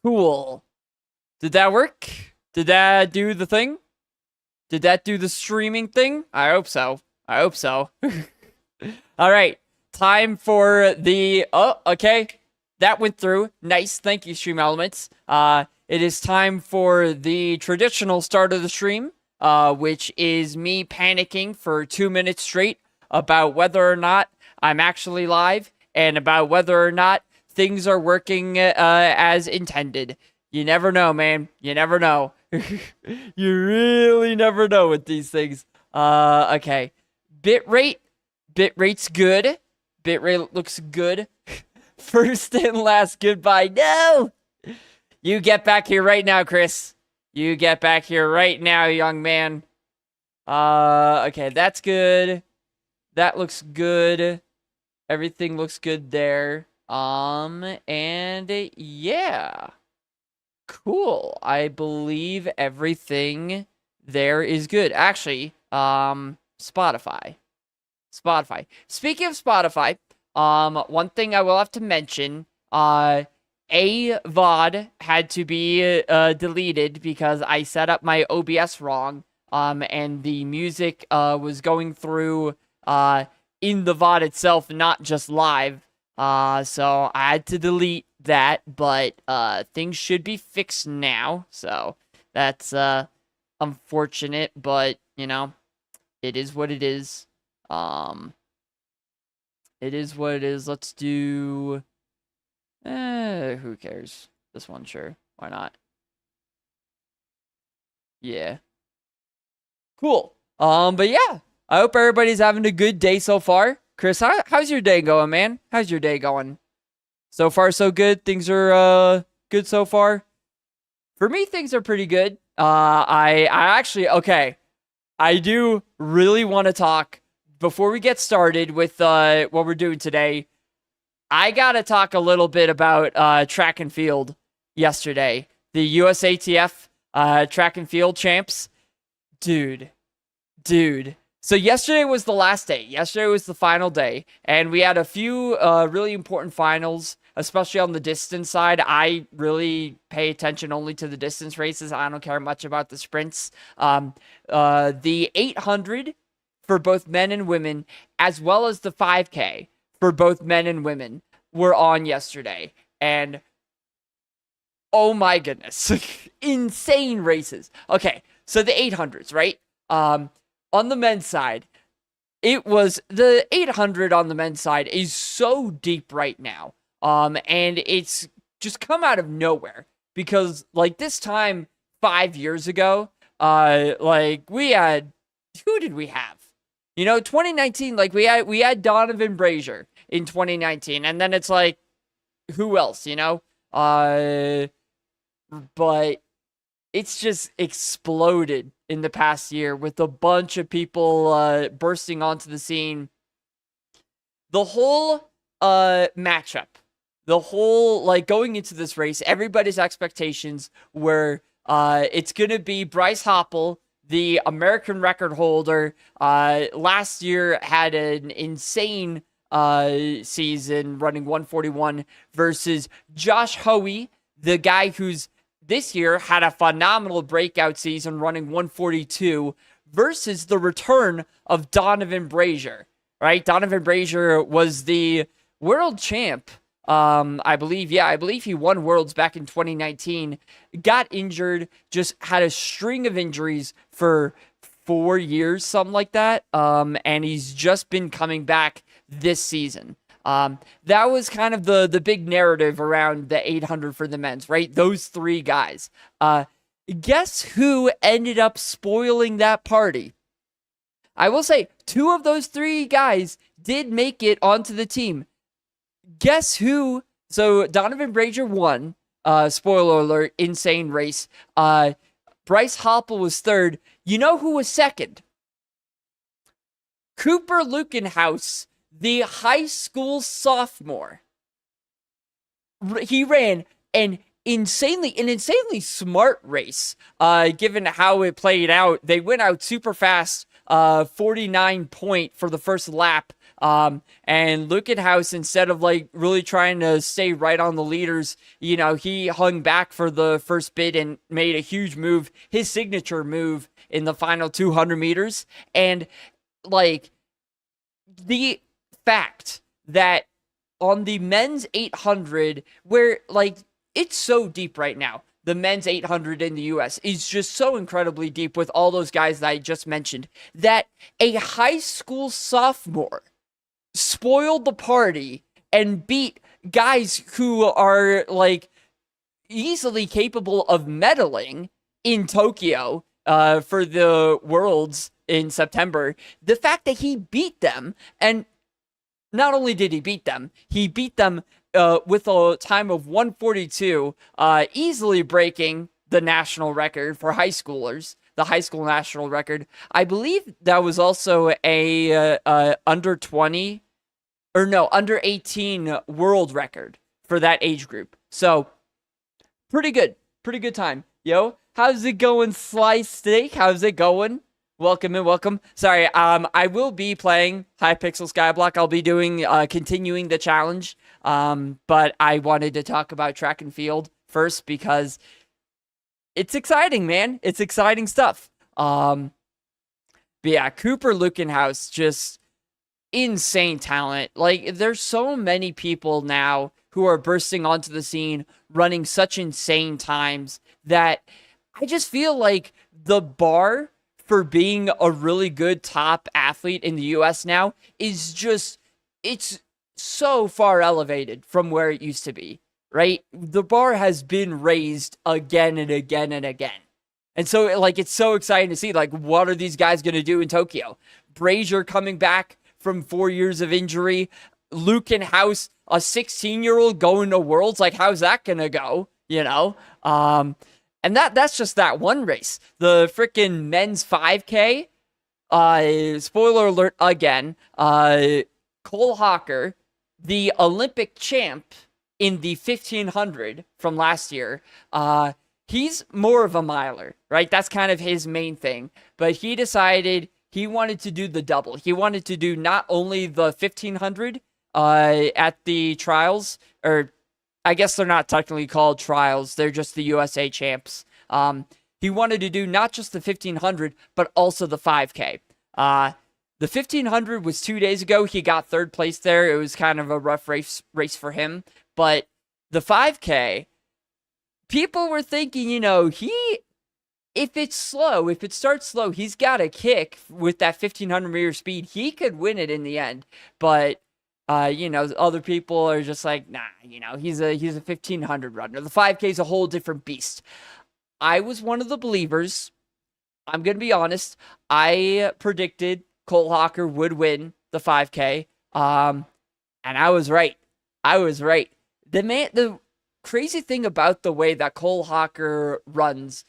Cool. Did that work? Did that do the thing? Did that do the streaming thing? I hope so. I hope so. All right. Time for the... Oh, okay. That went through. Nice. Thank you, Stream Elements. It is time for the traditional start of the stream, which is me panicking for 2 minutes straight about whether or not I'm actually live and about whether or not things are working as intended. You never know, man. You never know. You really never know with these things. Okay. Bitrate's good. Bitrate looks good. First and last goodbye. No! You get back here right now, Chris. You get back here right now, young man. Okay, that's good. That looks good. Everything looks good there. And yeah. Cool. I believe everything there is good. Actually, Spotify. Speaking of Spotify, one thing I will have to mention, a VOD had to be deleted because I set up my OBS wrong, and the music was going through in the VOD itself, not just live. So I had to delete that, but things should be fixed now. So that's unfortunate, but you know, it is what it is. It is what it is. Let's do who cares? This one, sure. Why not? Yeah. Cool. But yeah, I hope everybody's having a good day so far. Chris, how's your day going, man? How's your day going? So far, so good. Things are good so far. For me, things are pretty good. I actually, okay. I do really want to talk before we get started with what we're doing today. I gotta talk a little bit about track and field yesterday. The USATF track and field champs. Dude. So yesterday was the last day. Yesterday was the final day. And we had a few really important finals, especially on the distance side. I really pay attention only to the distance races. I don't care much about the sprints. The 800 for both men and women, as well as the 5K for both men and women, were on yesterday. And oh my goodness, insane races. Okay, so the 800s, right? On the men's side, it was the 800 on the men's side is so deep right now. And it's just come out of nowhere because like this time 5 years ago, like we had, who did we have? You know, 2019, like we had Donovan Brazier in 2019, and then it's like, who else, you know? But it's just exploded in the past year with a bunch of people bursting onto the scene. The whole matchup, the whole, like, going into this race, everybody's expectations were it's going to be Bryce Hoppel, the American record holder. Last year had an insane season running 141 versus Josh Hoey, the guy who's this year had a phenomenal breakout season running 142 versus the return of Donovan Brazier, right? Donovan Brazier was the world champ. I believe he won Worlds back in 2019, got injured, just had a string of injuries for 4 years, something like that. And he's just been coming back this season. That was kind of the big narrative around the 800 for the men's, right? Those three guys. Guess who ended up spoiling that party? I will say 2 of those 3 guys did make it onto the team. Guess who? So Donovan Brazier won. Spoiler alert, insane race. Bryce Hoppel was 3rd. You know who was 2nd? Cooper Lukenhaus, the high school sophomore. He ran an insanely smart race, given how it played out. They went out super fast, 49 point for the first lap, And Lukenhaus, instead of like really trying to stay right on the leaders, he hung back for the first bit and made a huge move, his signature move in the final 200 meters. And like the fact that on the men's 800, where like it's so deep right now, the men's 800 in the US is just so incredibly deep with all those guys that I just mentioned, that a high school sophomore spoiled the party and beat guys who are like easily capable of medaling in Tokyo for the Worlds in September. The fact that he beat them, and not only did he beat them with a time of 1:42, easily breaking the national record for high schoolers, the high school national record. I believe that was also a under 20 or no, under 18 world record for that age group. So pretty good time. Yo, how's it going, Slice Steak? How's it going? Welcome and welcome. Sorry, I will be playing Hypixel Skyblock. I'll be doing, continuing the challenge. But I wanted to talk about track and field first because it's exciting, man. It's exciting stuff. But yeah, Cooper Lukenhaus, just insane talent. Like, there's so many people now who are bursting onto the scene, running such insane times that I just feel like the bar for being a really good top athlete in the US now is just, it's so far elevated from where it used to be, right? The bar has been raised again and again and again. And so, like, it's so exciting to see, like, what are these guys going to do in Tokyo? Brazier coming back from 4 years of injury. Lukenhaus, a 16-year-old going to Worlds. Like, how's that going to go? And that's just that one race. The freaking men's 5K, spoiler alert again, Cole Hawker, the Olympic champ in the 1500 from last year, he's more of a miler, right? That's kind of his main thing. But he decided he wanted to do the double. He wanted to do not only the 1500 at the trials, or I guess they're not technically called trials. They're just the USA champs. He wanted to do not just the 1500, but also the 5K. The 1500 was 2 days ago. He got third place there. It was kind of a rough race for him. But the 5K, people were thinking, if it's slow, if it starts slow, he's got a kick with that 1500 meter speed. He could win it in the end. But other people are just like, nah, he's a 1500 runner. The 5K is a whole different beast. I was one of the believers. I'm going to be honest. I predicted Cole Hawker would win the 5K. And I was right. The crazy thing about the way that Cole Hawker runs,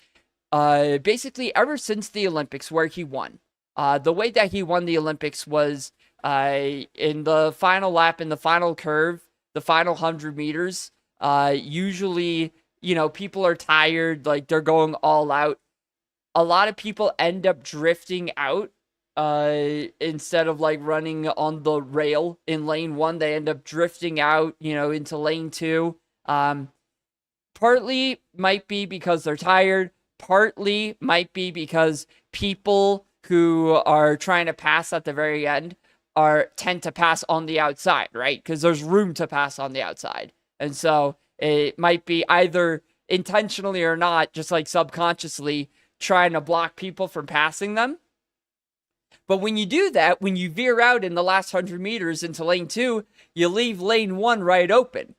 basically ever since the Olympics where he won, the way that he won the Olympics was in the final lap, in the final curve, the final 100 meters, usually, people are tired, like they're going all out. A lot of people end up drifting out instead of like running on the rail in lane 1. They end up drifting out, into lane 2. Partly might be because they're tired. Partly might be because people who are trying to pass at the very end tend to pass on the outside, right? Because there's room to pass on the outside. And so it might be either intentionally or not, just like subconsciously trying to block people from passing them. But when you do that, when you veer out in the last 100 meters into lane 2, you leave lane 1 right open,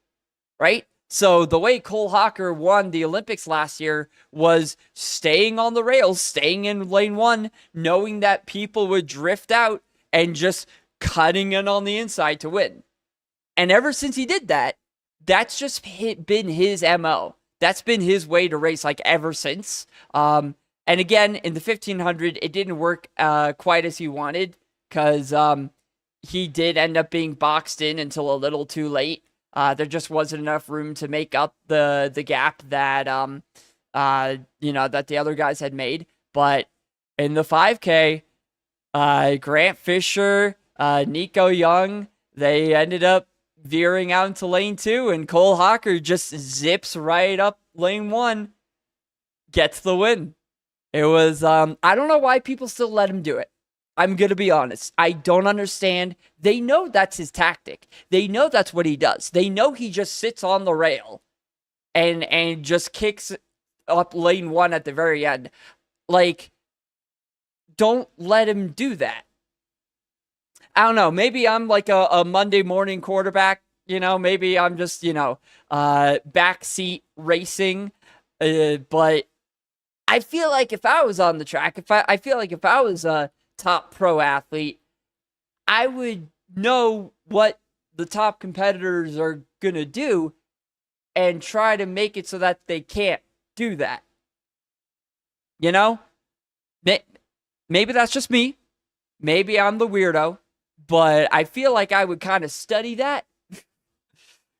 right? So the way Cole Hawker won the Olympics last year was staying on the rails, staying in lane 1, knowing that people would drift out and just cutting in on the inside to win. And ever since he did that, that's just been his MO. That's been his way to race, like, ever since. And again, in the 1500, it didn't work quite as he wanted, because he did end up being boxed in until a little too late. There just wasn't enough room to make up the gap that that the other guys had made. But in the 5K, Grant Fisher Nico Young, they ended up veering out into lane 2, and Cole Hawker just zips right up lane 1, gets the win. It was, I don't know why people still let him do it. I'm going to be honest. I don't understand. They know that's his tactic. They know that's what he does. They know he just sits on the rail and just kicks up lane 1 at the very end. Like, don't let him do that. I don't know. Maybe I'm like a Monday morning quarterback. Maybe I'm just, backseat racing. But I feel like if I was on the track, I feel like if I was a top pro athlete, I would know what the top competitors are going to do and try to make it so that they can't do that. Maybe that's just me. Maybe I'm the weirdo, but I feel like I would kind of study that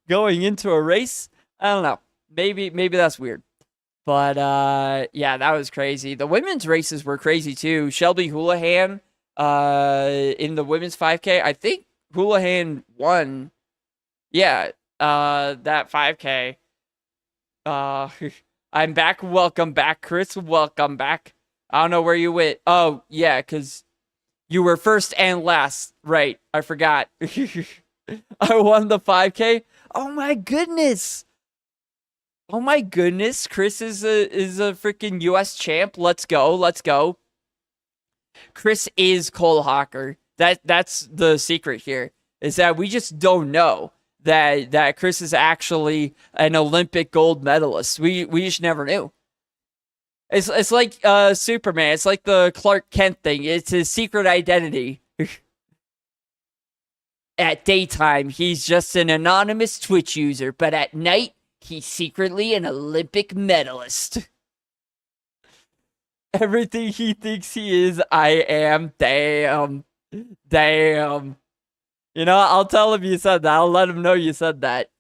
going into a race. I don't know. Maybe that's weird. But yeah, that was crazy. The women's races were crazy too. Shelby Houlihan in the women's 5K. I think Houlihan won. Yeah, that 5K. I'm back. Welcome back, Chris. Welcome back. I don't know where you went. Oh, yeah, because you were first and last. Right. I forgot. I won the 5K. Oh, my goodness. Oh, my goodness. Chris is a freaking U.S. champ. Let's go. Chris is Cole Hawker. That's the secret here, is that we just don't know that Chris is actually an Olympic gold medalist. We just never knew. It's like Superman. It's like the Clark Kent thing. It's his secret identity. At daytime, he's just an anonymous Twitch user, but at night, he's secretly an Olympic medalist. Everything he thinks he is, I am. Damn. I'll tell him you said that. I'll let him know you said that.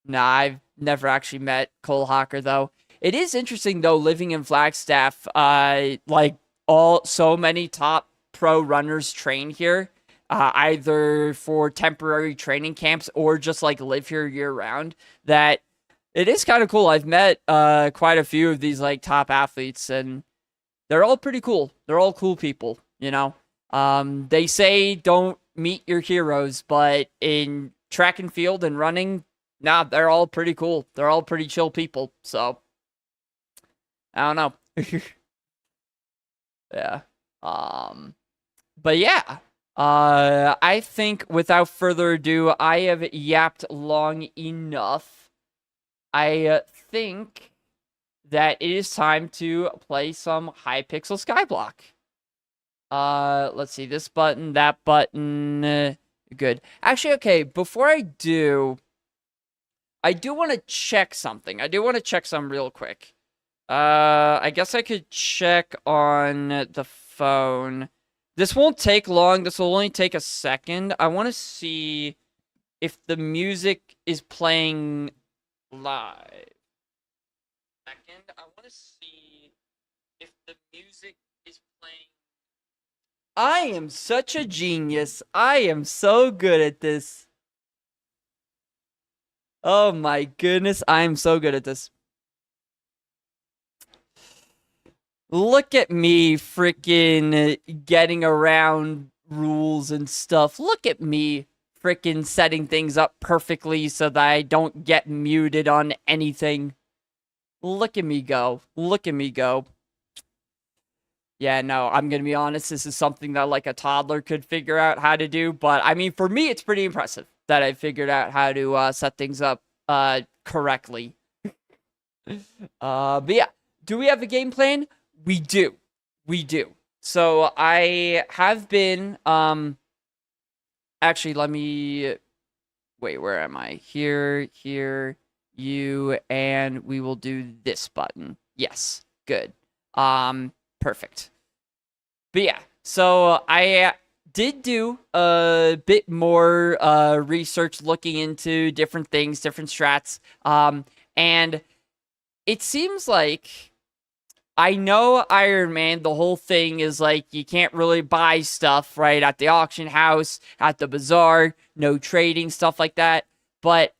Nah, I've never actually met Cole Hawker, though. It is interesting, though, living in Flagstaff. So many top pro runners train here, either for temporary training camps or just like live here year round. That it is kind of cool. I've met quite a few of these like top athletes, and they're all pretty cool. They're all cool people, They say don't meet your heroes, but in track and field and running, nah, they're all pretty cool. They're all pretty chill people. So I don't know. Yeah. But yeah. I think without further ado, I have yapped long enough. I think that it is time to play some Hypixel Skyblock. Let's see, this button, that button, good. Actually, okay, before I do want to check something. I do want to check some real quick. I guess I could check on the phone. This won't take long. This will only take a second. I want to see if the music is playing live. Second, I want to see if the music is playing. I am such a genius. I am so good at this. Oh my goodness, I am so good at this. Look at me freaking getting around rules and stuff. Look at me freaking setting things up perfectly so that I don't get muted on anything. Look at me go. Look at me go. Yeah, no, I'm going to be honest. This is something that like a toddler could figure out how to do. But I mean, for me, it's pretty impressive that I figured out how to set things up correctly. But yeah, do we have a game plan? We do. So I have been, actually, let me, wait, where am I? Here, you, and we will do this button. Yes, good. Perfect. But yeah, so I did do a bit more research looking into different things, different strats, and it seems like I know Iron Man, the whole thing is like you can't really buy stuff right at the auction house, at the bazaar, no trading, stuff like that. But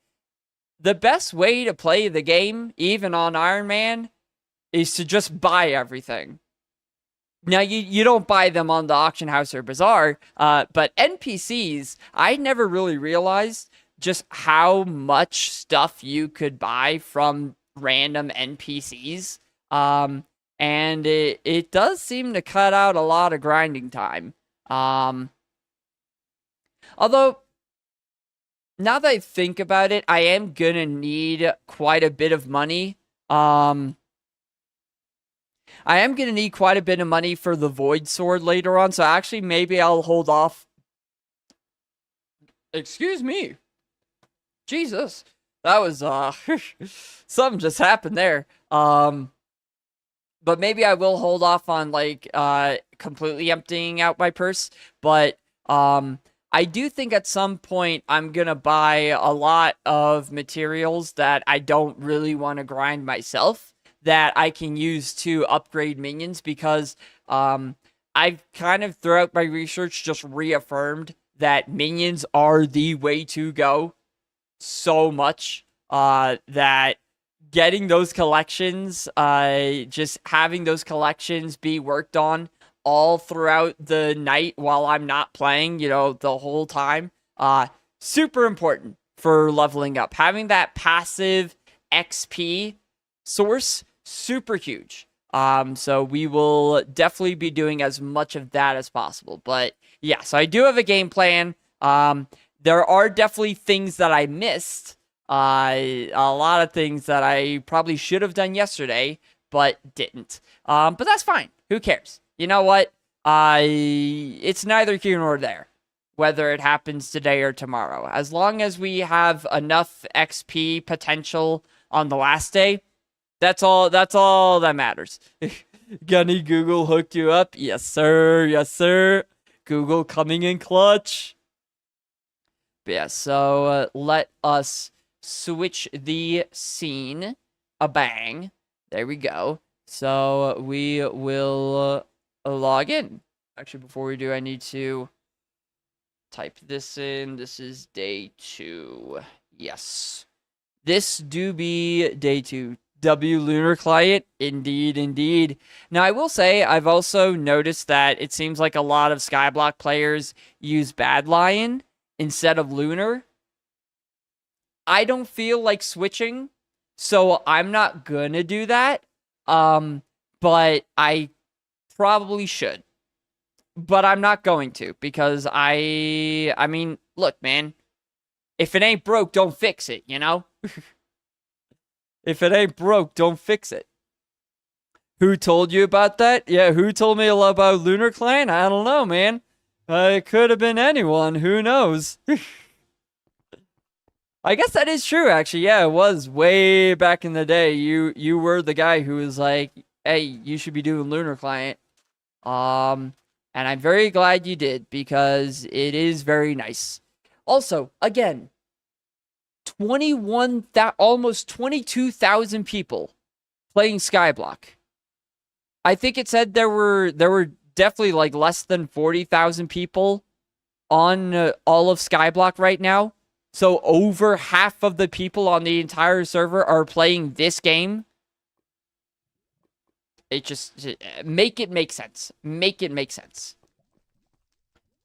the best way to play the game, even on Iron Man, is to just buy everything. Now, you don't buy them on the auction house or bazaar, but NPCs, I never really realized just how much stuff you could buy from random NPCs. And it does seem to cut out a lot of grinding time. Um, Although, now that I think about it, I am gonna need quite a bit of money. I am going to need quite a bit of money for the Void Sword later on, so actually maybe I'll hold off. Excuse me. Jesus. That was, something just happened there. But maybe I will hold off on, like, completely emptying out my purse. But, I do think at some point I'm going to buy a lot of materials that I don't really want to grind myself, that I can use to upgrade minions, because I've kind of throughout my research just reaffirmed that minions are the way to go so much, that getting those collections, just having those collections be worked on all throughout the night while I'm not playing, the whole time, super important for leveling up. Having that passive XP source, super huge. So we will definitely be doing as much of that as possible. But yeah, so I do have a game plan. There are definitely things that I missed. A lot of things that I probably should have done yesterday, but didn't. But that's fine. Who cares? You know what? It's neither here nor there, whether it happens today or tomorrow. As long as we have enough XP potential on the last day, that's all that matters. Gunny Google hooked you up? Yes, sir. Yes, sir. Google coming in clutch. But yeah, so let us switch the scene. A bang. There we go. So we will log in. Actually, before we do, I need to type this in. This is day 2. Yes. This do be day 2. W Lunar Client, indeed, indeed. Now, I will say, I've also noticed that it seems like a lot of Skyblock players use Bad Lion instead of Lunar. I don't feel like switching, so I'm not gonna do that. But I probably should. But I'm not going to, because I mean, look, man, if it ain't broke, don't fix it, you know? If it ain't broke, don't fix it. Who told you about that? Yeah, who told me about Lunar Clan? I don't know, man. It could have been anyone. Who knows? I guess that is true, actually. Yeah, it was way back in the day. You were the guy who was like, hey, you should be doing Lunar Client. And I'm very glad you did, because it is very nice. Also, again, almost 22,000 people playing Skyblock. I think it said there were definitely like less than 40,000 people on all of Skyblock right now. So over half of the people on the entire server are playing this game. It just make it make sense. Make it make sense.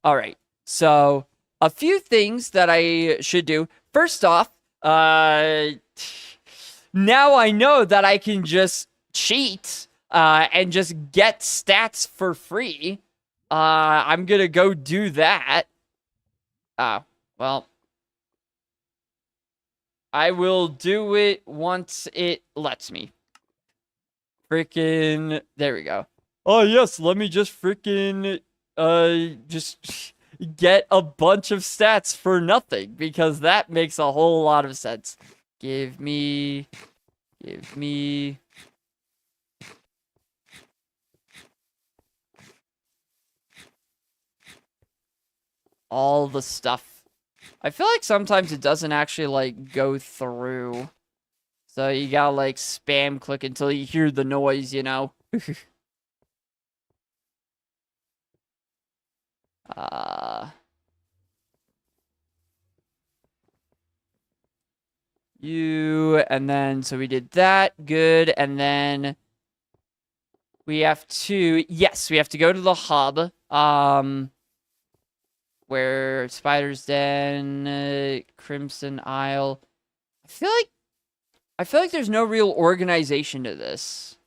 All right. So a few things that I should do. First off, now I know that I can just cheat and just get stats for free. I'm gonna go do that. Well, I will do it once it lets me. Freaking, there we go. Oh yes, let me just freaking just get a bunch of stats for nothing, because that makes a whole lot of sense. Give me all the stuff. I feel like sometimes it doesn't actually like go through. So you gotta like spam click until you hear the noise, you know? uh, you, and then, so we did that. Good. And then we have to, yes, we have to go to the hub. Where Spider's Den, Crimson Isle. I feel like there's no real organization to this.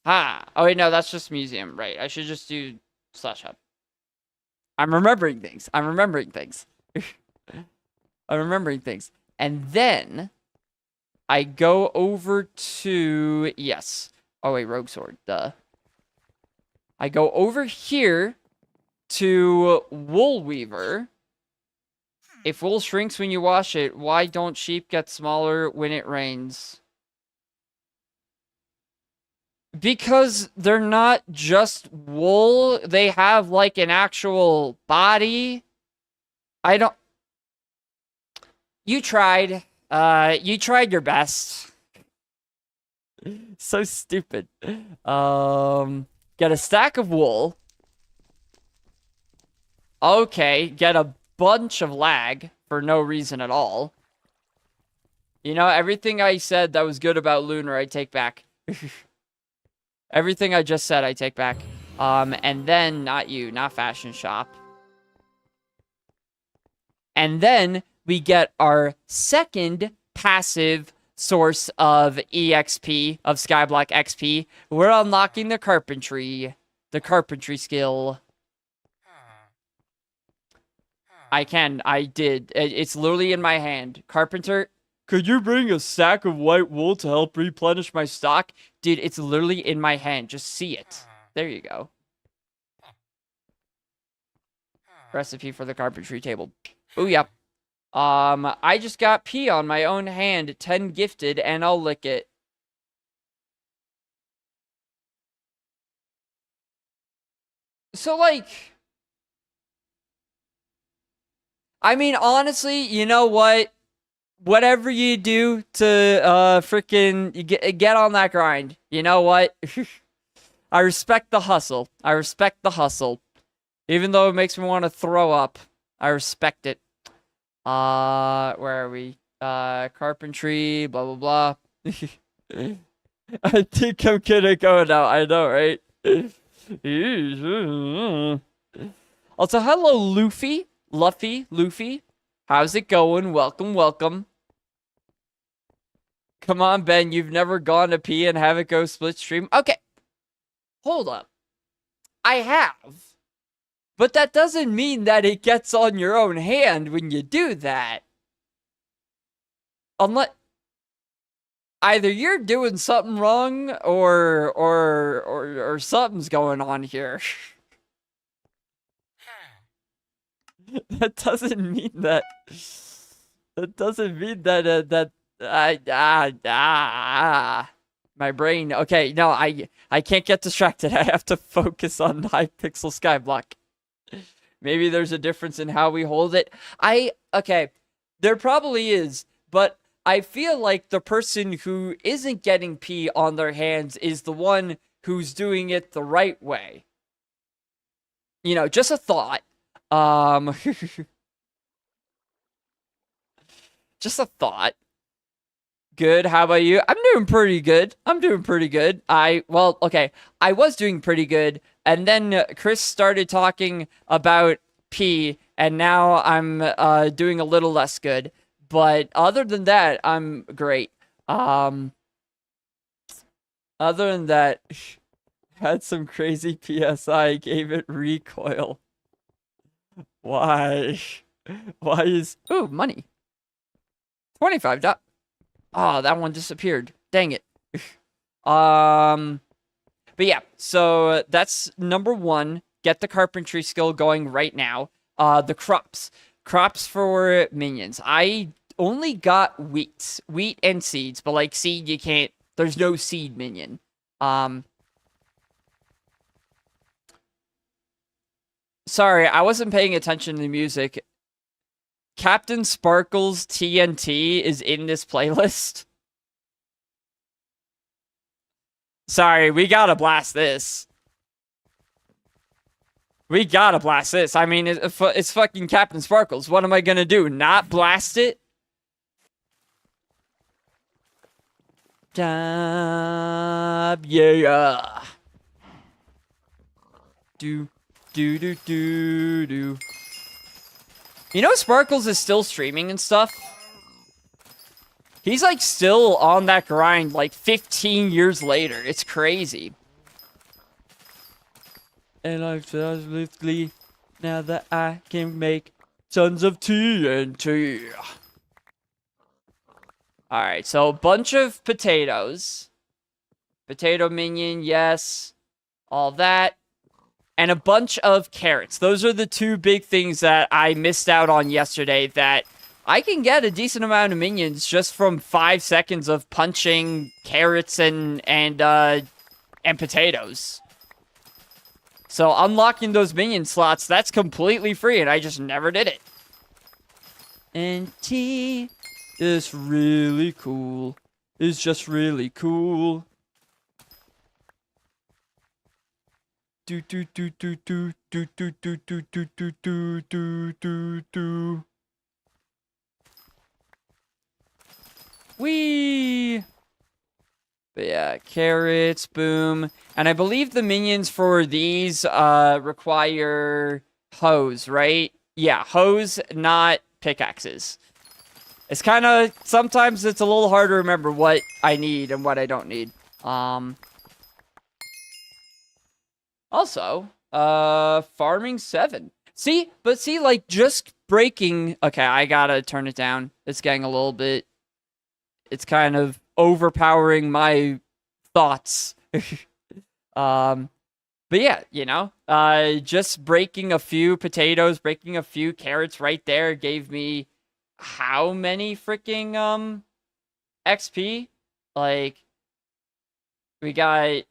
Oh wait, no, that's just museum, right? I should just do /hub. I'm remembering things. I'm remembering things. I'm remembering things. And then I go over to, yes. Oh wait, Rogue Sword, duh. I go over here to Wool Weaver. If wool shrinks when you wash it, why don't sheep get smaller when it rains? Because they're not just wool. They have, like, an actual body. I don't... You tried. You tried your best. So stupid. Get a stack of wool. Okay, get a bunch of lag for no reason at all. You know, everything I said that was good about Lunar, I take back. Everything I just said, I take back. And then, not you, not Fashion Shop. And then we get our second passive source of EXP, of Skyblock XP. We're unlocking the carpentry skill. I did. It's literally in my hand. Carpenter, could you bring a sack of white wool to help replenish my stock? Dude, it's literally in my hand. Just see it. There you go. Recipe for the carpentry table. Oh, yep. I just got pee on my own hand. 10 gifted, and I'll lick it. So, like... I mean, honestly, you know what? Whatever you do to freaking get on that grind, you know what? I respect the hustle. I respect the hustle. Even though it makes me want to throw up, I respect it. Where are we? Carpentry, blah, blah, blah. I think I'm gonna go now. I know, right? Also, hello, Luffy. Luffy. How's it going? Welcome, welcome. Come on, Ben. You've never gone to pee and have it go split stream? Okay. Hold up. I have. But that doesn't mean that it gets on your own hand when you do that. Unless... Either you're doing something wrong or something's going on here. That doesn't mean that. That doesn't mean that my brain. Okay, no, I can't get distracted. I have to focus on Hypixel Skyblock. Maybe there's a difference in how we hold it. Okay, there probably is, but I feel like the person who isn't getting pee on their hands is the one who's doing it the right way. You know, just a thought. Just a thought. Good. How about you? I'm doing pretty good. Well, okay. I was doing pretty good. And then Chris started talking about pee. And now I'm doing a little less good. But other than that, I'm great. Other than that, had some crazy PSI. Gave it recoil. Why? Why is... Ooh, money. 25. Oh, that one disappeared. Dang it. But yeah, so that's number one. Get the carpentry skill going right now. The crops. Crops for minions. I only got wheat and seeds, but like seed, you can't... There's no seed minion. Sorry, I wasn't paying attention to the music. Captain Sparkle's TNT is in this playlist. Sorry, we gotta blast this. We gotta blast this. I mean, it's fucking Captain Sparkles. What am I gonna do? Not blast it? Yeah. Do. You know Sparkles is still streaming and stuff? He's like still on that grind like 15 years later. It's crazy. And I've swiftly now that I can make tons of TNT. Alright, so a bunch of potatoes. Potato minion, yes. All that. And a bunch of carrots. Those are the two big things that I missed out on yesterday that I can get a decent amount of minions just from 5 seconds of punching carrots and potatoes. So unlocking those minion slots, that's completely free, and I just never did it. And T is really cool. It's just really cool. Do. Whee! But yeah, carrots, boom. And I believe the minions for these require hoes, right? Yeah, hoes, not pickaxes. It's kind of, sometimes it's a little hard to remember what I need and what I don't need. Also, farming 7. See, like, just breaking... Okay, I gotta turn it down. It's getting a little bit... It's kind of overpowering my thoughts. But yeah, you know, just breaking a few potatoes, breaking a few carrots right there gave me how many freaking, XP? Like, we got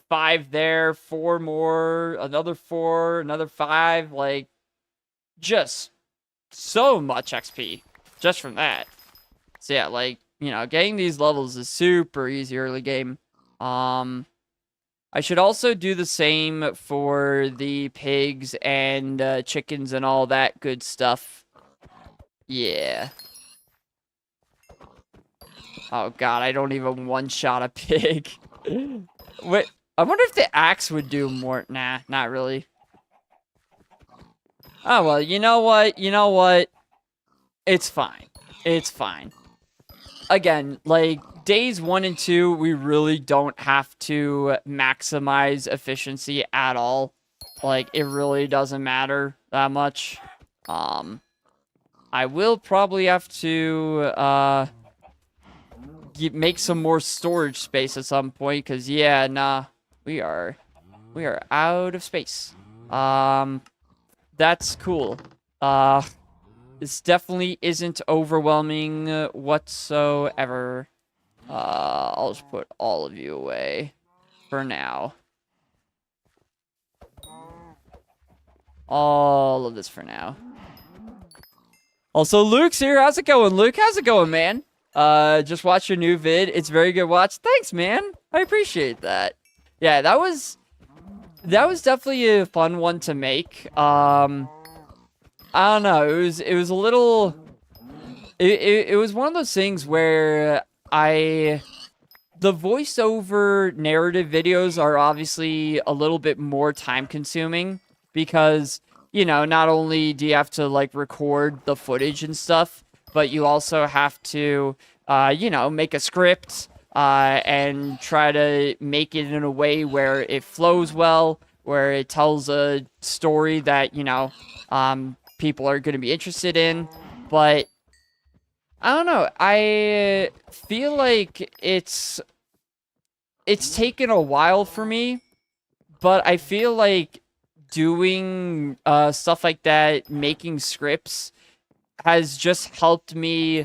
5 there, 4 more, another 4, another 5, like, just so much XP just from that. So yeah, like, you know, getting these levels is super easy early game. I should also do the same for the pigs and chickens and all that good stuff. Yeah. Oh god, I don't even one-shot a pig. Wait, I wonder if the axe would do more. Nah, not really. Oh, well, you know what? You know what? It's fine. It's fine. Again, like, days 1 and 2, we really don't have to maximize efficiency at all. Like, it really doesn't matter that much. I will probably have to, make some more storage space at some point, because, yeah, nah, we are out of space. That's cool. This definitely isn't overwhelming whatsoever. I'll just put all of you away for now. All of this for now. Also, Luke's here. How's it going, Luke? How's it going, man? Just watched your new vid. It's very good watch. Thanks, man. I appreciate that. Yeah, that was definitely a fun one to make. I don't know. It was a little. It was one of those things where the voiceover narrative videos are obviously a little bit more time consuming because, you know, not only do you have to like record the footage and stuff, but you also have to, you know, make a script and try to make it in a way where it flows well, where it tells a story that, you know, people are going to be interested in. But I don't know. I feel like it's taken a while for me, but I feel like doing stuff like that, making scripts, has just helped me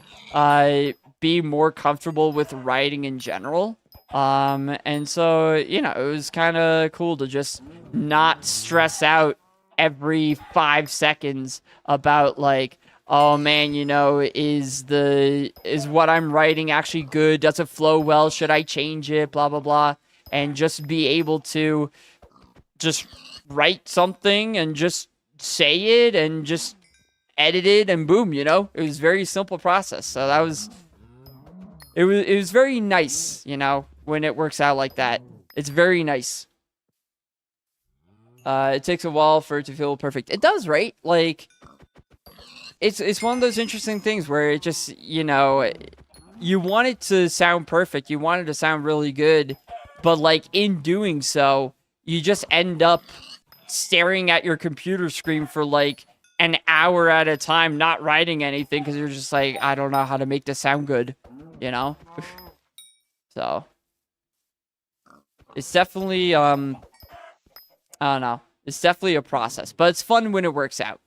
be more comfortable with writing in general. And so, you know, it was kind of cool to just not stress out every 5 seconds about like, oh man, you know, is what I'm writing actually good? Does it flow well? Should I change it? Blah, blah, blah. and just be able to just write something and just say it and just edit it and boom, you know? It was a very simple process. So that was it was very nice, you know, when it works out like that. It's very nice. It takes a while for it to feel perfect. It does, right? Like it's one of those interesting things where it just, you know, you want it to sound perfect. You want it to sound really good, but like in doing so, you just end up staring at your computer screen for like an hour at a time, not writing anything because you're just like, I don't know how to make this sound good, you know? So it's definitely I don't know. It's definitely a process, but it's fun when it works out.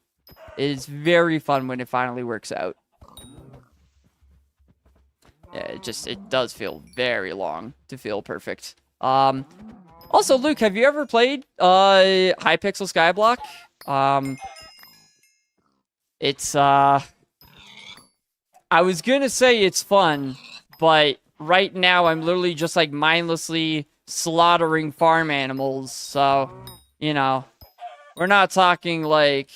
It is very fun when it finally works out. Yeah, it does feel very long to feel perfect. Also, Luke, have you ever played Hypixel Skyblock? It's I was gonna say it's fun, but right now I'm literally just like mindlessly slaughtering farm animals, so you know, we're not talking like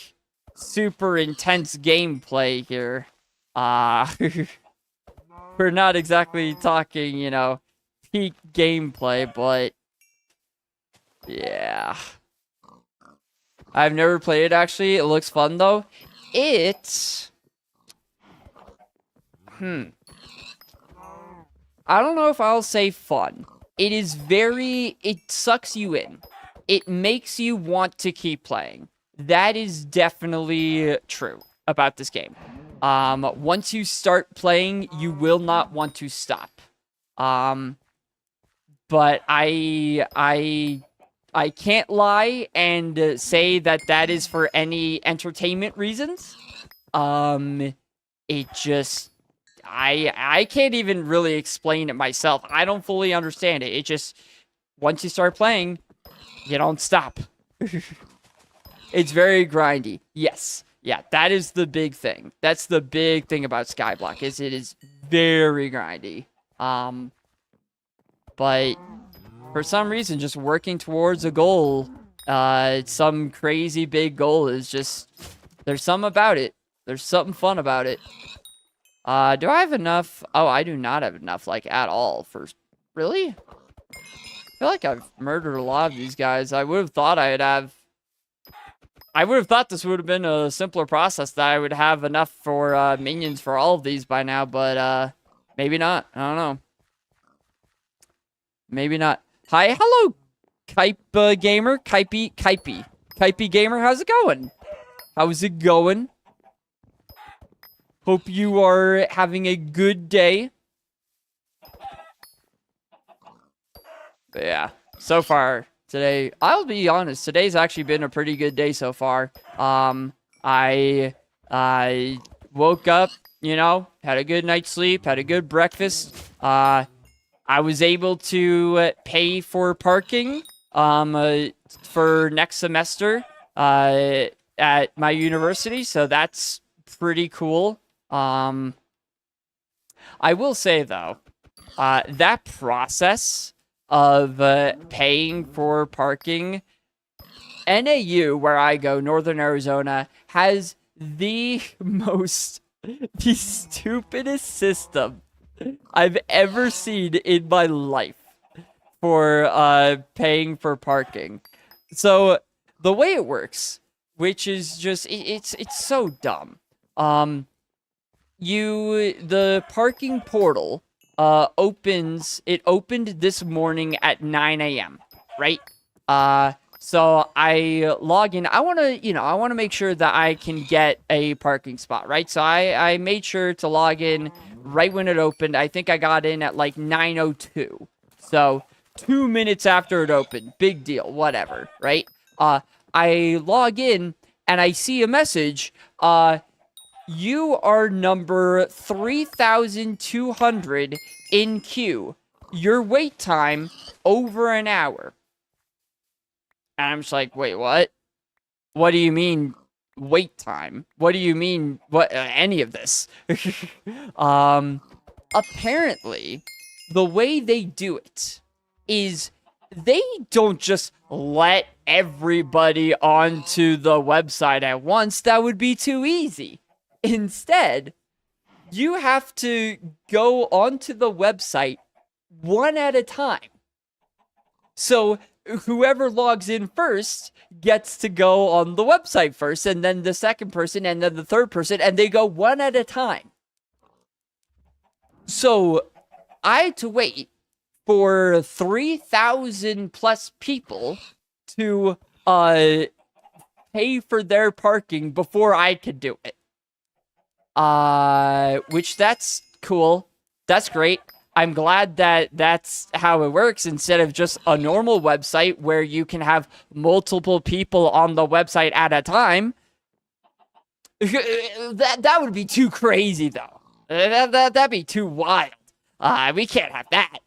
super intense gameplay here. We're not exactly talking, you know, peak gameplay, but yeah. I've never played it, actually. It looks fun, though. It's... I don't know if I'll say fun. It is very... It sucks you in. It makes you want to keep playing. That is definitely true about this game. Once you start playing, you will not want to stop. But I can't lie and say that that is for any entertainment reasons. It just, I can't even really explain it myself. I don't fully understand it. It just, once you start playing, you don't stop. It's very grindy. Yes. Yeah, that is the big thing. That's the big thing about Skyblock, is it is very grindy. But for some reason, just working towards a goal, some crazy big goal is just, there's something about it. There's something fun about it. Do I have enough? Oh, I do not have enough, like, at all for, really? I feel like I've murdered a lot of these guys. I would have thought this would have been a simpler process, that I would have enough for minions for all of these by now, but maybe not. I don't know. Maybe not. Hi, hello, Kype Gamer. Kype Gamer, how's it going? How's it going? Hope you are having a good day. But yeah, so far today, I'll be honest, today's actually been a pretty good day so far. I woke up, you know, had a good night's sleep, had a good breakfast. I was able to pay for parking for next semester at my university, so that's pretty cool. I will say, though, that process of paying for parking, NAU, where I go, Northern Arizona, has the stupidest system I've ever seen in my life for paying for parking. So the way it works, which is just it's so dumb. The parking portal opened this morning at 9 a.m., right? So I log in. I want to make sure that I can get a parking spot, right? So I made sure to log in right when it opened. I think I got in at like 9:02. So 2 minutes after it opened. Big deal, whatever, right? I log in and I see a message. You are number 3,200 in queue. Your wait time over an hour. And I'm just like, wait, what? What do you mean wait time? What do you mean any of this? Apparently, the way they do it is they don't just let everybody onto the website at once. That would be too easy. Instead, you have to go onto the website one at a time. So whoever logs in first gets to go on the website first, and then the second person, and then the third person, and they go one at a time. So I had to wait for 3,000 plus people to pay for their parking before I could do it. Which that's cool. That's great. I'm glad that that's how it works instead of just a normal website where you can have multiple people on the website at a time. That would be too crazy, though. That'd be too wild. We can't have that.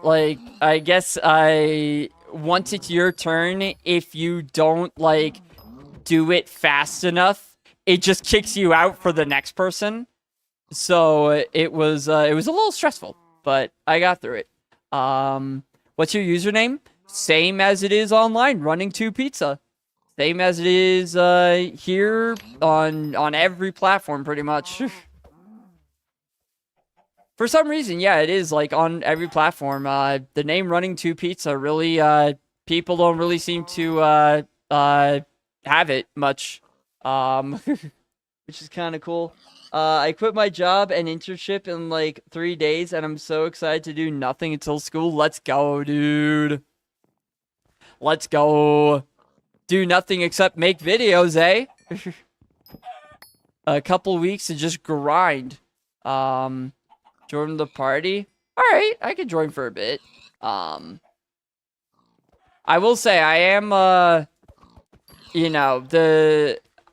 Like, I guess once it's your turn, if you don't, like, do it fast enough, it just kicks you out for the next person. So it was a little stressful, but I got through it. What's your username? Same as it is online, running 2 pizza. Same as it is here on every platform, pretty much. For some reason, yeah, it is like on every platform. The name running 2 pizza really people don't really seem to have it much, which is kind of cool. I quit my job and internship in like 3 days, and I'm so excited to do nothing until school. Let's go, dude. Let's go. Do nothing except make videos, eh? A couple weeks to just grind. Join the party. All right, I could join for a bit. I will say I am you know,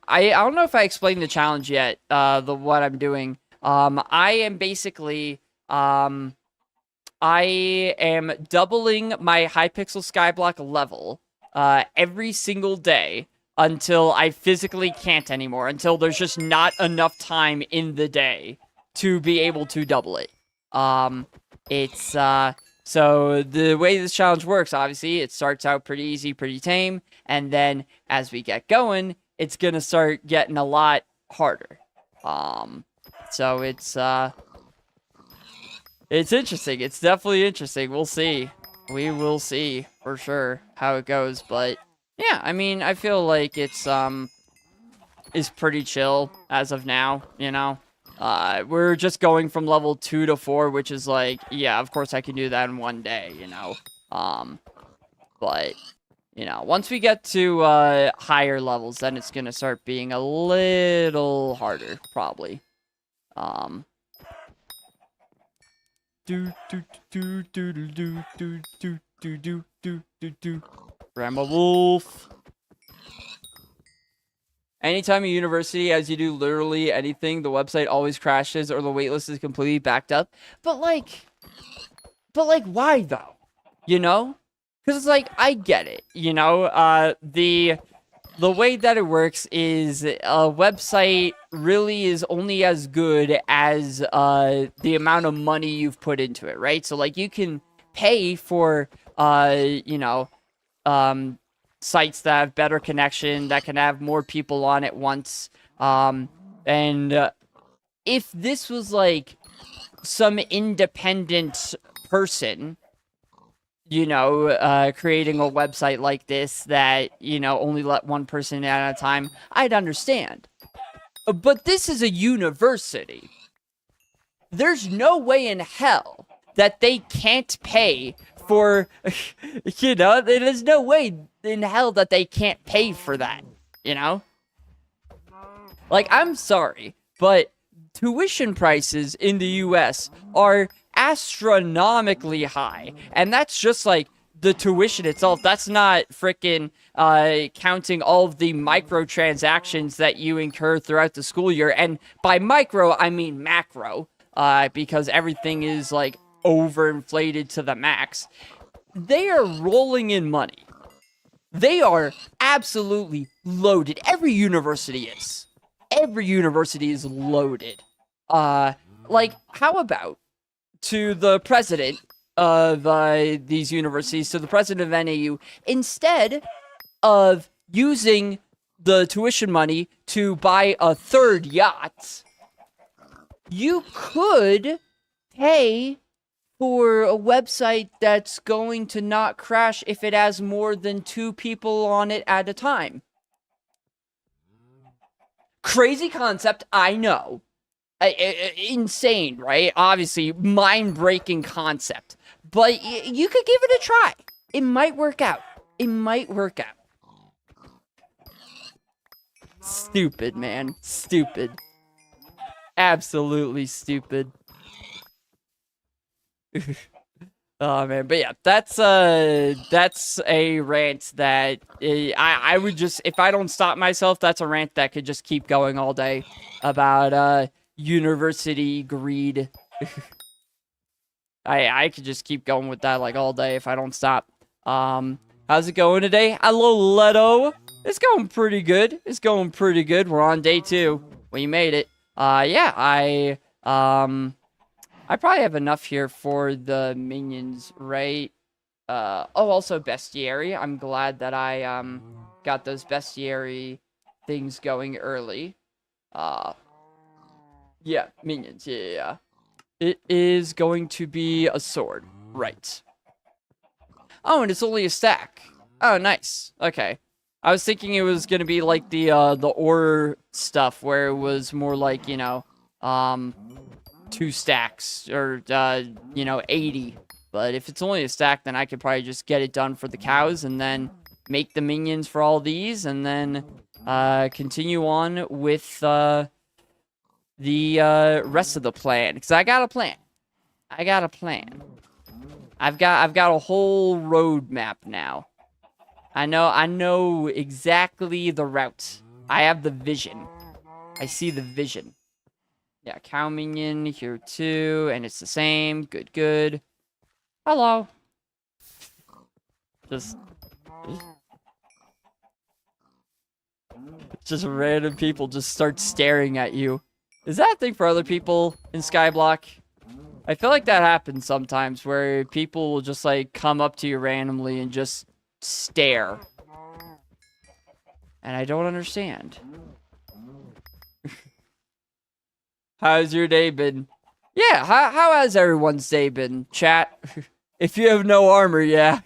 I don't know if I explained the challenge yet, what I'm doing. I am basically, I am doubling my Hypixel Skyblock level, every single day until I physically can't anymore, until there's just not enough time in the day to be able to double it. So the way this challenge works, obviously, it starts out pretty easy, pretty tame, and then as we get going, it's gonna start getting a lot harder. So it's interesting. It's definitely interesting. We'll see. We will see for sure how it goes. But yeah, I mean, I feel like it's pretty chill as of now. You know, we're just going from level 2 to 4, which is like, yeah, of course I can do that in one day. You know, but. You know, once we get to higher levels, then it's gonna start being a little harder, probably. Grandma Wolf. Anytime a university has you do literally anything, the website always crashes or the waitlist is completely backed up. But like, why though? You know? Because it's like, I get it, you know, the way that it works is a website really is only as good as the amount of money you've put into it, right? So, like, you can pay for, you know, sites that have better connection, that can have more people on at once, and if this was, like, some independent person, you know, creating a website like this that, you know, only let one person in at a time, I'd understand. But this is a university. There's no way in hell that they can't pay for, you know, there's no way in hell that they can't pay for that, you know? Like, I'm sorry, but tuition prices in the US are astronomically high, and that's just like the tuition itself. That's not freaking counting all of the microtransactions that you incur throughout the school year. And by micro, I mean macro, because everything is like overinflated to the max. They are rolling in money. They are absolutely loaded. Every university is. Every university is loaded. Like, how about to the president of these universities, to the president of NAU, instead of using the tuition money to buy a third yacht, you could pay for a website that's going to not crash if it has more than 2 people on it at a time. Crazy concept, I know. Insane, right? Obviously, mind-breaking concept. But you could give it a try. It might work out. It might work out. Stupid, man. Stupid. Absolutely stupid. Oh man, but yeah, that's a rant that I would just, if I don't stop myself, that's a rant that could just keep going all day about university greed. I could just keep going with that like all day if I don't stop. How's it going today? Hello, Leto. It's going pretty good. It's going pretty good. We're on day 2. We made it. Yeah, I probably have enough here for the minions, right? Oh, also bestiary. I'm glad that I, got those bestiary things going early. Yeah, minions, yeah. It is going to be a sword, right. Oh, and it's only a stack. Oh, nice. Okay. I was thinking it was gonna be like the ore stuff, where it was more like, you know, 2 stacks, or, you know, 80. But if it's only a stack, then I could probably just get it done for the cows, and then make the minions for all these, and then, continue on with, the, rest of the plan. Because I got a plan. I got a plan. I've got a whole roadmap now. I know exactly the route. I have the vision. I see the vision. Yeah, cow minion here too, and it's the same. Good, good. Hello. Just random people just start staring at you. Is that a thing for other people in Skyblock? I feel like that happens sometimes, where people will just, like, come up to you randomly and just stare. And I don't understand. How's your day been? Yeah, how has everyone's day been, chat? If you have no armor, yeah.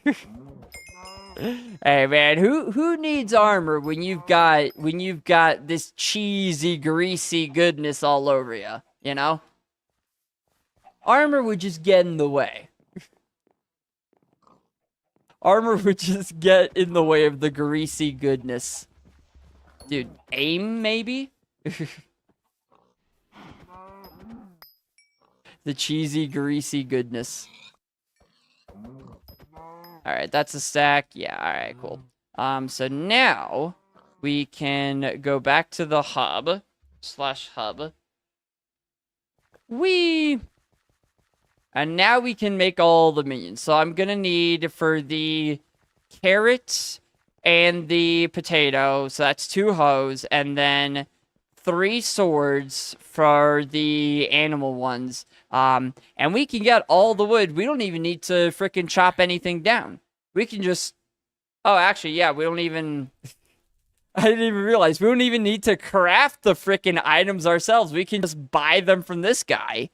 Hey man, who needs armor when you've got this cheesy, greasy goodness all over you, you know? Armor would just get in the way. Armor would just get in the way of the greasy goodness. Dude, aim maybe? The cheesy, greasy goodness. Alright, that's a stack. Yeah, alright, cool. So now we can go back to the hub /hub. And now we can make all the minions. So I'm gonna need for the carrot and the potato. So that's 2 hoes, and then 3 swords for the animal ones. And we can get all the wood. We don't even need to freaking chop anything down. We can just... Oh, actually, yeah, we don't even... I didn't even realize. We don't even need to craft the freaking items ourselves. We can just buy them from this guy.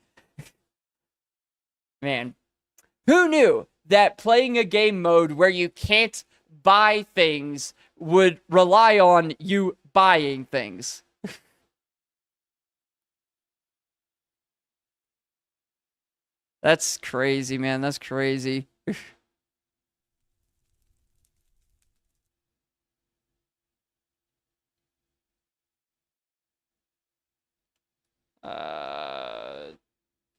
Man. Who knew that playing a game mode where you can't buy things would rely on you buying things? That's crazy, man. That's crazy.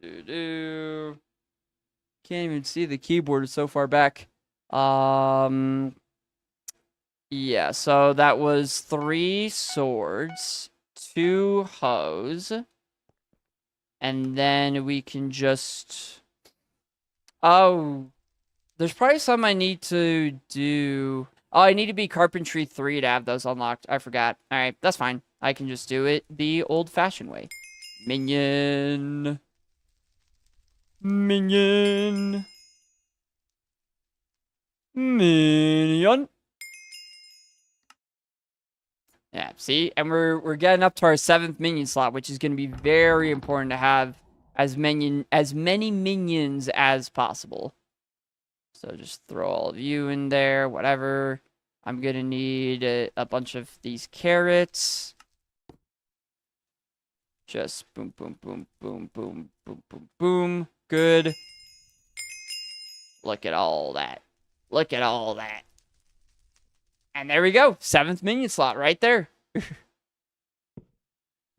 Doo-doo. Can't even see the keyboard, it's so far back. Yeah, so that was 3 swords, 2 hoes, and then we can just... Oh, there's probably some I need to do. Oh, I need to be carpentry 3 to have those unlocked. I forgot. Alright, that's fine. I can just do it the old-fashioned way. Minion. Minion. Minion. Yeah, see? And we're getting up to our 7th minion slot, which is going to be very important to have as many minions as possible. So just throw all of you in there, whatever. I'm going to need a bunch of these carrots. Just boom, boom, boom, boom, boom, boom, boom, boom. Good. Look at all that. Look at all that. And there we go. 7th minion slot right there.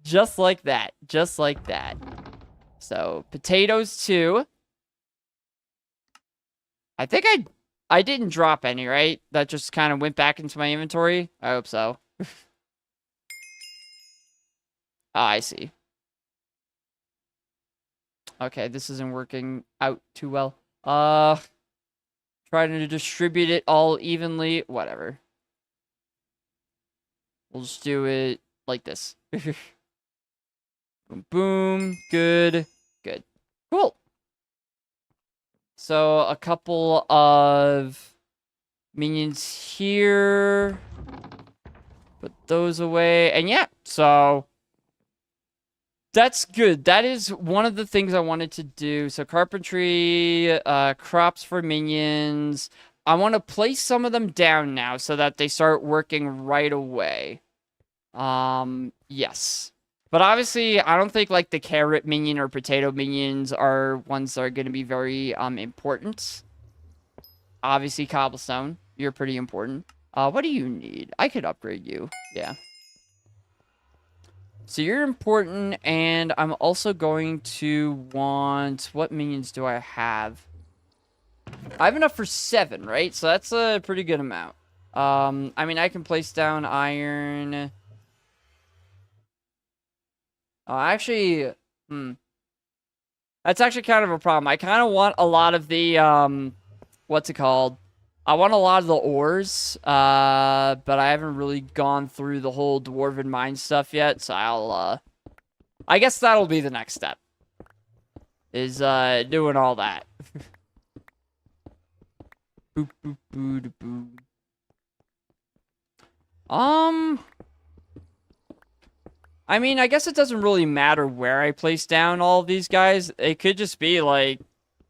Just like that. Just like that. So, potatoes too. I think I didn't drop any, right? That just kind of went back into my inventory. I hope so. Oh, I see. Okay, this isn't working out too well. Trying to distribute it all evenly. Whatever. We'll just do it like this. Boom, boom. Good. Good. Cool. So, a couple of minions here. Put those away. And yeah, so that's good. That is one of the things I wanted to do. So, carpentry, crops for minions. I want to place some of them down now so that they start working right away. Yes. But obviously, I don't think, like, the carrot minion or potato minions are ones that are going to be very, important. Obviously, cobblestone. You're pretty important. What do you need? I could upgrade you. Yeah. So you're important, and I'm also going to want... What minions do I have? I have enough for 7, right? So that's a pretty good amount. I mean, I can place down iron... actually, that's actually kind of a problem. I kind of want a lot of the, what's it called? I want a lot of the ores, but I haven't really gone through the whole Dwarven mine stuff yet, so I guess that'll be the next step. Is, doing all that. Boop, boop, boop, boop. I mean, I guess it doesn't really matter where I place down all of these guys. It could just be, like,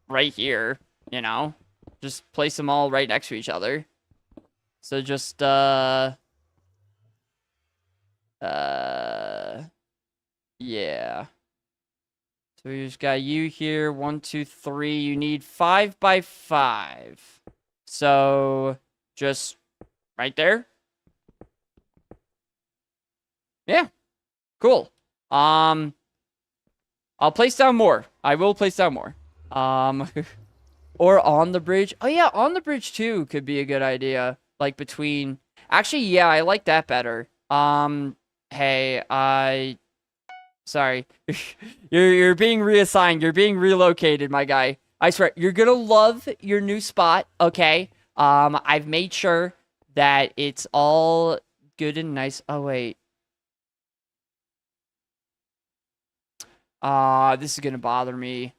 right here, you know? Just place them all right next to each other. So just, yeah. So we just got you here. 1, 2, 3. You need 5 by 5. So, just right there. Yeah. Cool. I'll place down more. I will place down more. Or on the bridge. Oh, yeah, on the bridge, too, could be a good idea. Like, between... Actually, yeah, I like that better. Hey, Sorry. You're being reassigned. You're being relocated, my guy. I swear, you're gonna love your new spot, okay? I've made sure that it's all good and nice. Oh, wait. This is gonna bother me.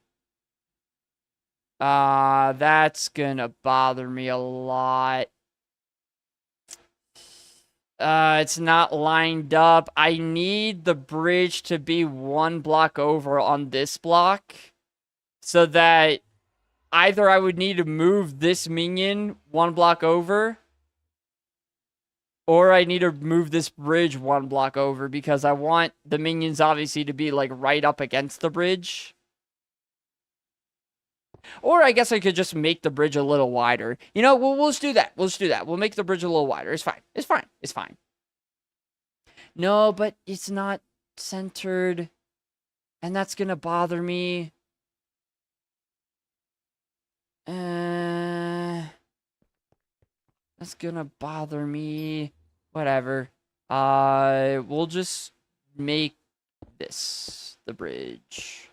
That's gonna bother me a lot. It's not lined up. I need the bridge to be 1 block over on this block. So that either I would need to move this minion 1 block over. Or I need to move this bridge 1 block over. Because I want the minions obviously to be like right up against the bridge. Or I guess I could just make the bridge a little wider. You know, we'll just do that. We'll just do that. We'll make the bridge a little wider. It's fine. It's fine. It's fine. No, but it's not centered. And that's gonna bother me. That's gonna bother me. Whatever. We'll just make this the bridge.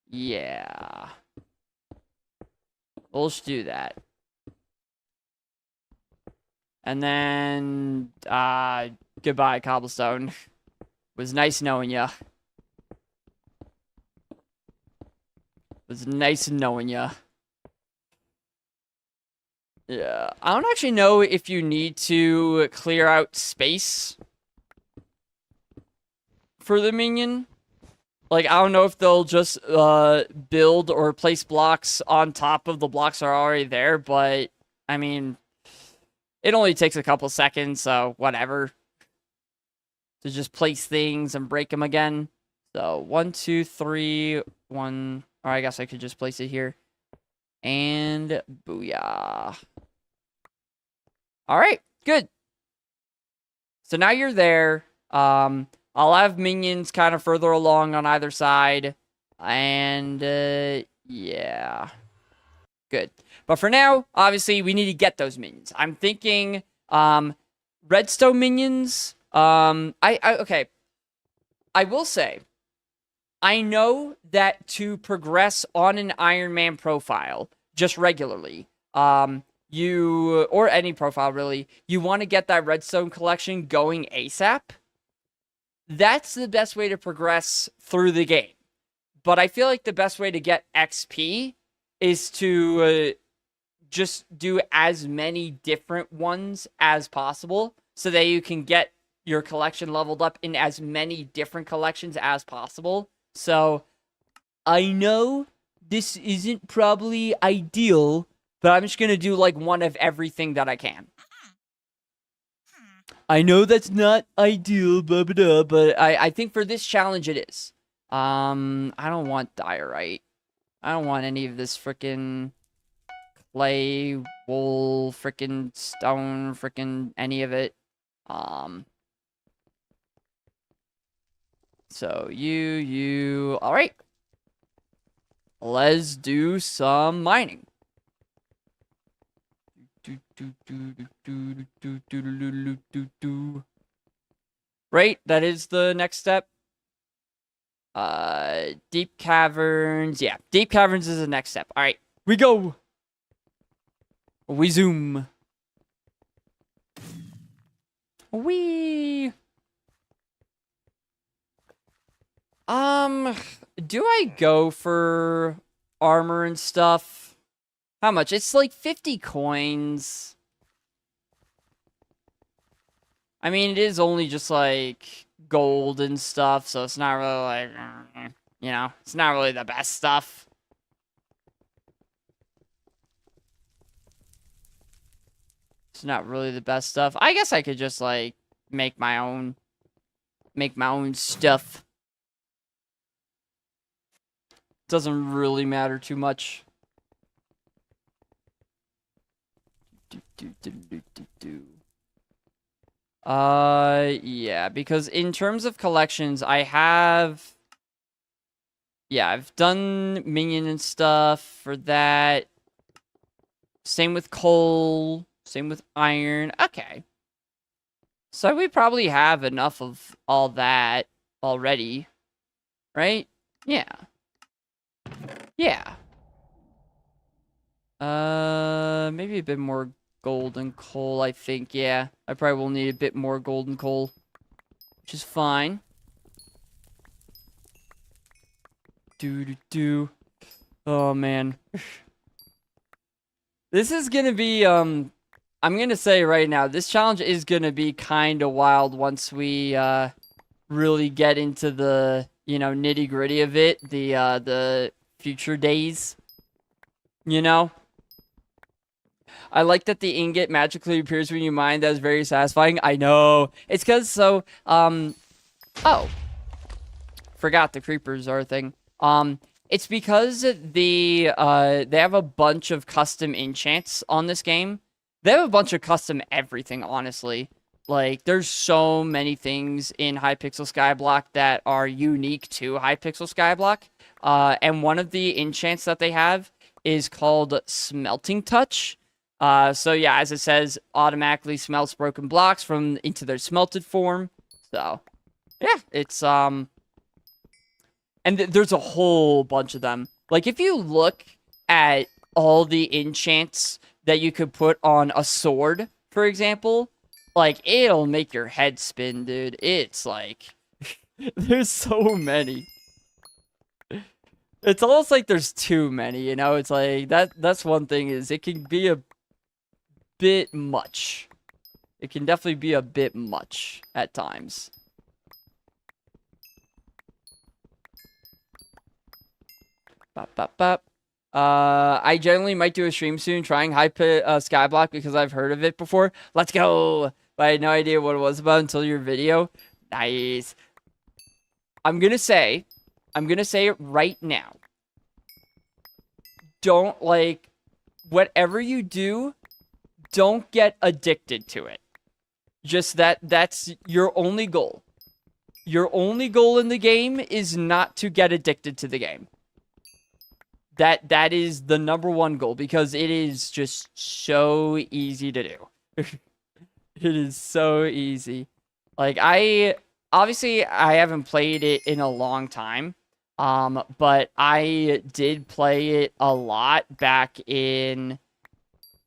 Yeah. We'll just do that. And then, goodbye, Cobblestone. Was nice knowing ya. Was It's nice knowing ya. Yeah, I don't actually know if you need to clear out space for the minion. Like, I don't know if they'll just build or place blocks on top of the blocks that are already there, but I mean, it only takes a couple seconds, so whatever. To just place things and break them again. So 1, 2, 3, 1. Or I guess I could just place it here. And booyah. All right, good. So now you're there. I'll have minions kind of further along on either side. And yeah. Good. But for now, obviously, we need to get those minions. I'm thinking redstone minions. Okay. I will say, I know that to progress on an Iron Man profile, just regularly, you, or any profile really, you want to get that redstone collection going ASAP. That's the best way to progress through the game. But I feel like the best way to get XP is to just do as many different ones as possible so that you can get your collection leveled up in as many different collections as possible. So I know this isn't probably ideal, but I'm just going to do like one of everything that I can. I know that's not ideal, blah, blah, blah, but I think for this challenge it is. I don't want diorite. I don't want any of this freaking clay, wool, freaking stone, freaking any of it. So you, all right. Let's do some mining. Right, that is the next step. Deep caverns. Yeah, deep caverns is the next step. All right, we go. We zoom. We. Do I go for armor and stuff? How much? It's like 50 coins. I mean, it is only just like gold and stuff, so it's not really like, you know, it's not really the best stuff. It's not really the best stuff. I guess I could just like make my own stuff. Doesn't really matter too much. Yeah, because in terms of collections, I've done minion and stuff for that. Same with coal, same with iron. Okay. So we probably have enough of all that already, right? Yeah. Yeah. Maybe a bit more golden coal, I think. Yeah, I probably will need a bit more golden coal, which is fine. Oh, man. This is gonna be, I'm gonna say right now, this challenge is gonna be kind of wild once we, really get into the, you know, nitty-gritty of it, the future days, you know? I like that the ingot magically appears when you mine. That is very satisfying. I know. It's because, so, oh. Forgot the creepers are a thing. It's because they have a bunch of custom enchants on this game. They have a bunch of custom everything, honestly. Like, there's so many things in Hypixel Skyblock that are unique to Hypixel Skyblock. And one of the enchants that they have is called Smelting Touch. So yeah, as it says, automatically smelts broken blocks from into their smelted form. So, yeah, it's, and there's a whole bunch of them. Like, if you look at all the enchants that you could put on a sword, for example, like, it'll make your head spin, dude. It's like, there's so many. It's almost like there's too many, you know? It's like that's one thing is it can be a bit much. It can definitely be a bit much at times. Bop, bop, bop. I generally might do a stream soon trying Skyblock because I've heard of it before. Let's go! But I had no idea what it was about until your video. Nice. I'm gonna say it right now. Don't, like, whatever you do, don't get addicted to it. Just that's your only goal. Your only goal in the game is not to get addicted to the game. That is the number one goal because it is just so easy to do. It is so easy. Like, obviously I haven't played it in a long time. But I did play it a lot back in,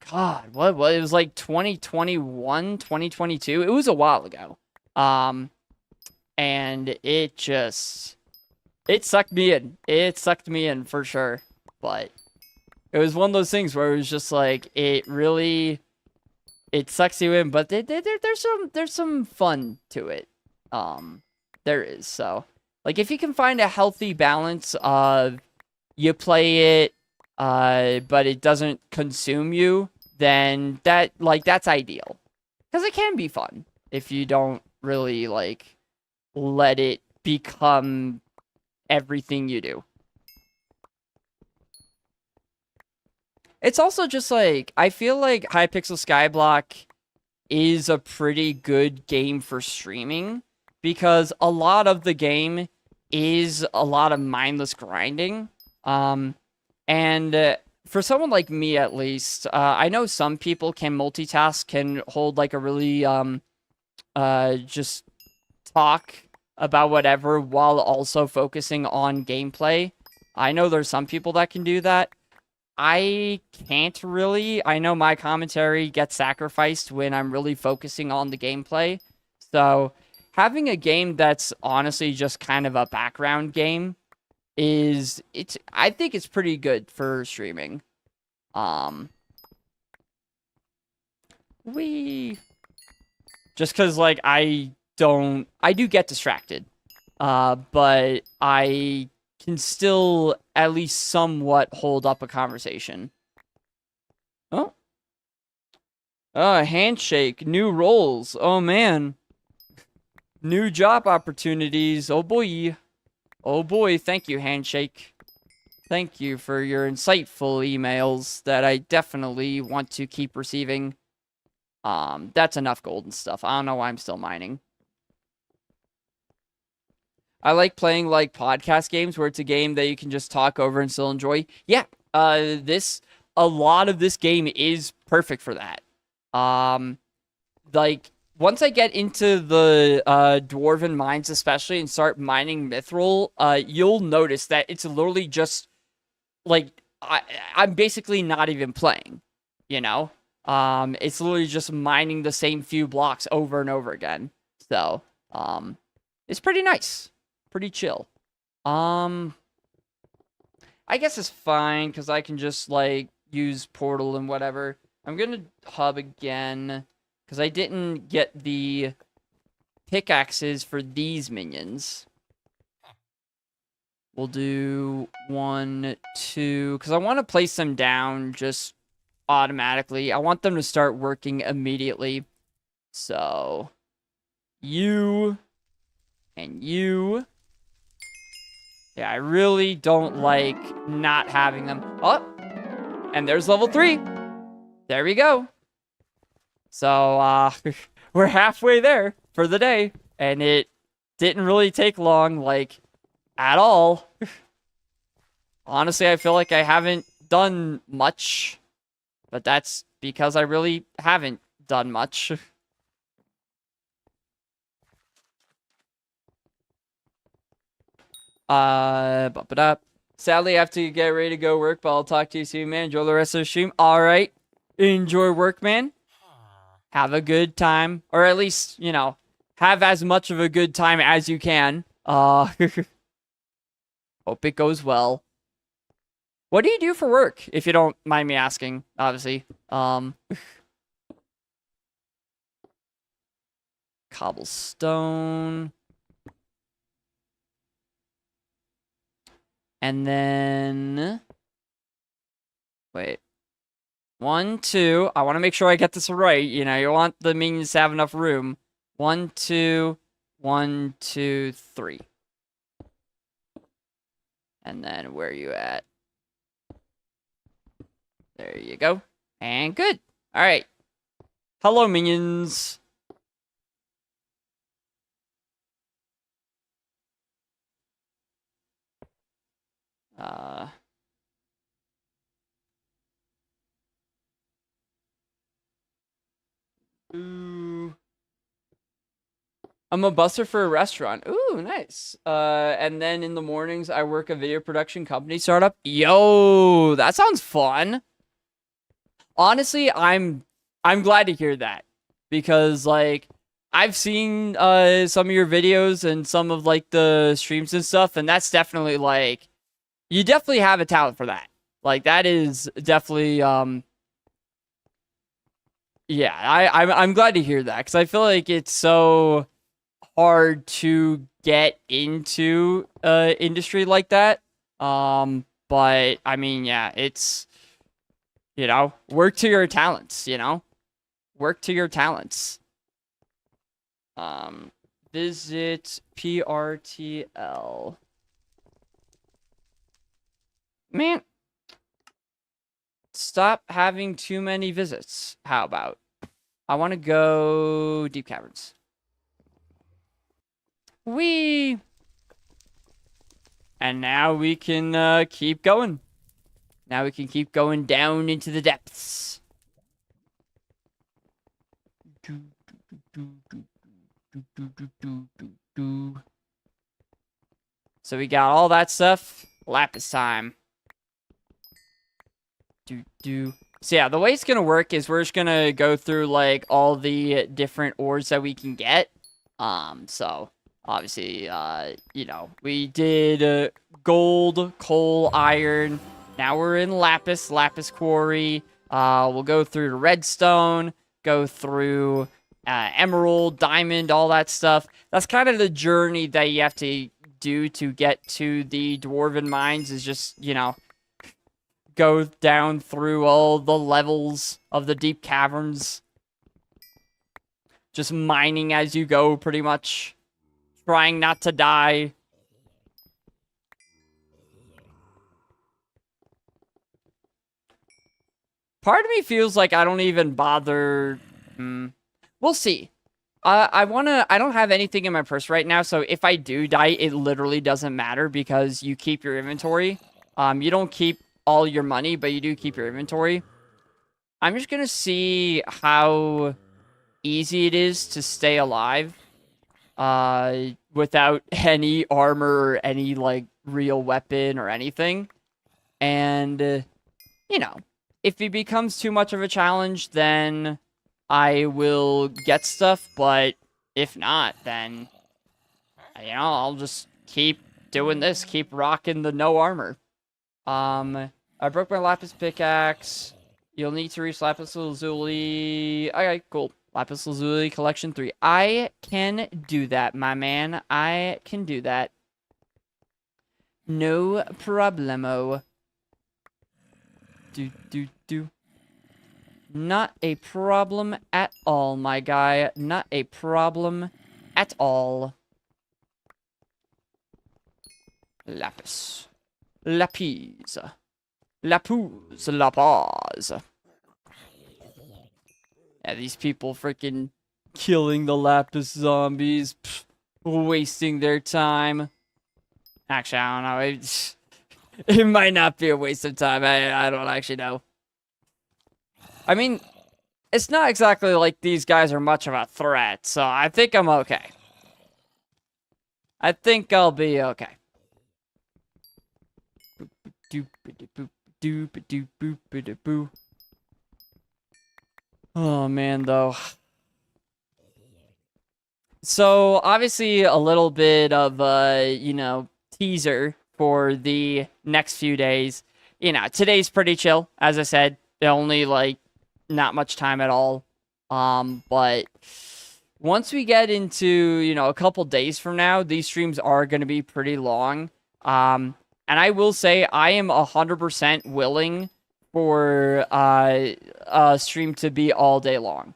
God, what it was like 2021, 2022. It was a while ago. And it sucked me in. It sucked me in for sure. But it was one of those things where it was just like, it sucks you in, but there's some fun to it. There is, so. Like, if you can find a healthy balance of you play it, but it doesn't consume you, then that's ideal. Because it can be fun if you don't really, like, let it become everything you do. It's also just, like, I feel like Hypixel Skyblock is a pretty good game for streaming. Because a lot of the game is a lot of mindless grinding. And for someone like me, at least, I know some people can multitask, can hold like a really, just talk about whatever while also focusing on gameplay. I know there's some people that can do that. I can't really. I know my commentary gets sacrificed when I'm really focusing on the gameplay. So having a game that's honestly just kind of a background game I think it's pretty good for streaming. Just cause like I do get distracted. But I can still at least somewhat hold up a conversation. Oh. Handshake, new roles. Oh man. New job opportunities. Oh boy. Oh boy, thank you, Handshake. Thank you for your insightful emails that I definitely want to keep receiving. That's enough golden stuff. I don't know why I'm still mining. I like playing like podcast games where it's a game that you can just talk over and still enjoy. Yeah, a lot of this game is perfect for that. Like once I get into the dwarven mines especially and start mining mithril, you'll notice that it's literally just like I'm basically not even playing, you know? It's literally just mining the same few blocks over and over again. So, it's pretty nice. Pretty chill. I guess it's fine because I can just like use portal and whatever. I'm gonna hub again because I didn't get the pickaxes for these minions. We'll do 1, 2 because I want to place them down just automatically. I want them to start working immediately. So, you and you. Yeah, I really don't like not having them. Oh, and there's level 3. There we go. So, we're halfway there for the day. And it didn't really take long, like, at all. Honestly, I feel like I haven't done much. But that's because I really haven't done much. Bump it up. Sadly, I have to get ready to go work, but I'll talk to you soon, man. Enjoy the rest of the stream. All right. Enjoy work, man. Have a good time. Or at least, you know, have as much of a good time as you can. Hope it goes well. What do you do for work, if you don't mind me asking, obviously? Cobblestone. And then... Wait. 1, 2. I want to make sure I get this right. You know, you want the minions to have enough room. 1, 2. 1, 2, 3. And then where are you at? There you go. And good. All right. Hello, minions. Ooh. I'm a busser for a restaurant. Ooh, nice. And then in the mornings, I work a video production company startup. Yo, that sounds fun. Honestly, I'm glad to hear that because like I've seen some of your videos and some of like the streams and stuff, and that's definitely like you definitely have a talent for that. Like that is definitely yeah, I'm glad to hear that because I feel like it's so hard to get into industry like that. But I mean, yeah, it's work to your talents, work to your talents. Visit PRTL. Man, stop having too many visits. How about? I want to go deep caverns. Whee! And now we can keep going. Now we can keep going down into the depths. So we got all that stuff. Lapis time. So yeah, the way it's gonna work is we're just gonna go through like all the different ores that we can get. So obviously, we did gold, coal, iron. Now we're in lapis quarry. We'll go through redstone, go through emerald, diamond, all that stuff. That's kind of the journey that you have to do to get to the dwarven mines. Is just go down through all the levels of the deep caverns. Just mining as you go, pretty much. Trying not to die. Part of me feels like I don't even bother. We'll see. I don't have anything in my purse right now, so if I do die, it literally doesn't matter because you keep your inventory. You don't keep all your money, but you do keep your inventory. I'm just gonna see how easy it is to stay alive without any armor or any like real weapon or anything. And if it becomes too much of a challenge, then I will get stuff, but if not, then I'll just keep doing this, keep rocking the no armor. I broke my lapis pickaxe. You'll need to reach lapis lazuli. Okay, cool. Lapis lazuli collection 3. I can do that, my man. I can do that. No problemo. Do. Not a problem at all, my guy. Not a problem at all. Lapis. Lapis. Lapuz. Lapaz. Yeah, these people freaking killing the lapis zombies. Pfft, wasting their time. Actually, I don't know. It might not be a waste of time. I don't actually know. I mean, it's not exactly like these guys are much of a threat, so I think I'm okay. I think I'll be okay. Oh, man, though. So, obviously, a little bit of, teaser for the next few days. you know, today's pretty chill. As I said, only like not much time at all. But once we get into, you know, a couple days from now, these streams are going to be pretty long. And I will say I am 100% willing for a stream to be all day long.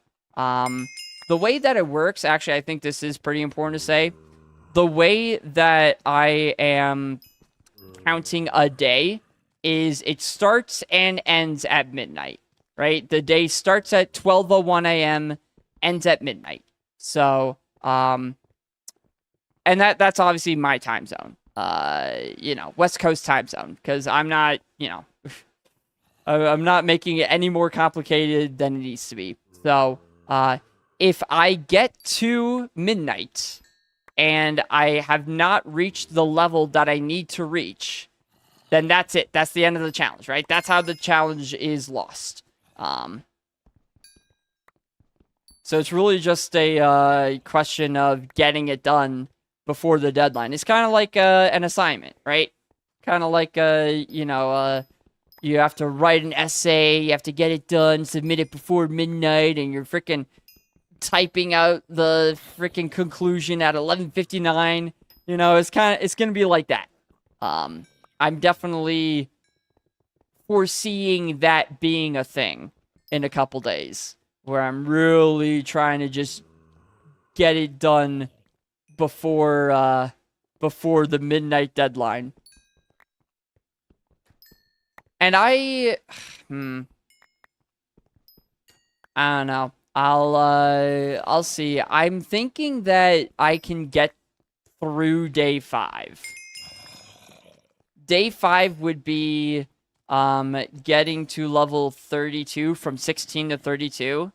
The way that it works, actually, I think this is pretty important to say. The way that I am counting a day is it starts and ends at midnight, right? The day starts at 12:01 a.m., ends at midnight. So, and that's obviously my time zone. You know, West Coast time zone, because I'm not, you know, I'm not making it any more complicated than it needs to be. So, if I get to midnight and I have not reached the level that I need to reach, then that's it. That's the end of the challenge, right? That's how the challenge is lost. So it's really just a question of getting it done before the deadline. It's kind of like an assignment, right? Kind of like, you know, you have to write an essay, you have to get it done, submit it before midnight, and you're freaking typing out the freaking conclusion at 11:59. You know, it's gonna be like that. I'm definitely foreseeing that being a thing in a couple days, where I'm really trying to just get it done before the midnight deadline. And I don't know. I'll see. I'm thinking that I can get through day 5. Day 5 would be getting to level 32 from 16 to 32.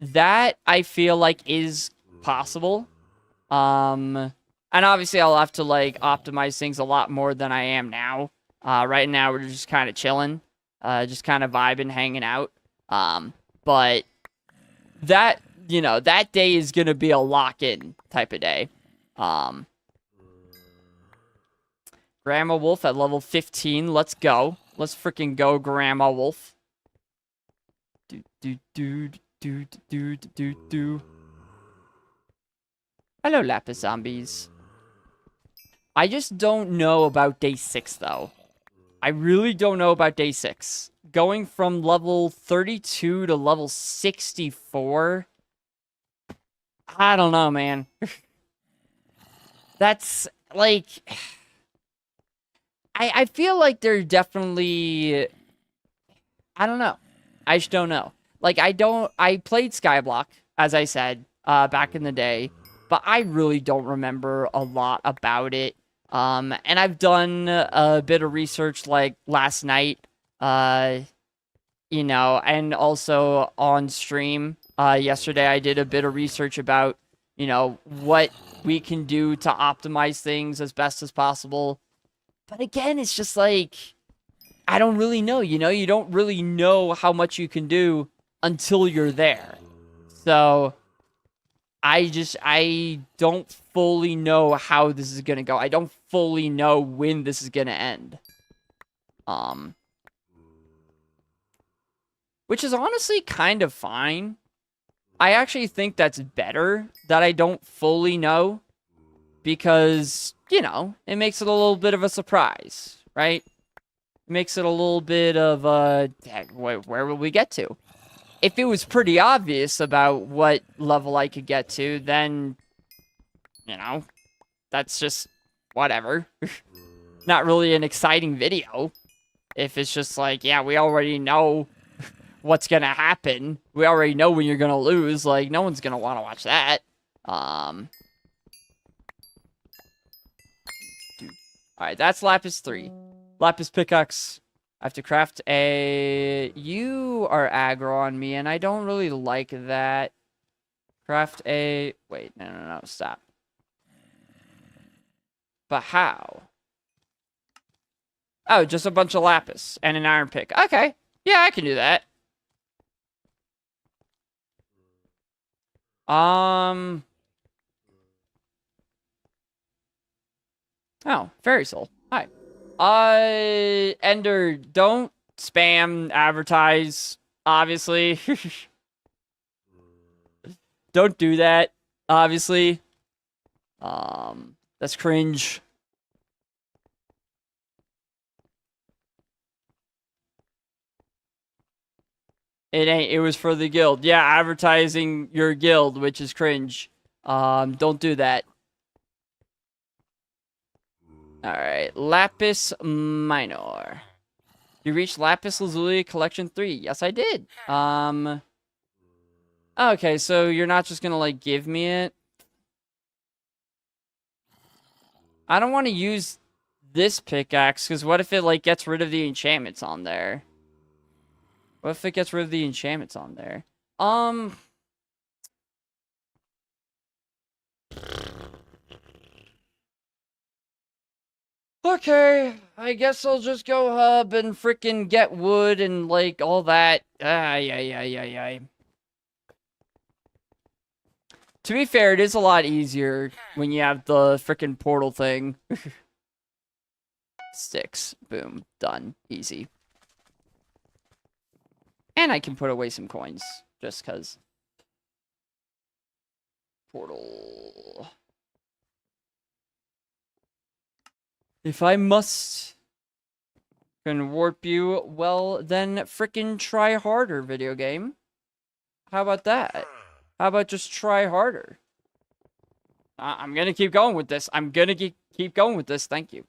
That I feel like is possible. And obviously I'll have to like optimize things a lot more than I am now. Right now we're just kind of chilling, just kind of vibing, hanging out. But that, you know, that day is gonna be a lock-in type of day. Grandma Wolf at level 15. Let's go. Let's freaking go, Grandma Wolf. Hello, Lapis Zombies. I just don't know about day 6, though. I really don't know about day 6. Going from level 32 to level 64... I don't know, man. That's, like... I feel like they're definitely... I don't know. I just don't know. Like, I played Skyblock, as I said, back in the day, but I really don't remember a lot about it. And I've done a bit of research, like, last night, you know, and also on stream. Yesterday I did a bit of research about, you know, what we can do to optimize things as best as possible. But again, it's just like, I don't really know, you know? You don't really know how much you can do until you're there. So, I don't fully know how this is gonna go. I don't fully know when this is gonna end. Which is honestly kind of fine. I actually think that's better that I don't fully know. Because, you know, it makes it a little bit of a surprise, right? It makes it a little bit of where will we get to? If it was pretty obvious about what level I could get to, then, you know, that's just whatever. Not really an exciting video. If it's just like, yeah, we already know what's gonna happen. We already know when you're gonna lose. Like, no one's gonna want to watch that. Alright, that's Lapis 3. Lapis Pickaxe. I have to craft a... You are aggro on me, and I don't really like that. Craft a... Wait, no, stop. But how? Oh, just a bunch of Lapis and an iron pick. Okay. Yeah, I can do that. Oh, Fairy Soul. Hi. Ender, don't spam advertise, obviously. Don't do that, obviously. That's cringe. It ain't. It was for the guild. Yeah, advertising your guild, which is cringe. Don't do that. Alright, Lapis Minor. You reached Lapis Lazuli Collection 3. Yes, I did. Okay, so you're not just gonna, like, give me it? I don't want to use this pickaxe, because what if it, like, gets rid of the enchantments on there? What if it gets rid of the enchantments on there? Okay, I guess I'll just go hub and frickin' get wood and, like, all that. Yeah. To be fair, it is a lot easier when you have the frickin' portal thing. Sticks. Boom. Done. Easy. And I can put away some coins, just because. Portal. If I must can warp you, well, then frickin' try harder, video game. How about that? How about just try harder? I'm gonna keep going with this. I'm gonna keep going with this. Thank you.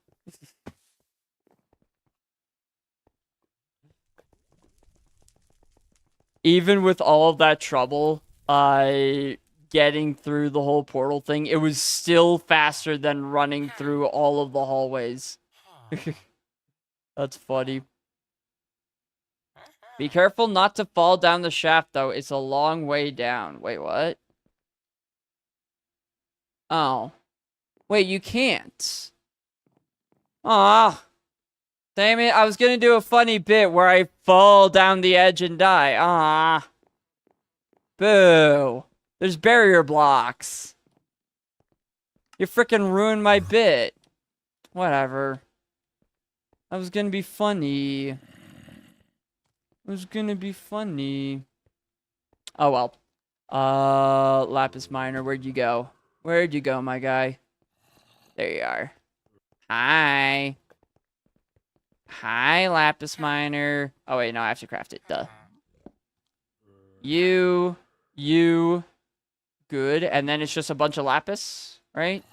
Even with all of that trouble, getting through the whole portal thing, it was still faster than running through all of the hallways. That's funny. Be careful not to fall down the shaft, though. It's a long way down. Wait, what? Oh. Wait, you can't. Ah. Damn it, I was gonna do a funny bit where I fall down the edge and die. Ah. Boo. There's barrier blocks. You frickin' ruined my bit. Whatever. That was gonna be funny. It was gonna be funny. Oh well. Lapis Minor, where'd you go? Where'd you go, my guy? There you are. Hi. Hi, Lapis Minor. Oh wait, no, I have to craft it. Duh. You. Good. And then it's just a bunch of lapis, right?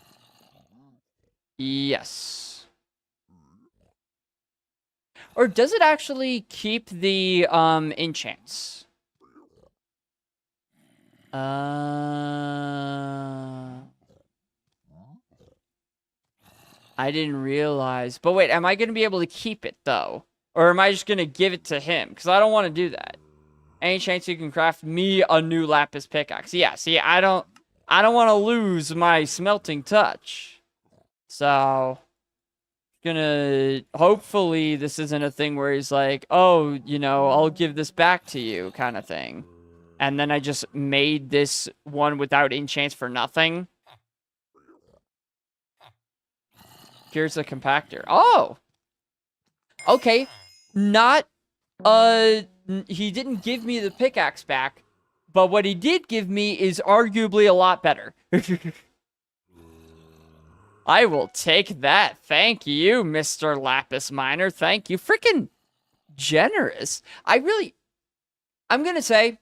Yes. Or does it actually keep the enchants? I didn't realize. But wait, am I going to be able to keep it, though? Or am I just going to give it to him? Because I don't want to do that. Any chance you can craft me a new lapis pickaxe? Yeah, see, I don't want to lose my smelting touch. So, hopefully this isn't a thing where he's like, oh, you know, I'll give this back to you kind of thing. And then I just made this one without enchants for nothing. Here's a compactor. Oh! Okay. Not, he didn't give me the pickaxe back, but what he did give me is arguably a lot better. I will take that. Thank you, Mr. Lapis Miner. Thank you. Freaking generous. I'm gonna say,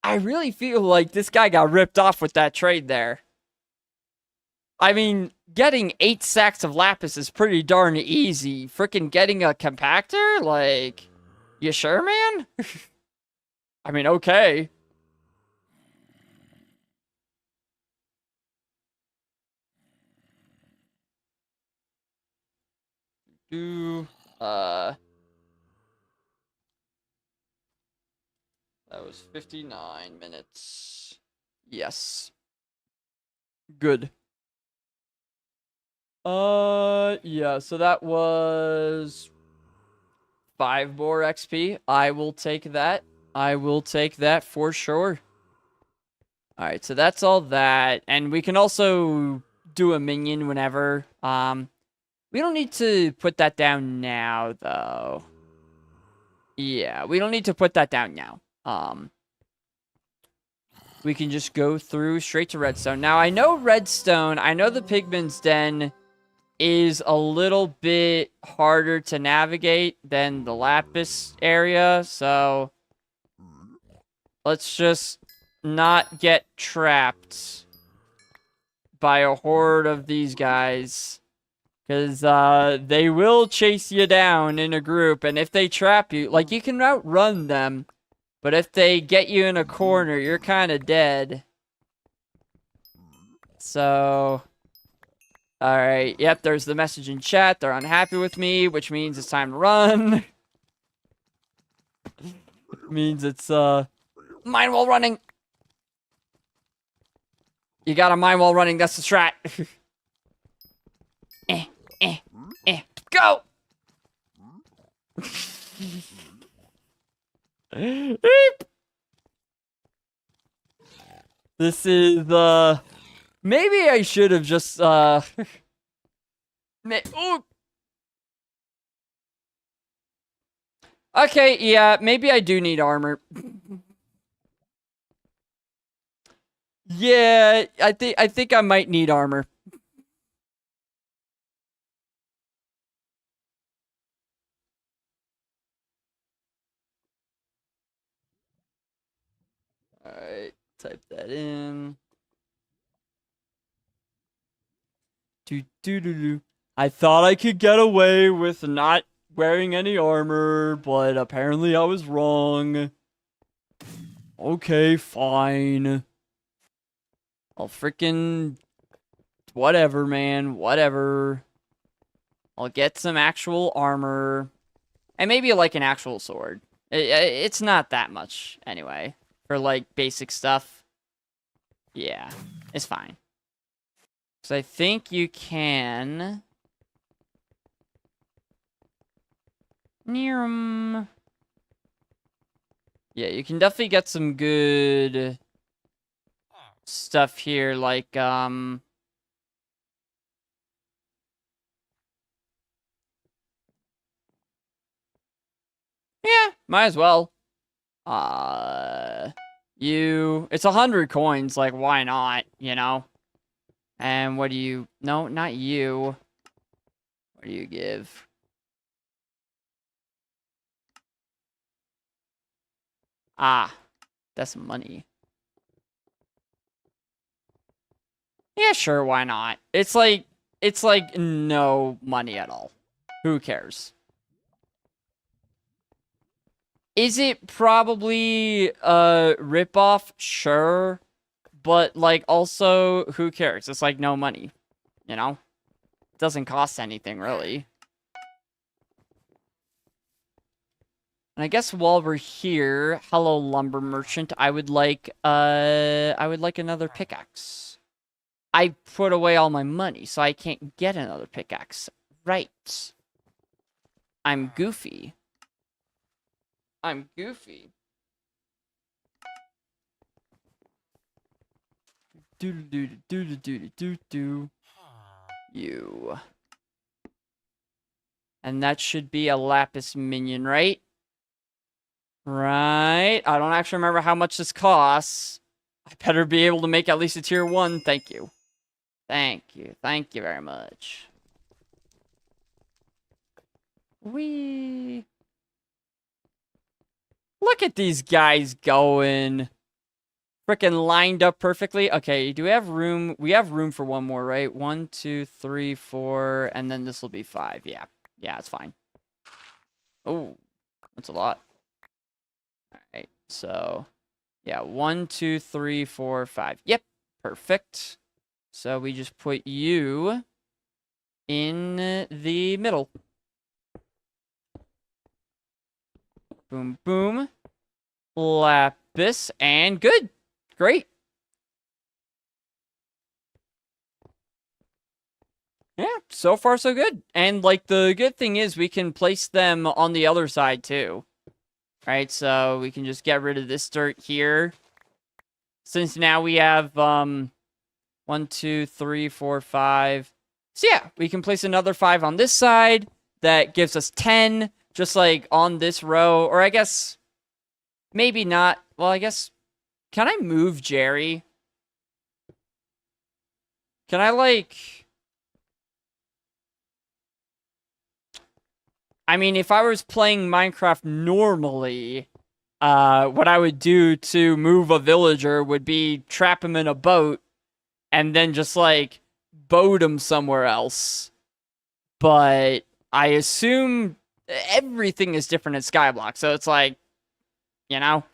I really feel like this guy got ripped off with that trade there. I mean, getting 8 sacks of lapis is pretty darn easy. Freaking getting a compactor? Like, you sure, man? I mean, okay. That was 59 minutes. Yes. Good. Yeah, so that was 5 more XP. I will take that. I will take that for sure. Alright, so that's all that. And we can also do a minion whenever. We don't need to put that down now, though. Yeah, we don't need to put that down now. We can just go through straight to redstone. Now, I know redstone, I know the pigman's den is a little bit harder to navigate than the lapis area, so let's just not get trapped by a horde of these guys, because they will chase you down in a group, and if they trap you, like, you can outrun them, but if they get you in a corner, you're kind of dead. So, alright, yep, there's the message in chat. They're unhappy with me, which means it's time to run. Means it's, mine while running. You gotta mine while running, that's the strat. Go! This is, maybe I should have just, ooh. Okay, yeah, maybe I do need armor. Yeah, I think I might need armor. Alright, type that in. I thought I could get away with not wearing any armor, but apparently I was wrong. Okay, fine. I'll freaking... Whatever, man. Whatever. I'll get some actual armor. And maybe, like, an actual sword. It's not that much, anyway. For, like, basic stuff. Yeah. It's fine. So I think you can... Near 'em. Yeah, you can definitely get some good... stuff here, like, yeah, might as well. It's 100 coins, like, why not, you know? And what do you, no, not you. What do you give? Ah, that's money. Yeah, sure, why not? It's like no money at all. Who cares? Is it probably a ripoff? Sure. But, like, also, who cares? It's like no money, you know? It doesn't cost anything, really. And I guess while we're here, hello, lumber merchant, I would like another pickaxe. I put away all my money, so I can't get another pickaxe. Right. I'm goofy. I'm goofy. Do. You. And that should be a lapis minion, right? Right. I don't actually remember how much this costs. I better be able to make at least a tier 1. Thank you. Thank you. Thank you very much. Whee. Look at these guys going. Frickin' lined up perfectly. Okay, do we have room? We have room for one more, right? 1, 2, 3, 4, and then this will be 5. Yeah. Yeah, it's fine. Oh, that's a lot. Alright, so... yeah, 1, 2, 3, 4, 5. Yep, perfect. So we just put you in the middle. Boom, boom. Lapis, and good. Great. Yeah, so far so good. And, like, the good thing is we can place them on the other side, too. Right, so we can just get rid of this dirt here. Since now we have, 1, 2, 3, 4, 5. So yeah, we can place another 5 on this side. That gives us 10, just like on this row. Or I guess, maybe not. Well, I guess, can I move Jerry? Can I, like... I mean, if I was playing Minecraft normally, what I would do to move a villager would be trap him in a boat and then just, like, boat him somewhere else. But I assume everything is different in Skyblock, so it's like, you know,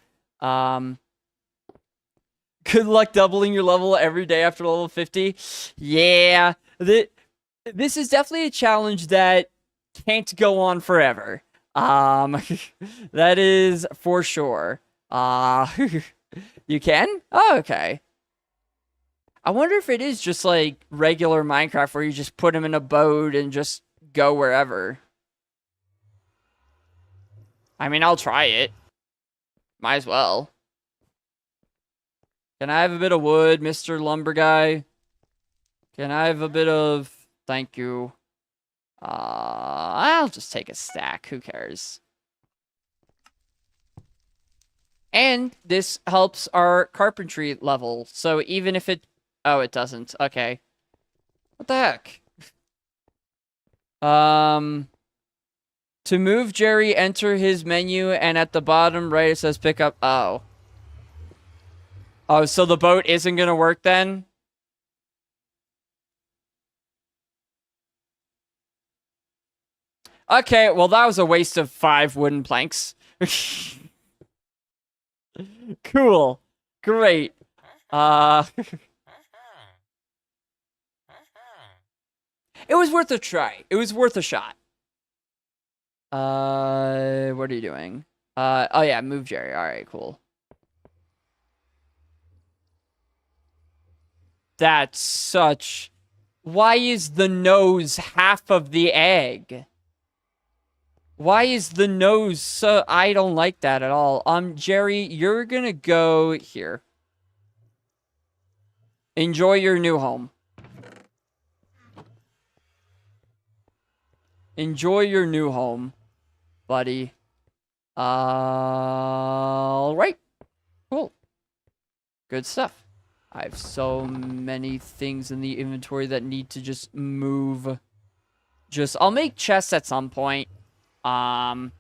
good luck doubling your level every day after level 50. Yeah, this is definitely a challenge that can't go on forever. That is for sure. You can? Oh, okay. I wonder if it is just like regular Minecraft where you just put him in a boat and just go wherever. I mean, I'll try it. Might as well. Can I have a bit of wood, Mr. Lumber Guy? Can I have a bit of... Thank you. I'll just take a stack. Who cares? And this helps our carpentry level. So even if it... Oh, it doesn't. Okay. What the heck? To move Jerry, enter his menu, and at the bottom right it says pick up... Oh. Oh, so the boat isn't gonna work then? Okay, well that was a waste of 5 wooden planks. Cool. Great. It was worth a try. It was worth a shot. What are you doing? Oh yeah, move Jerry. Alright, cool. That's such... Why is the nose half of the egg? Why is the nose so... I don't like that at all. Jerry, you're gonna go here. Enjoy your new home. Enjoy your new home, buddy. Alright. Cool. Good stuff. I have so many things in the inventory that need to just move. I'll make chests at some point. I'll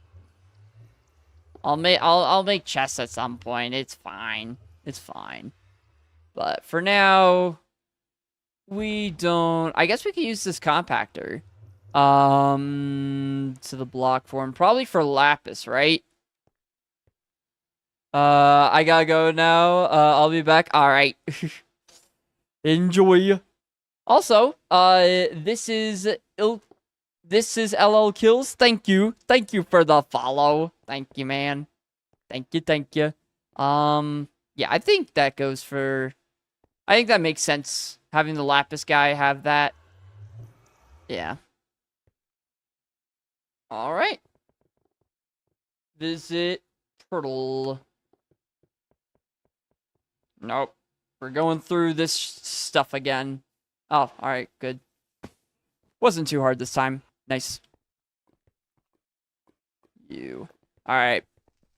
make chests at some point. It's fine. It's fine. But for now, we don't... I guess we could use this compactor. To the block form. Probably for lapis, right? I gotta go now. I'll be back. Alright. Enjoy. Also, this is LL Kills. Thank you. Thank you for the follow. Thank you, man. Thank you, thank you. Yeah, I think that goes for... I think that makes sense. Having the lapis guy have that. Yeah. Alright. Visit Turtle. Nope. We're going through this stuff again. Oh, alright, good. Wasn't too hard this time. Nice. You. Alright.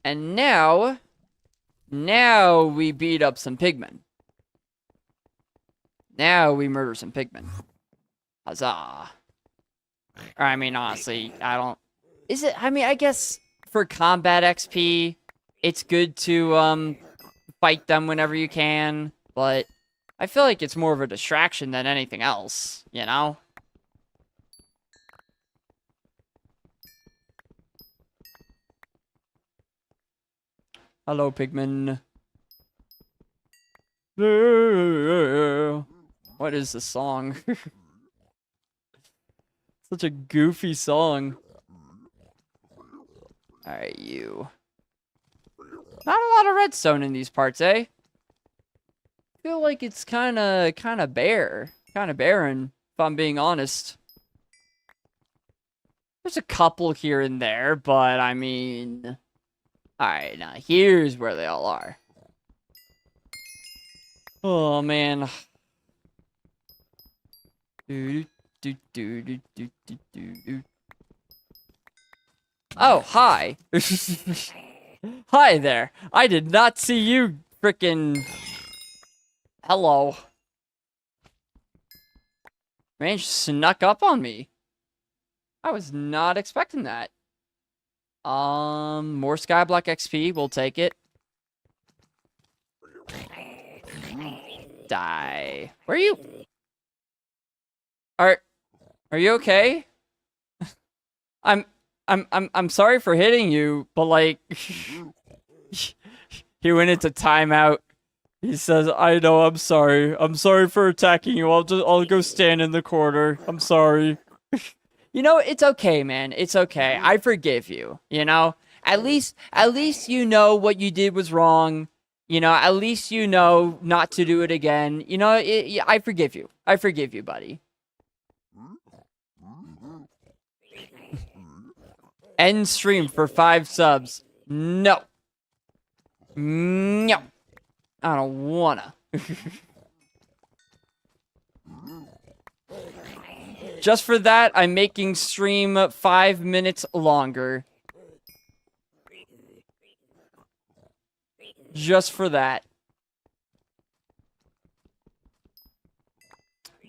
And now we beat up some pigmen. Now we murder some pigmen. Huzzah. Or, I mean, honestly, I don't... Is it... I mean, I guess for combat XP, it's good to, fight them whenever you can, but I feel like it's more of a distraction than anything else, you know? Hello, pigmen. What is the song? Such a goofy song. Alright, you. Not a lot of redstone in these parts, eh? I feel like it's kinda bare. Kinda barren, if I'm being honest. There's a couple here and there, but I mean... Alright, now here's where they all are. Oh, man. Dude. Oh, hi. Hi there. I did not see you frickin'... Hello. Man, you snuck up on me. I was not expecting that. More Skyblock XP. We'll take it. Die. Where are you? Are you okay? I'm sorry for hitting you, but like he went into timeout. He says, "I know, I'm sorry. I'm sorry for attacking you. I'll go stand in the corner. I'm sorry." You know, it's okay, man. It's okay. I forgive you, you know? At least you know what you did was wrong. You know, at least you know not to do it again. You know, I forgive you. I forgive you, buddy. End stream for 5 subs. No. No. I don't wanna. Just for that, I'm making stream 5 minutes longer. Just for that.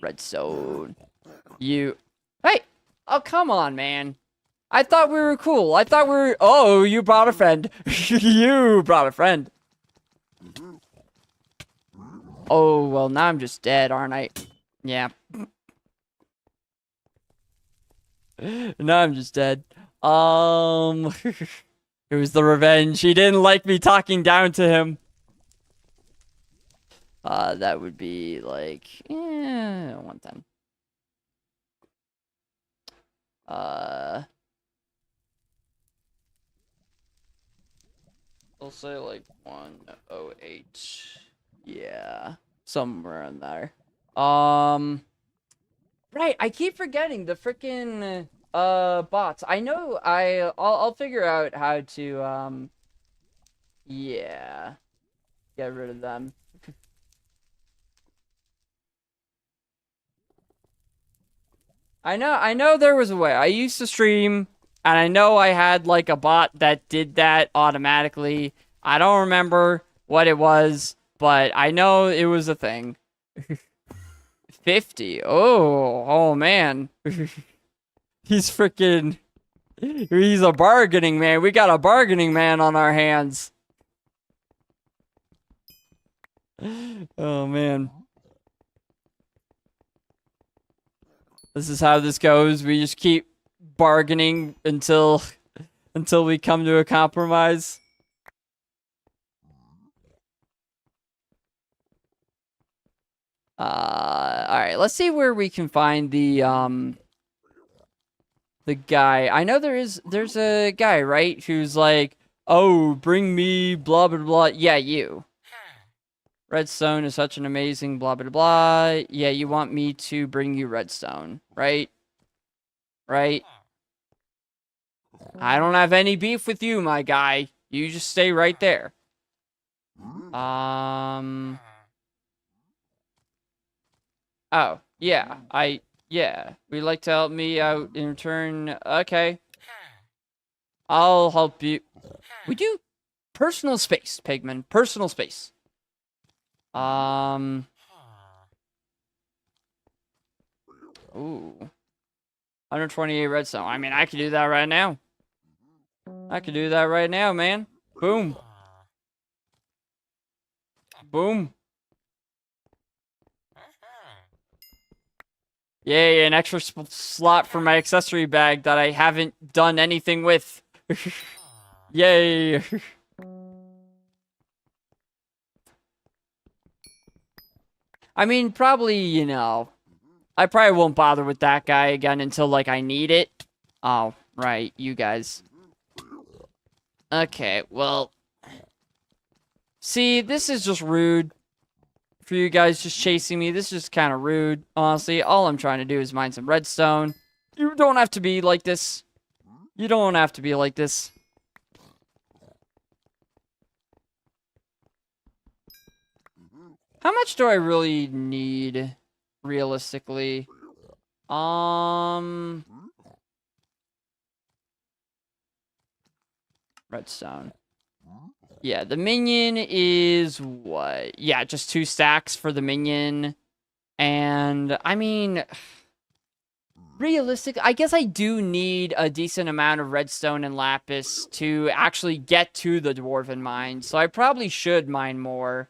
Redstone. You. Hey! Oh, come on, man. I thought we were cool. I thought we were... Oh, you brought a friend. You brought a friend. Oh, well, now I'm just dead, aren't I? Yeah. Now I'm just dead. It was the revenge. He didn't like me talking down to him. That would be like, 110. I'll say like 108. Yeah, somewhere in there. Right, I keep forgetting the freaking bots. I know I'll figure out how to yeah, get rid of them. I know there was a way. I used to stream and I know I had like a bot that did that automatically. I don't remember what it was, but I know it was a thing. 50. Oh man. He's freaking... He's a bargaining man. We got a bargaining man on our hands. Oh man. This is how this goes. We just keep bargaining until we come to a compromise. Alright, let's see where we can find the guy. I know there's a guy, right, who's like, oh, bring me blah blah blah. Yeah, you. Redstone is such an amazing blah blah blah. Yeah, you want me to bring you redstone, right? Right? I don't have any beef with you, my guy. You just stay right there. Oh, yeah. Yeah. Would you like to help me out in return? Okay. I'll help you. We do personal space, Pigman. Personal space. Ooh. 128 redstone. I mean, I could do that right now. I could do that right now, man. Boom. Boom. Yay, an extra slot for my accessory bag that I haven't done anything with. Yay. I mean, probably, you know, I probably won't bother with that guy again until, like, I need it. Oh, right, you guys. Okay, well. See, this is just rude. For you guys just chasing me, this is just kind of rude. Honestly, all I'm trying to do is mine some redstone. You don't have to be like this. You don't have to be like this. How much do I really need, realistically? Redstone. Yeah, the minion is what? Yeah, just 2 stacks for the minion. And, I mean, realistic, I guess I do need a decent amount of redstone and lapis to actually get to the dwarven mine. So I probably should mine more.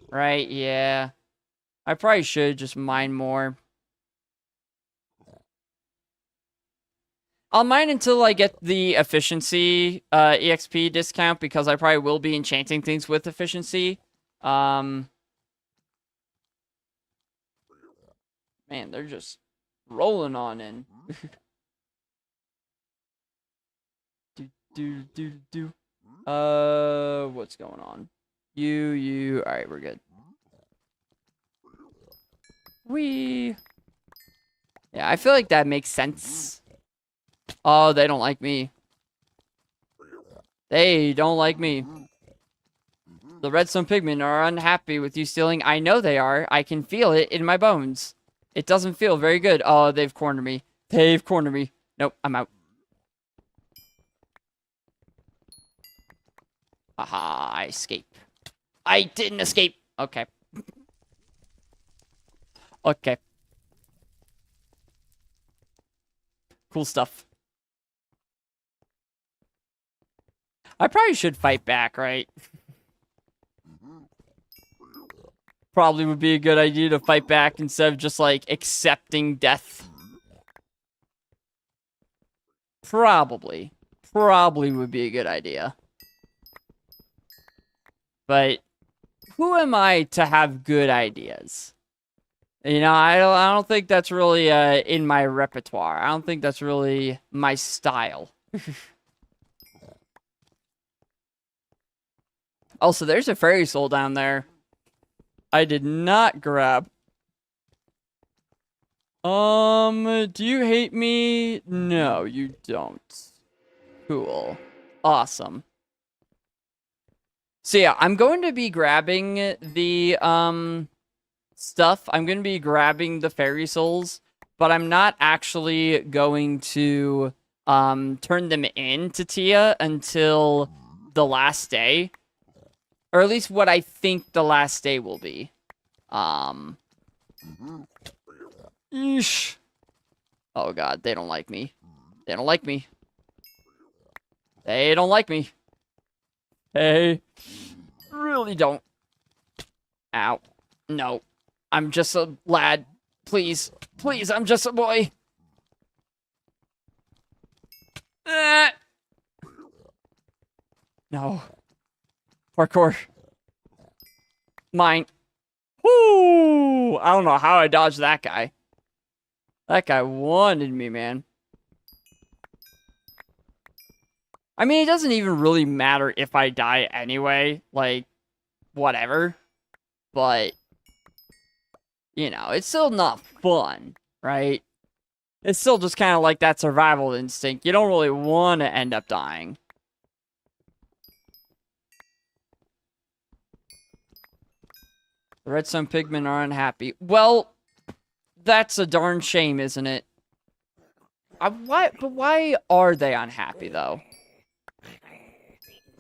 Right, yeah. I probably should just mine more. I'll mine until I get the efficiency EXP discount because I probably will be enchanting things with efficiency. Man, they're just rolling on in. do. What's going on? You. All right, we're good. Yeah, I feel like that makes sense. Oh, they don't like me. They don't like me. The redstone pigmen are unhappy with you stealing. I know they are. I can feel it in my bones. It doesn't feel very good. Oh, they've cornered me. They've cornered me. Nope, I'm out. Aha, I escape. I didn't escape. Okay. Okay. Cool stuff. I probably should fight back, right? Probably would be a good idea to fight back instead of just, like, accepting death. Probably. Probably would be a good idea. But who am I to have good ideas? You know, I don't think that's really in my repertoire. I don't think that's really my style. Also, there's a fairy soul down there. I did not grab. Do you hate me? No, you don't. Cool. Awesome. So yeah, I'm going to be grabbing the, stuff. I'm going to be grabbing the fairy souls, but I'm not actually going to, turn them in to Tia until the last day. Or at least what I think the last day will be. Eesh. Oh god, they don't like me. They don't like me. They don't like me. They really don't. Ow. No. I'm just a lad. Please. Please, I'm just a boy. No. Parkour. Mine. Whoo! I don't know how I dodged that guy. That guy wanted me, man. I mean, it doesn't even really matter if I die anyway. Like, whatever. But, you know, it's still not fun, right? It's still just kind of like that survival instinct. You don't really want to end up dying. The redstone pigmen are unhappy. Well, that's a darn shame, isn't it? But why are they unhappy, though?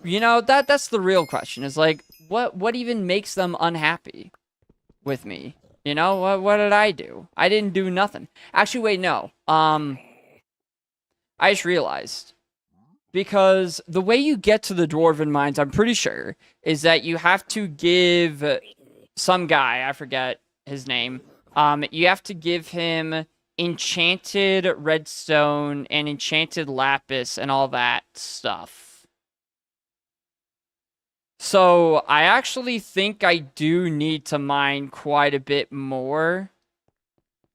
You know, that's the real question. Is like, what even makes them unhappy with me? You know, what did I do? I didn't do nothing. Actually, wait, no. I just realized. Because the way you get to the dwarven mines, I'm pretty sure, is that you have to give some guy, I forget his name, you have to give him enchanted redstone and enchanted lapis and all that stuff. So, I actually think I do need to mine quite a bit more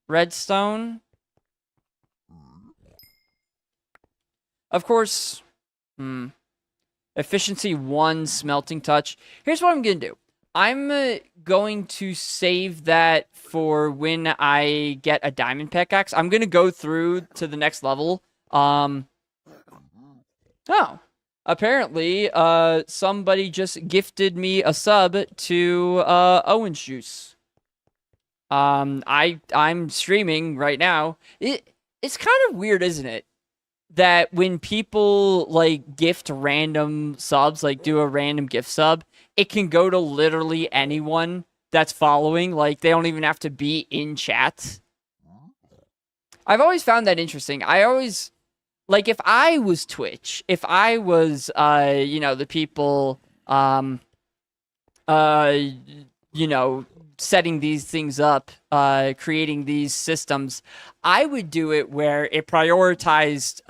redstone. Of course, efficiency 1 smelting touch. Here's what I'm going to do. I'm going to save that for when I get a diamond pickaxe. I'm going to go through to the next level. Oh. Apparently, somebody just gifted me a sub to Owen's Juice. I'm streaming right now. It's kind of weird, isn't it? That when people like gift random subs, like do a random gift sub, it can go to literally anyone that's following. Like they don't even have to be in chat. I've always found that interesting. I always like if I was Twitch, if I was the people uh setting these things up, creating these systems, I would do it where it prioritized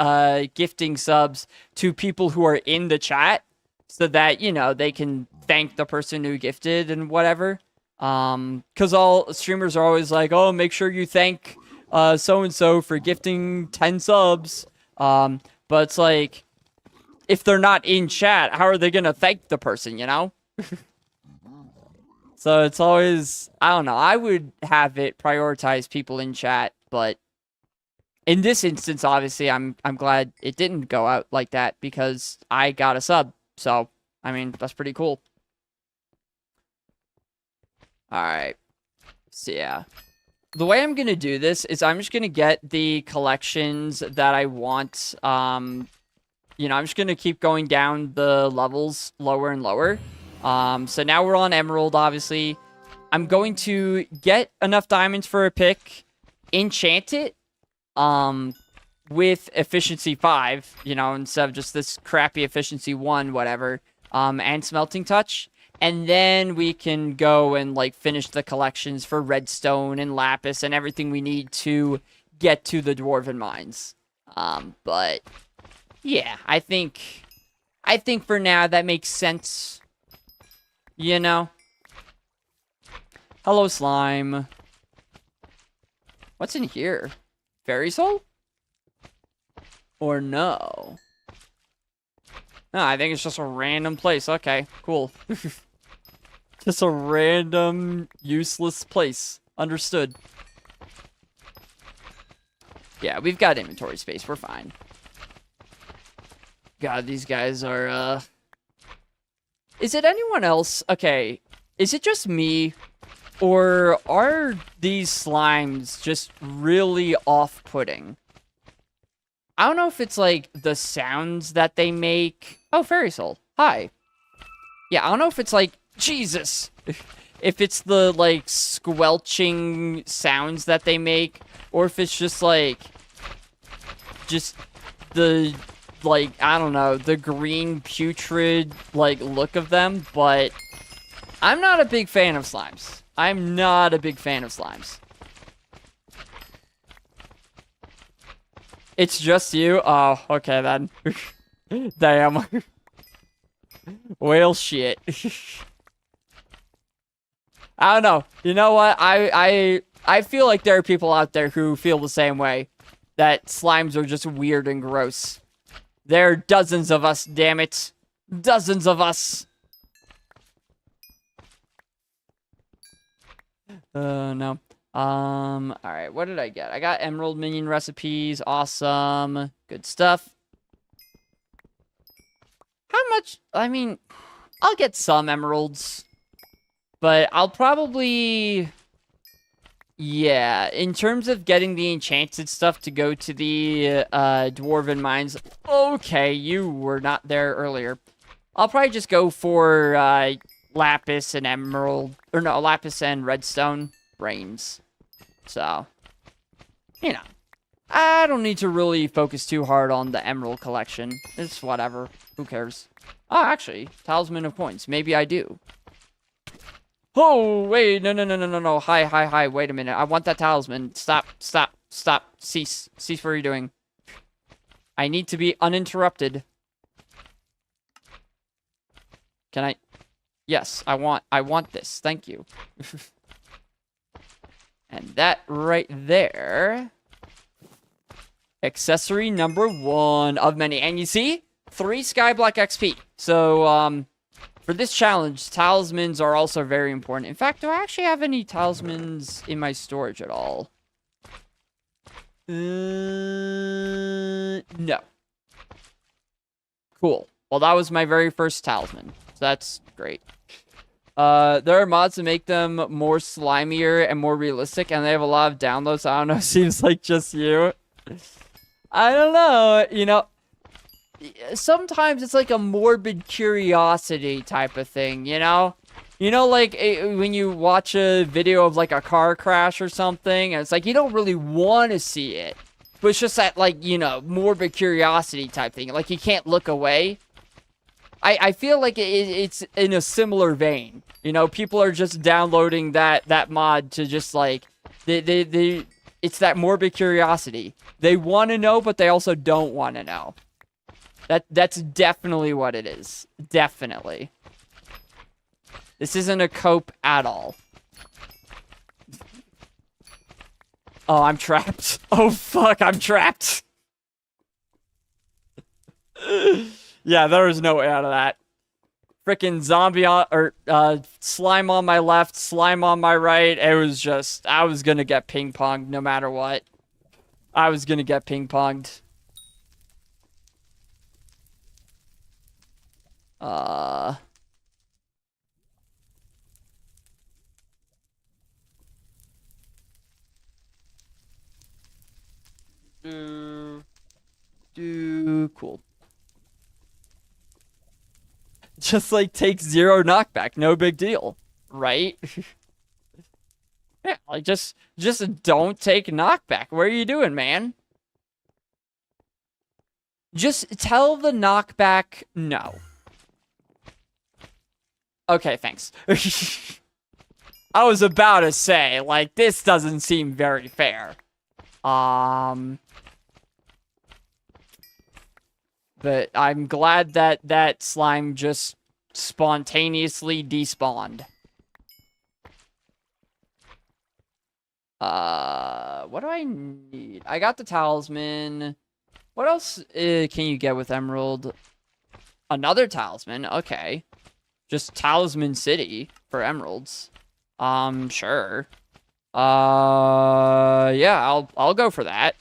gifting subs to people who are in the chat so that, they can thank the person who gifted and whatever. Because all streamers are always like, oh, make sure you thank so-and-so for gifting 10 subs. But it's like, if they're not in chat, how are they going to thank the person, So it's always, I don't know, I would have it prioritize people in chat, but in this instance, obviously, I'm glad it didn't go out like that because I got a sub. So, I mean, that's pretty cool. Alright. So, yeah. The way I'm going to do this is I'm just going to get the collections that I want. I'm just going to keep going down the levels lower and lower. So now we're on Emerald, obviously. I'm going to get enough diamonds for a pick, enchant it, with efficiency 5, instead of just this crappy efficiency 1, whatever, and smelting touch. And then we can go and, finish the collections for redstone and lapis and everything we need to get to the dwarven mines. But, yeah, I think for now that makes sense. Hello, slime. What's in here? Fairy soul? Or no? No, I think it's just a random place. Okay, cool. Just a random, useless place. Understood. Yeah, we've got inventory space. We're fine. God, these guys are, Is it anyone else? Okay, is it just me? Or are these slimes just really off-putting? I don't know if it's, the sounds that they make. Oh, Fairy Soul. Hi. Yeah, I don't know if it's, Jesus! If it's the, squelching sounds that they make, or if it's just, just the, I don't know, the green putrid, look of them, but I'm not a big fan of slimes. I'm not a big fan of slimes. It's just you? Oh, okay then. Damn. Well, shit. I don't know. You know what? I feel like there are people out there who feel the same way. That slimes are just weird and gross. There are dozens of us, damn it. Dozens of us. No. Alright, what did I get? I got emerald minion recipes. Awesome. Good stuff. How much? I mean, I'll get some emeralds. But I'll probably... Yeah, in terms of getting the enchanted stuff to go to the dwarven mines... Okay, you were not there earlier. I'll probably just go for lapis and emerald... Or no, lapis and redstone brains. So, I don't need to really focus too hard on the emerald collection. It's whatever. Who cares? Oh, actually, talisman of coins. Maybe I do. Oh, wait. No. Hi. Wait a minute. I want that talisman. Stop. Cease what you're doing. I need to be uninterrupted. Can I? Yes, I want this. Thank you. And that right there. Accessory number 1 of many. And you see? 3 Skyblock XP. So, for this challenge, talismans are also very important. In fact, do I actually have any talismans in my storage at all? No. Cool. Well, that was my very first talisman. So that's great. There are mods to make them more slimier and more realistic, and they have a lot of downloads. I don't know, seems like just you. I don't know, you know, sometimes it's like a morbid curiosity type of thing, you know? You know, like, when you watch a video of, like, a car crash or something, and it's like, you don't really want to see it. But it's just that, like, you know, morbid curiosity type thing. Like, you can't look away. I feel like it's in a similar vein. You know, people are just downloading that mod to just, like, it's that morbid curiosity. They want to know, but they also don't want to know. That's definitely what it is. Definitely. This isn't a cope at all. Oh, I'm trapped. Oh, fuck, I'm trapped. Yeah, there was no way out of that. Freaking zombie on, or, slime on my left, slime on my right. It was just, I was gonna get ping-ponged no matter what. I was gonna get ping-ponged. Cool. Just like take 0 knockback, no big deal, right? Yeah, like just don't take knockback. What are you doing, man? Just tell the knockback no. Okay, thanks. I was about to say, like, this doesn't seem very fair. But I'm glad that that slime just spontaneously despawned. What do I need? I got the talisman. What else can you get with Emerald? Another talisman, okay. Just Talisman City for emeralds. Sure. Yeah, I'll go for that.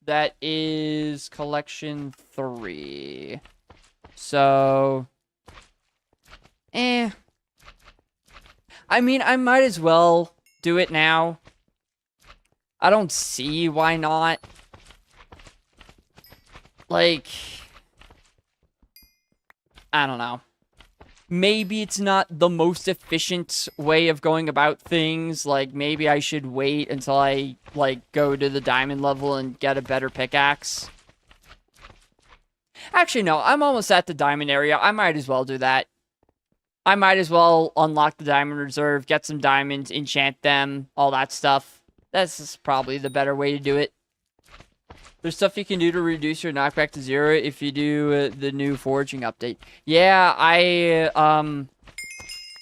That is collection 3. So, I mean, I might as well do it now. I don't see why not. Like, I don't know. Maybe it's not the most efficient way of going about things. Like, maybe I should wait until I, like, go to the diamond level and get a better pickaxe. Actually, no. I'm almost at the diamond area. I might as well do that. I might as well unlock the diamond reserve, get some diamonds, enchant them, all that stuff. That's probably the better way to do it. There's stuff you can do to reduce your knockback to 0 if you do the new foraging update. Yeah,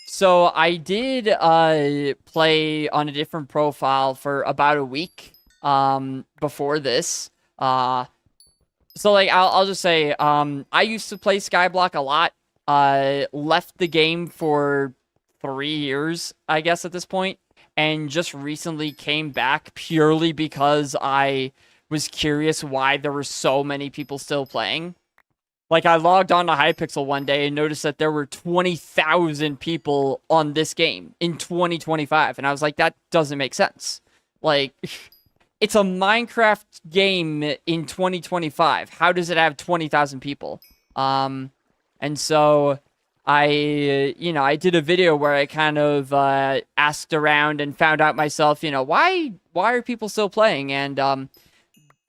so I did play on a different profile for about a week before this. So like I'll just say I used to play Skyblock a lot. Left the game for 3 years, I guess at this point, and just recently came back purely because I was curious why there were so many people still playing. Like, I logged on to Hypixel one day and noticed that there were 20,000 people on this game in 2025. And I was like, that doesn't make sense. Like, it's a Minecraft game in 2025. How does it have 20,000 people? And so I did a video where I kind of asked around and found out myself, why are people still playing? And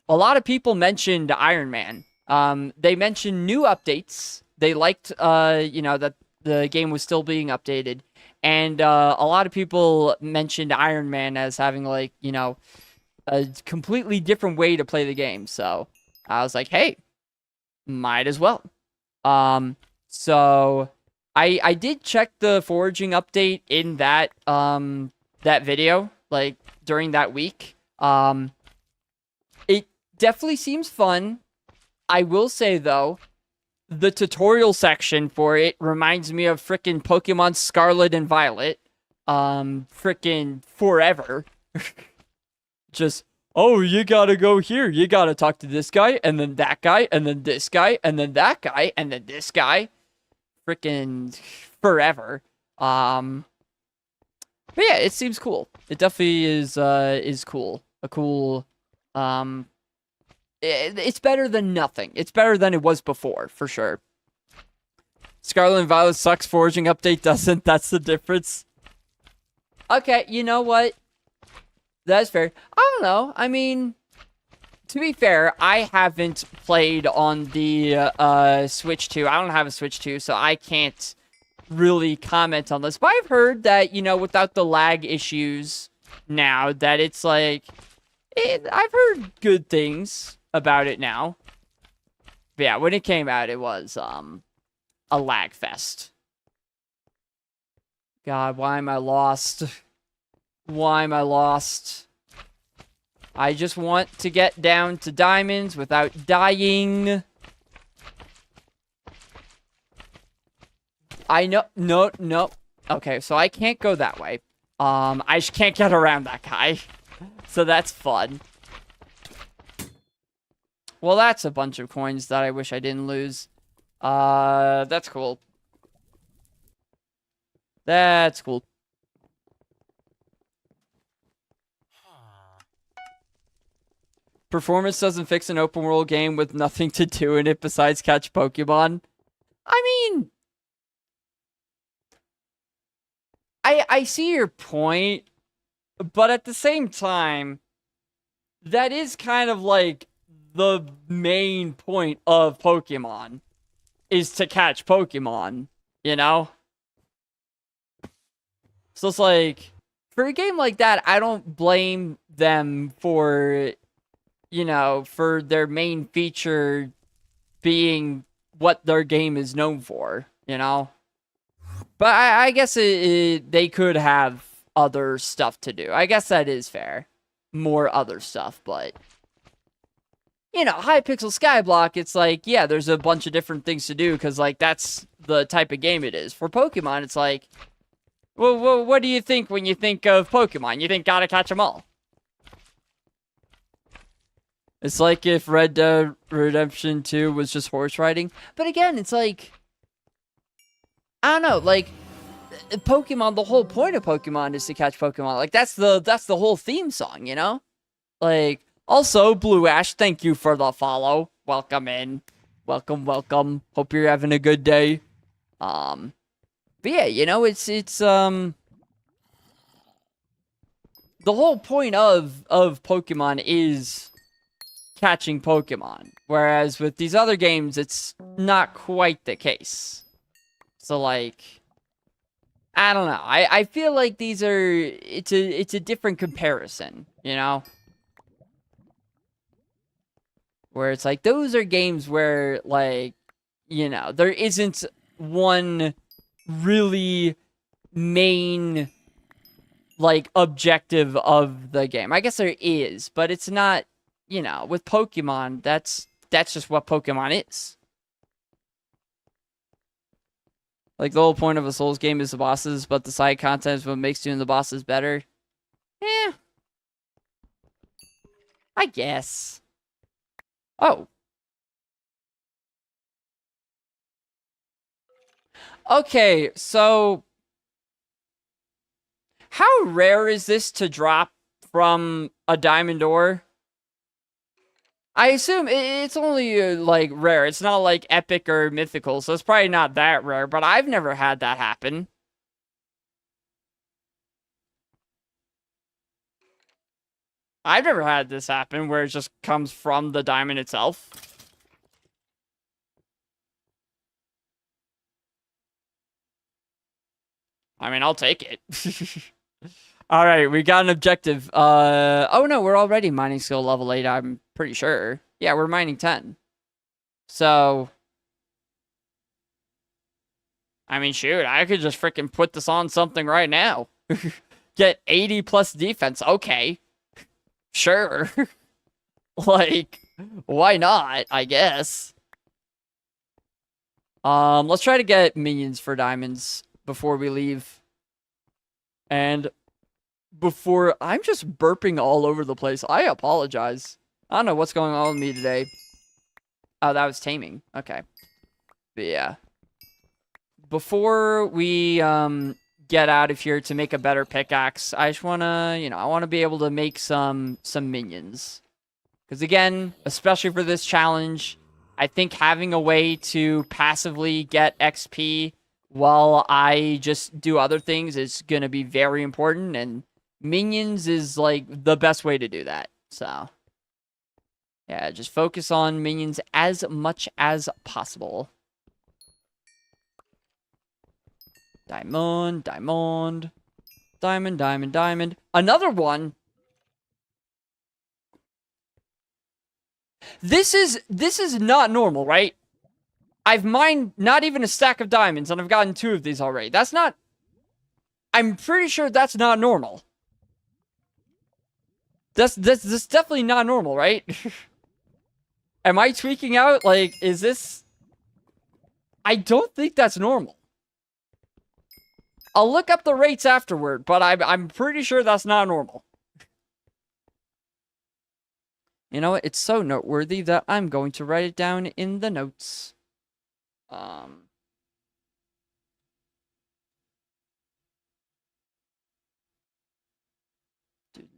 a lot of people mentioned Iron Man. They mentioned new updates. They liked, that the game was still being updated. And a lot of people mentioned Iron Man as having, like, a completely different way to play the game. So I was like, hey, might as well. So I did check the foraging update in that video, like, during that week. It definitely seems fun. I will say, though, the tutorial section for it reminds me of frickin' Pokemon Scarlet and Violet. Frickin' forever. Just, oh, you gotta go here. You gotta talk to this guy, and then that guy, and then this guy, and then that guy, and then this guy. Frickin' forever. But yeah, it seems cool. It definitely is cool. A cool, it's better than nothing. It's better than it was before, for sure. Scarlet and Violet sucks, Foraging update doesn't. That's the difference. Okay, you know what? That's fair. I don't know. I mean, to be fair, I haven't played on the Switch 2. I don't have a Switch 2, so I can't really comment on this. But I've heard that, you know, without the lag issues now, that it's like... I've heard good things about it now. But yeah, when it came out, it was a lag fest. God, why am I lost? Why am I lost? I just want to get down to diamonds without dying. I know. No. Okay, so I can't go that way. I just can't get around that guy. So that's fun. Well, that's a bunch of coins that I wish I didn't lose. That's cool. That's cool. Performance doesn't fix an open world game with nothing to do in it besides catch Pokemon. I mean, I see your point, but at the same time, that is kind of like the main point of Pokemon, is to catch Pokemon, you know? So it's like, for a game like that, I don't blame them for, you know, for their main feature being what their game is known for, you know? But I guess they could have other stuff to do. I guess that is fair. More other stuff, but... You know, Hypixel Skyblock, it's like, yeah, there's a bunch of different things to do, because, like, that's the type of game it is. For Pokemon, it's like... Well, what do you think when you think of Pokemon? You think gotta catch them all. It's like if Red Dead Redemption 2 was just horse riding. But again, it's like... I don't know, like... Pokemon, the whole point of Pokemon is to catch Pokemon. Like, that's the whole theme song, you know? Like, also, Blue Ash, thank you for the follow. Welcome in. Welcome. Hope you're having a good day. But yeah, you know, it's the whole point of Pokemon is catching Pokemon. Whereas with these other games, it's not quite the case. So, like... I don't know. I feel like these are... It's a different comparison, you know? Where it's like, those are games where, like, you know, there isn't one really main, like, objective of the game. I guess there is, but it's not, you know, with Pokemon, that's just what Pokemon is. Like, the whole point of a Souls game is the bosses, but the side content is what makes doing the bosses better. Eh. I guess. Oh. Okay, so... How rare is this to drop from a diamond ore? I assume it's only, like, rare. It's not, like, epic or mythical, so it's probably not that rare, but I've never had that happen. I've never had this happen, where it just comes from the diamond itself. I mean, I'll take it. Alright, we got an objective. Oh no, we're already mining skill level 8, I'm pretty sure. Yeah, we're mining 10. So... I mean, shoot, I could just freaking put this on something right now. Get 80 plus defense, okay. Sure. Like, why not, I guess. Let's try to get minions for diamonds before we leave. And... before... I'm just burping all over the place. I apologize. I don't know what's going on with me today. Oh, that was taming. Okay. But yeah. Before we get out of here to make a better pickaxe. I just wanna, I wanna be able to make some minions. Because again, especially for this challenge, I think having a way to passively get XP while I just do other things is gonna be very important, and minions is like the best way to do that. So yeah, just focus on minions as much as possible. Diamond, diamond, diamond, diamond, diamond. Another one. This is not normal, right? I've mined not even a stack of diamonds, and I've gotten 2 of these already. That's not... I'm pretty sure that's not normal. That's definitely not normal, right? Am I tweaking out? Like, is this... I don't think that's normal. I'll look up the rates afterward, but I'm pretty sure that's not normal. You know what? It's so noteworthy that I'm going to write it down in the notes.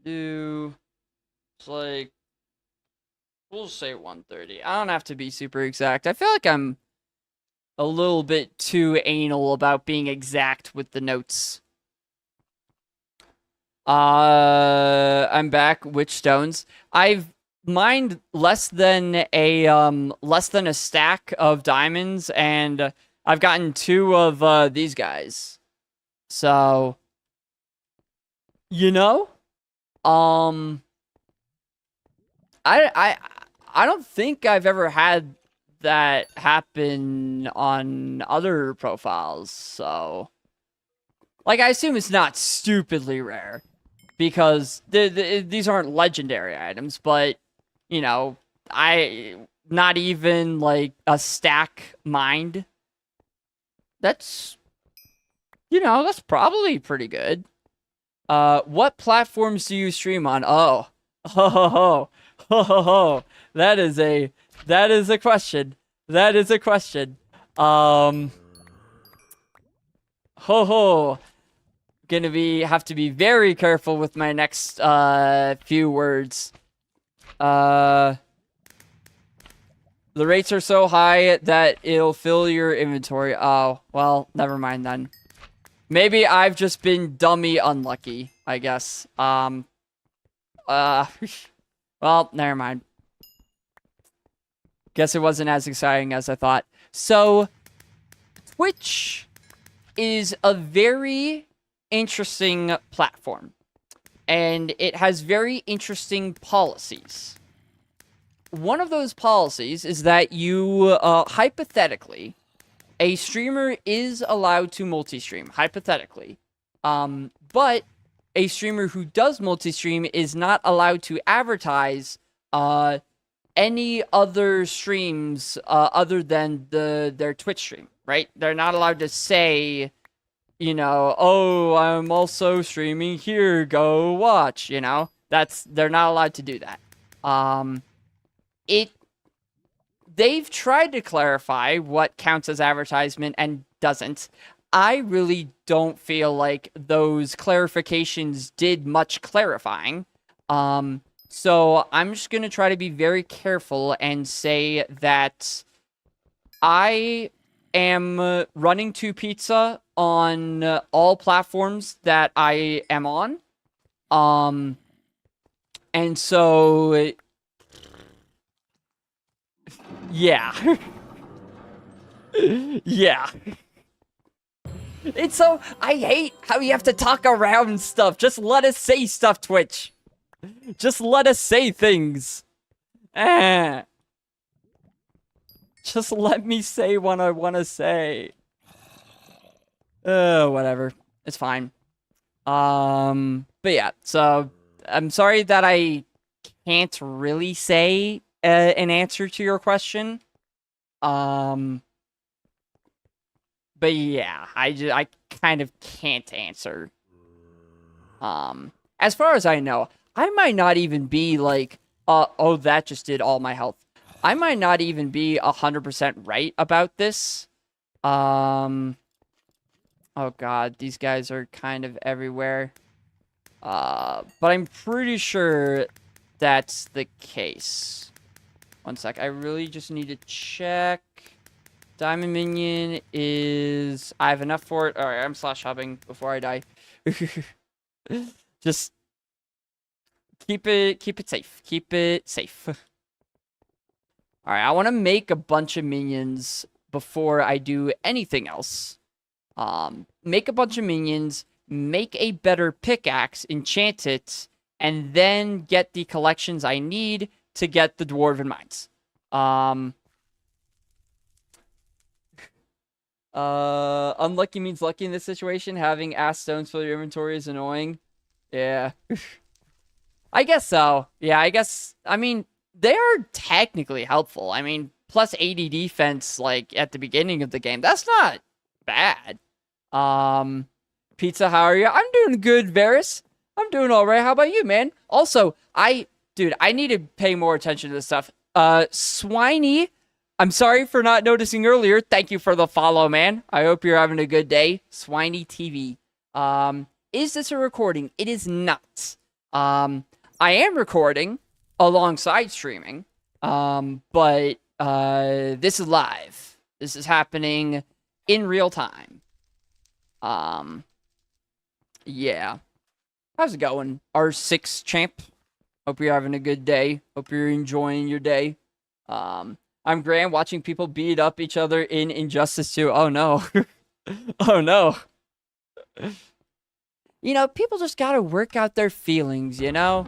It's like, we'll say 130. I don't have to be super exact. I feel like I'm a little bit too anal about being exact with the notes. I'm back. Witch stones. I've mined less than a stack of diamonds, and I've gotten 2 of these guys. So, I don't think I've ever had that happen on other profiles, so... Like, I assume it's not stupidly rare, because these aren't legendary items, but, not even, like, a stack mined. That's, that's probably pretty good. What platforms do you stream on? Oh. That is a question. That is a question. Gonna have to be very careful with my next few words. The rates are so high that it'll fill your inventory. Oh, well, never mind then. Maybe I've just been dummy unlucky, I guess. Well, never mind. Guess it wasn't as exciting as I thought. So, Twitch is a very interesting platform, and it has very interesting policies. One of those policies is that you, hypothetically, a streamer is allowed to multi-stream, hypothetically. But a streamer who does multi-stream is not allowed to advertise any other streams other than their Twitch stream, right? They're not allowed to say, oh, I'm also streaming here, go watch, they're not allowed to do that. They've tried to clarify what counts as advertisement and doesn't. I really don't feel like those clarifications did much clarifying. So I'm just going to try to be very careful and say that I am running 2 pizza on all platforms that I am on. And so... yeah. Yeah. It's so... I hate how you have to talk around stuff. Just let us say stuff, Twitch. Just let us say things. Just let me say what I want to say. Whatever. It's fine. But yeah, so... I'm sorry that I can't really say an answer to your question. But yeah, I kind of can't answer. As far as I know, I might not even be like, oh, that just did all my health. I might not even be 100% right about this. Oh god, these guys are kind of everywhere. But I'm pretty sure that's the case. One sec, I really just need to check. Diamond Minion is... I have enough for it. Alright, I'm slash hopping before I die. Just keep it safe. Keep it safe. Alright, I want to make a bunch of minions before I do anything else. Make a bunch of minions, make a better pickaxe, enchant it, and then get the collections I need to get the Dwarven Mines. Unlucky means lucky in this situation. Having ass stones fill your inventory is annoying. Yeah. I guess so. Yeah, I mean, they are technically helpful. I mean, plus 80 defense, like, at the beginning of the game. That's not bad. Pizza, how are you? I'm doing good, Varys. I'm doing alright. How about you, man? Also, dude, I need to pay more attention to this stuff. Swiney, I'm sorry for not noticing earlier. Thank you for the follow, man. I hope you're having a good day. Swiney TV. Is this a recording? It is not. I am recording alongside streaming. But this is live. This is happening in real time. Yeah. How's it going? R6 champ. Hope you're having a good day. Hope you're enjoying your day. I'm Graham, watching people beat up each other in Injustice 2. Oh no. Oh no. You know, people just gotta work out their feelings, you know?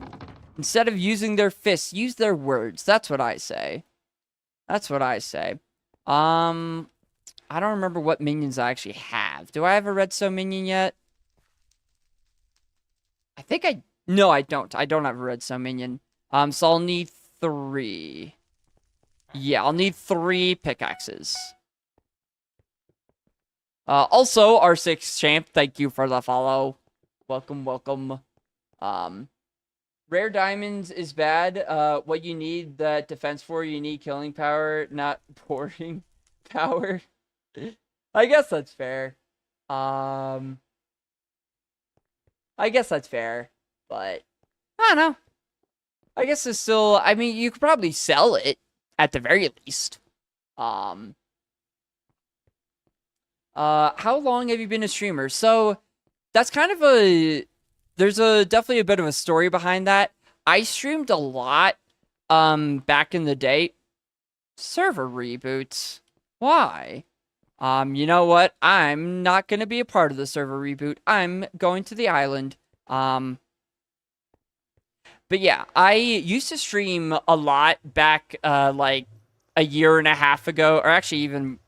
Instead of using their fists, use their words. That's what I say. That's what I say. I don't remember what minions I actually have. Do I have a redstone minion yet? I think no, I don't. I don't have a redstone minion. So I'll need 3. Yeah, I'll need 3 pickaxes. Also, R6 champ, thank you for the follow. Welcome, welcome. Rare diamonds is bad. What you need that defense for, you need killing power, not boarding power. I guess that's fair. I guess that's fair, but I don't know. I guess it's still, I mean, you could probably sell it at the very least. How long have you been a streamer? So that's kind of there's definitely a bit of a story behind that. I streamed a lot, back in the day. Server reboots. Why? You know what? I'm not gonna be a part of the server reboot. I'm going to the island. But yeah, I used to stream a lot back, like, a year and a half ago, or actually even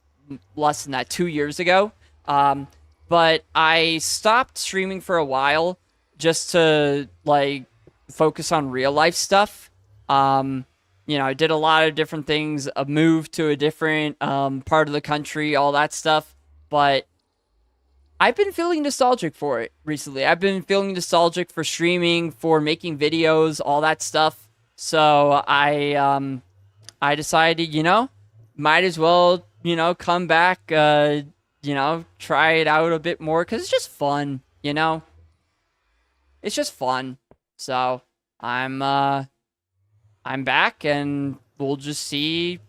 less than that, 2 years ago. But I stopped streaming for a while just to, like, focus on real life stuff. You know, I did a lot of different things, a move to a different part of the country, all that stuff. But I've been feeling nostalgic for it recently. I've been feeling nostalgic for streaming, for making videos, all that stuff. So I decided, you know, might as well, you know, come back, you know, try it out a bit more, because it's just fun, you know? It's just fun. So I'm back, and we'll just see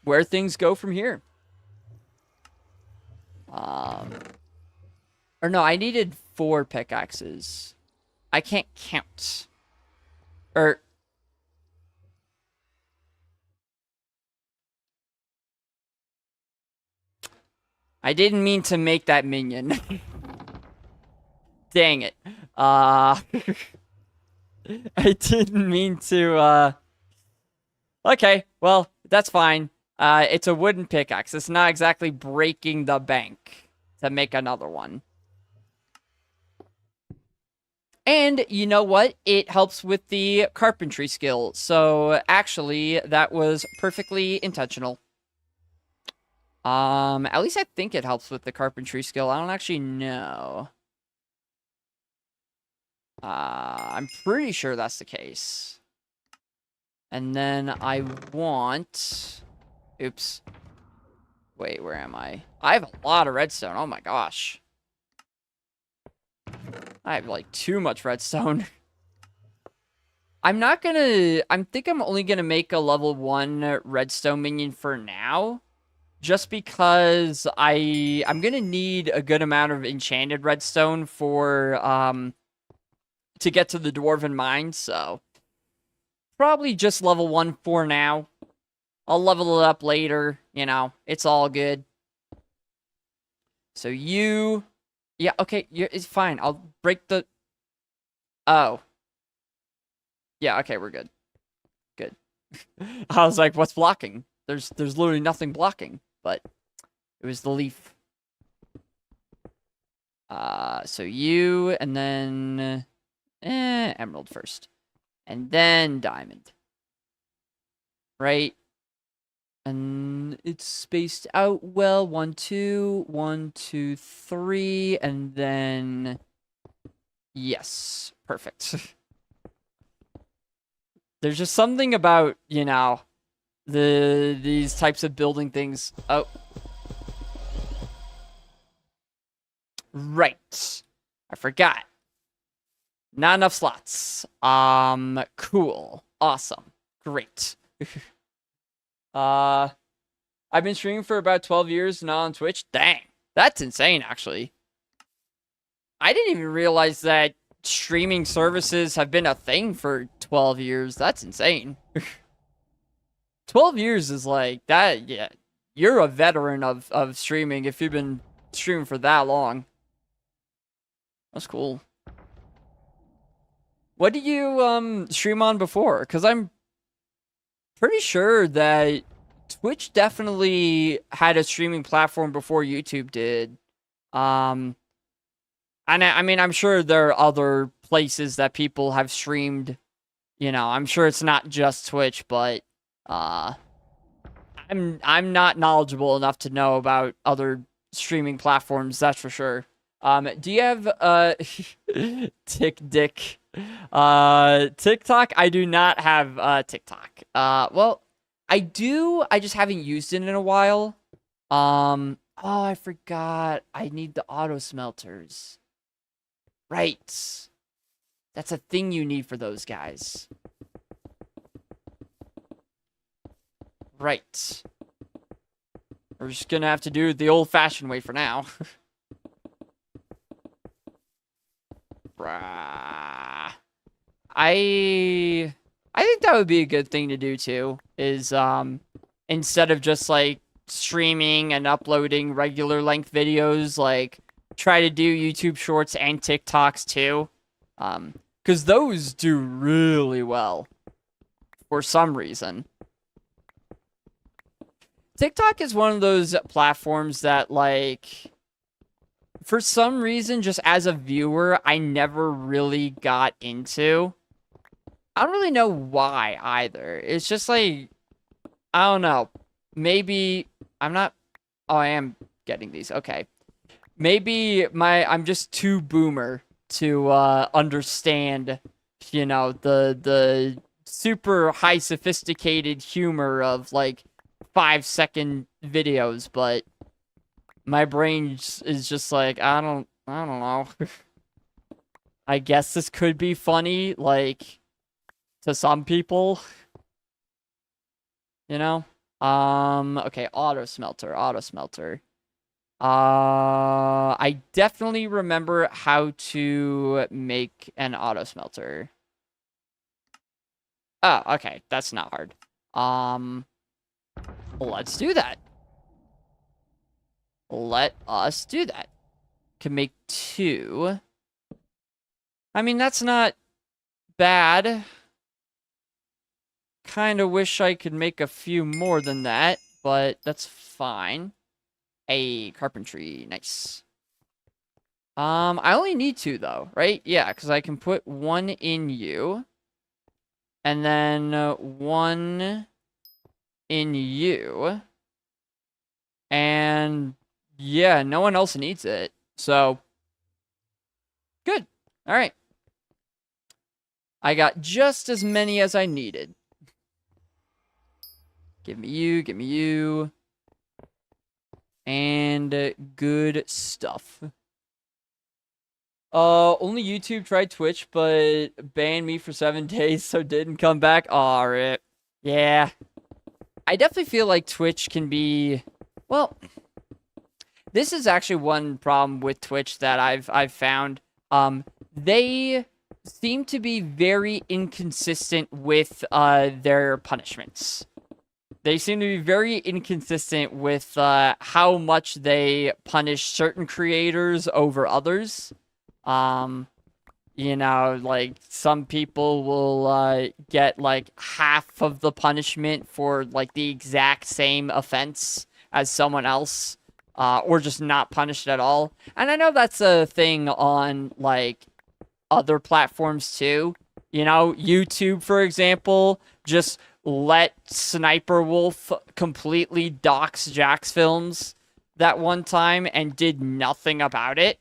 where things go from here. Or no, I needed 4 pickaxes. I can't count. Or... I didn't mean to make that minion. Dang it. I didn't mean to, Okay, well, that's fine. It's a wooden pickaxe. It's not exactly breaking the bank to make another one. And you know what? It helps with the carpentry skill. So actually, that was perfectly intentional. At least I think it helps with the carpentry skill. I don't actually know. I'm pretty sure that's the case. And then I want... Oops. Wait, where am I? I have a lot of redstone. Oh my gosh. I have, like, too much redstone. I'm not gonna... I think I'm only gonna make a level 1 redstone minion for now. Just because I'm gonna need a good amount of enchanted redstone for, to get to the dwarven mine, so... Probably just level 1 for now. I'll level it up later, you know. It's all good. So you... Yeah, okay, it's fine. I'll break the... Oh. Yeah, okay, we're good. Good. I was like, what's blocking? There's literally nothing blocking, but it was the leaf. So you, and then... emerald first. And then diamond. Right? And it's spaced out well. 1, 2, 1, 2, 3, and then... Yes. Perfect. There's just something about, you know, these types of building things. Oh. Right. I forgot. Not enough slots. Cool. Awesome. Great. I've been streaming for about 12 years now on Twitch. Dang. That's insane, actually. I didn't even realize that streaming services have been a thing for 12 years. That's insane. 12 years is like, that, yeah. You're a veteran of streaming if you've been streaming for that long. That's cool. What did you, stream on before? Because I'm pretty sure that Twitch definitely had a streaming platform before YouTube did. And I mean, I'm sure there are other places that people have streamed. You know, I'm sure it's not just Twitch, but I'm not knowledgeable enough to know about other streaming platforms, that's for sure. Do you have TikTok? I do not have TikTok. Well, I do. I just haven't used it in a while. Oh, I forgot. I need the auto smelters. Right. That's a thing you need for those guys. Right. We're just gonna have to do it the old-fashioned way for now. Bruh. I think that would be a good thing to do too, is instead of just like streaming and uploading regular length videos, like try to do YouTube shorts and TikToks too. Because those do really well for some reason. TikTok is one of those platforms that, like, for some reason, just as a viewer, I never really got into. I don't really know why either. It's just like, I don't know. Maybe I'm not... Oh, I am getting these. Okay. Maybe I'm just too boomer to understand, you know, the super high sophisticated humor of like 5-second videos, but my brain is just like, I don't know. I guess this could be funny, like, to some people. You know? Okay, auto smelter. I definitely remember how to make an auto smelter. Oh, okay, that's not hard. Let's do that. Let us do that. Can make 2. I mean, that's not bad. Kind of wish I could make a few more than that, but that's fine. A carpentry, nice. I only need 2 though, right? Yeah, because I can put 1 in you, and then 1 in you, and yeah, no one else needs it. So good. All right. I got just as many as I needed. Give me you. And good stuff. Only YouTube, tried Twitch, but banned me for 7 days, so didn't come back. Aw, rip. Yeah. I definitely feel like Twitch can be, well, this is actually one problem with Twitch that I've found. They seem to be very inconsistent with their punishments. They seem to be very inconsistent with how much they punish certain creators over others. Um, like some people will get like half of the punishment for like the exact same offense as someone else, or just not punished at all. And I know that's a thing on like other platforms too. YouTube, for example, just let Sniper Wolf completely dox Jack's films that one time and did nothing about it.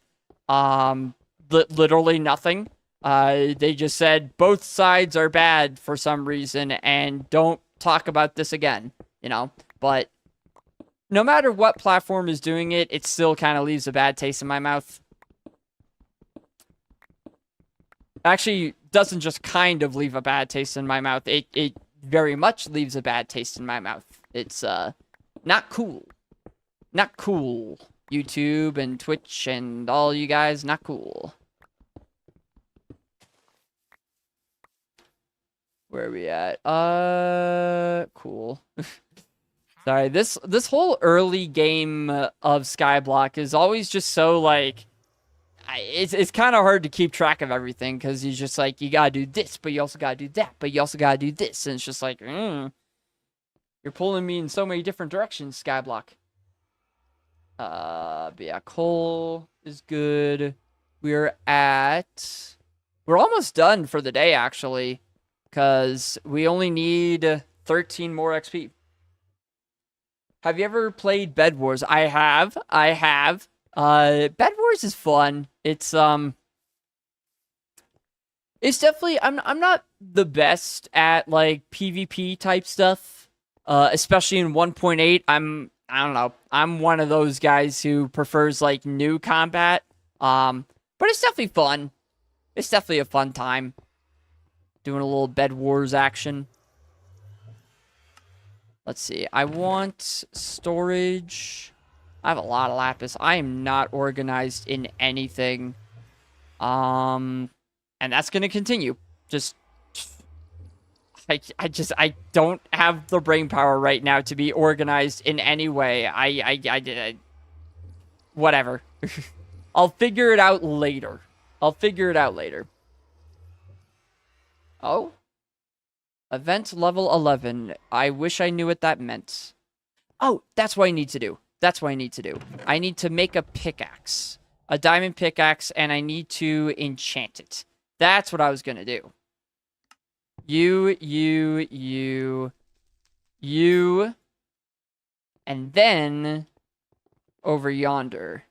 Literally nothing. They just said both sides are bad for some reason and don't talk about this again, But no matter what platform is doing it, it still kind of leaves a bad taste in my mouth. Actually, doesn't just kind of leave a bad taste in my mouth. It very much leaves a bad taste in my mouth. It's not cool. Not cool. YouTube and Twitch and all you guys, not cool. Where are we at? Cool. Sorry, this whole early game of Skyblock is always just so like it's kind of hard to keep track of everything because you just like you gotta do this, but you also gotta do that, but you also gotta do this, and it's just like you're pulling me in so many different directions, Skyblock. But yeah, coal is good. We're almost done for the day actually, because we only need 13 more XP. Have you ever played Bed Wars? I have. Bed Wars is fun. It's definitely I'm not the best at like PvP type stuff. Especially in 1.8. I don't know. I'm one of those guys who prefers like new combat. But it's definitely fun. It's definitely a fun time. Doing a little Bed Wars action. Let's see. I want storage. I have a lot of lapis. I am not organized in anything. And that's going to continue. I don't have the brain power right now to be organized in any way. I whatever. I'll figure it out later. Oh? Event level 11. I wish I knew what that meant. Oh, that's what I need to do. I need to make a pickaxe. A diamond pickaxe, and I need to enchant it. That's what I was gonna do. You. And then over yonder.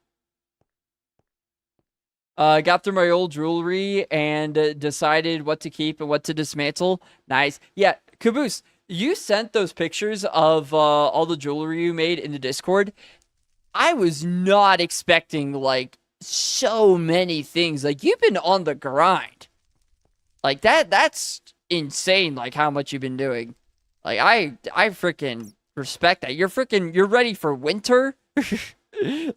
Got through my old jewelry and decided what to keep and what to dismantle. Nice. Yeah, Caboose, you sent those pictures of all the jewelry you made in the Discord. I was not expecting, like, so many things. Like, you've been on the grind. Like, that's insane, like, how much you've been doing. Like, I freaking respect that. You're ready for winter?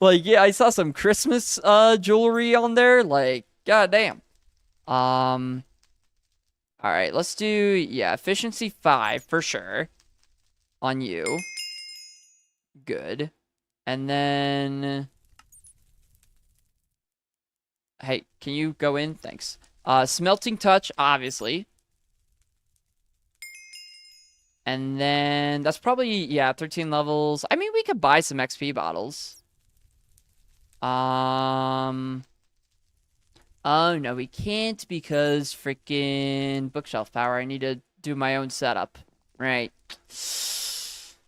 Like, yeah, I saw some Christmas jewelry on there. Like, goddamn. Alright, let's do, yeah, efficiency 5 for sure. On you. Good. And then... Hey, can you go in? Thanks. Smelting touch, obviously. And then, that's probably, yeah, 13 levels. I mean, we could buy some XP bottles. Oh, no, we can't because freaking bookshelf power. I need to do my own setup. Right.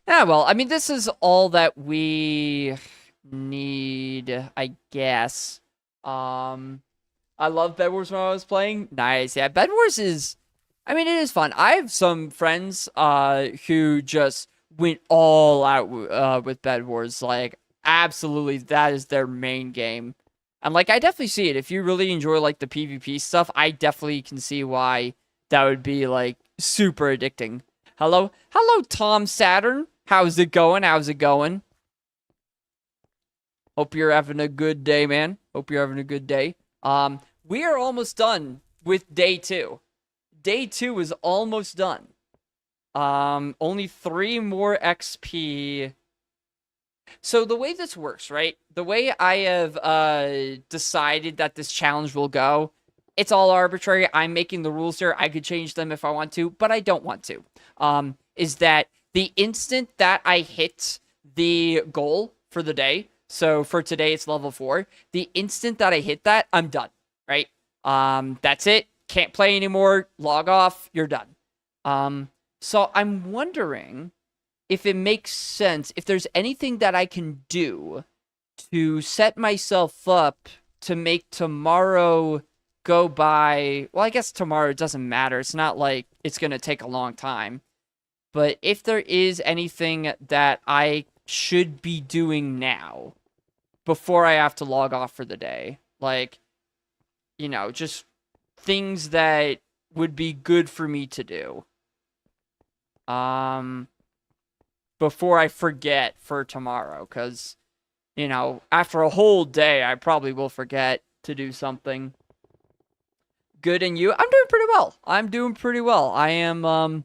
Yeah, well, I mean, this is all that we need, I guess. I love Bed Wars when I was playing. Nice. Yeah, Bed Wars is, I mean, it is fun. I have some friends who just went all out with Bed Wars. Like, absolutely, that is their main game. And like I definitely see it. If you really enjoy like the PvP stuff, I definitely can see why that would be like super addicting. Hello, Tom Saturn. How's it going? How's it going? Hope you're having a good day, man. Hope you're having a good day. We are almost done with day 2. Day 2 is almost done. Only 3 more XP. So the way this works, right? The way I have decided that this challenge will go, it's all arbitrary. I'm making the rules here. I could change them if I want to, but I don't want to. Is that the instant that I hit the goal for the day, so for today it's level 4, the instant that I hit that, I'm done, right? That's it. Can't play anymore. Log off. You're done. So I'm wondering if it makes sense, if there's anything that I can do to set myself up to make tomorrow go by. Well, I guess tomorrow doesn't matter. It's not like it's going to take a long time. But if there is anything that I should be doing now before I have to log off for the day, like, you know, just things that would be good for me to do. Before I forget for tomorrow, because, you know, after a whole day, I probably will forget to do something. Good, and you? I'm doing pretty well. I'm doing pretty well. I am,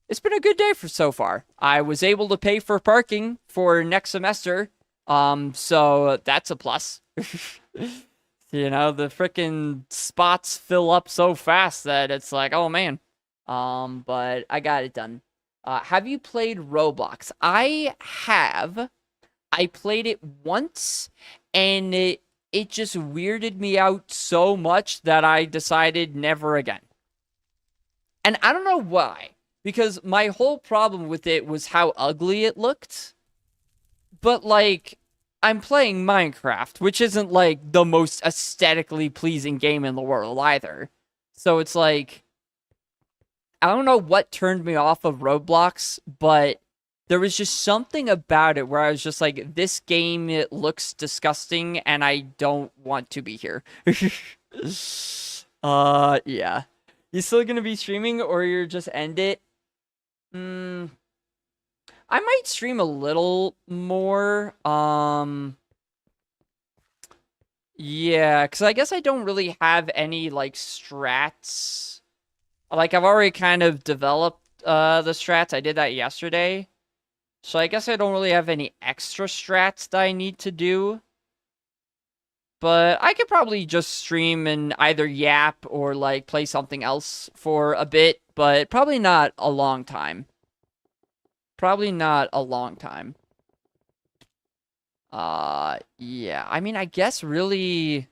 it's been a good day for so far. I was able to pay for parking for next semester, so that's a plus. You know, the freaking spots fill up so fast that it's like, oh man. But I got it done. Have you played Roblox? I have. I played it once, and it just weirded me out so much that I decided never again. And I don't know why, because my whole problem with it was how ugly it looked. But, like, I'm playing Minecraft, which isn't, like, the most aesthetically pleasing game in the world either. So it's like, I don't know what turned me off of Roblox, but there was just something about it where I was just like, this game, it looks disgusting, and I don't want to be here. Yeah. You still gonna be streaming, or you're just end it? I might stream a little more. Yeah, because I guess I don't really have any, like, strats. Like, I've already kind of developed the strats. I did that yesterday. So I guess I don't really have any extra strats that I need to do. But I could probably just stream and either yap or, like, play something else for a bit. But probably not a long time. Probably not a long time. Yeah. I mean, I guess really...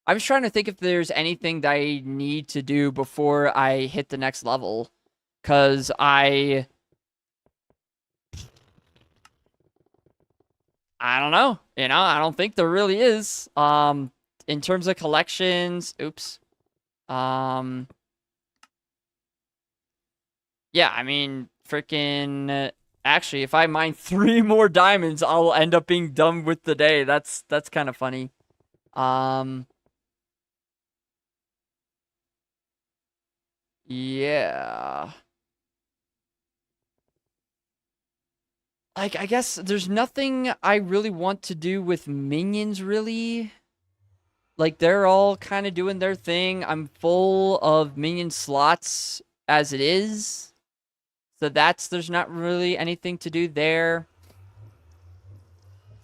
I was trying to think if there's anything that I need to do before I hit the next level. Because I don't know. You know, I don't think there really is. In terms of collections, oops. Yeah, I mean, freaking... Actually, if I mine 3 more diamonds, I'll end up being done with the day. That's kind of funny. Yeah. Like, I guess there's nothing I really want to do with minions, really. Like, they're all kind of doing their thing. I'm full of minion slots as it is. So there's not really anything to do there.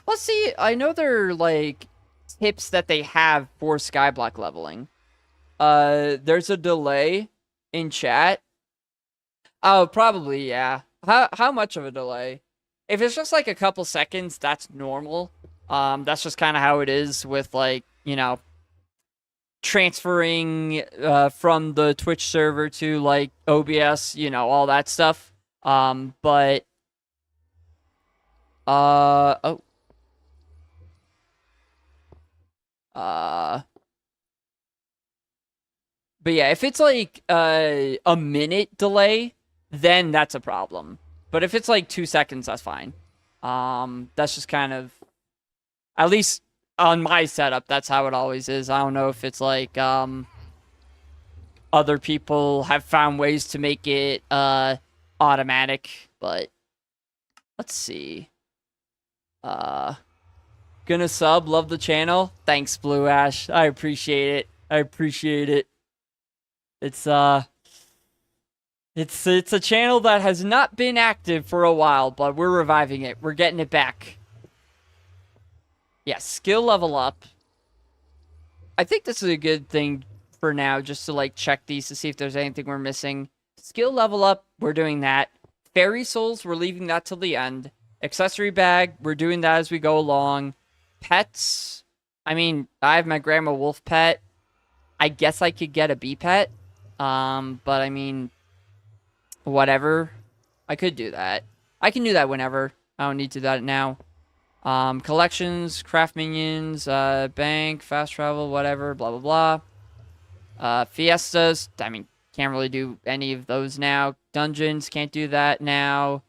Let's see, I know there are, like, tips that they have for skyblock leveling. There's a delay in chat. Oh, probably, yeah. How much of a delay? If it's just like a couple seconds, that's normal. That's just kind of how it is with, like, you know, transferring from the Twitch server to, like, OBS, you know, all that stuff. But oh. But yeah, if it's like a minute delay, then that's a problem. But if it's like 2 seconds, that's fine. That's just kind of, at least on my setup, that's how it always is. I don't know if it's like, other people have found ways to make it, automatic, but let's see. Gonna sub, love the channel. Thanks, Blue Ash. I appreciate it. I appreciate it. It's a channel that has not been active for a while, but we're reviving it. We're getting it back. Yeah, skill level up. I think this is a good thing for now, just to like check these to see if there's anything we're missing. Skill level up, we're doing that. Fairy souls, we're leaving that till the end. Accessory bag, we're doing that as we go along. Pets, I mean, I have my grandma wolf pet. I guess I could get a bee pet. But I mean, whatever. I could do that. I can do that whenever. I don't need to do that now. Collections, craft minions, bank, fast travel, whatever, blah, blah, blah. Fiestas, I mean, can't really do any of those now. Dungeons, can't do that now.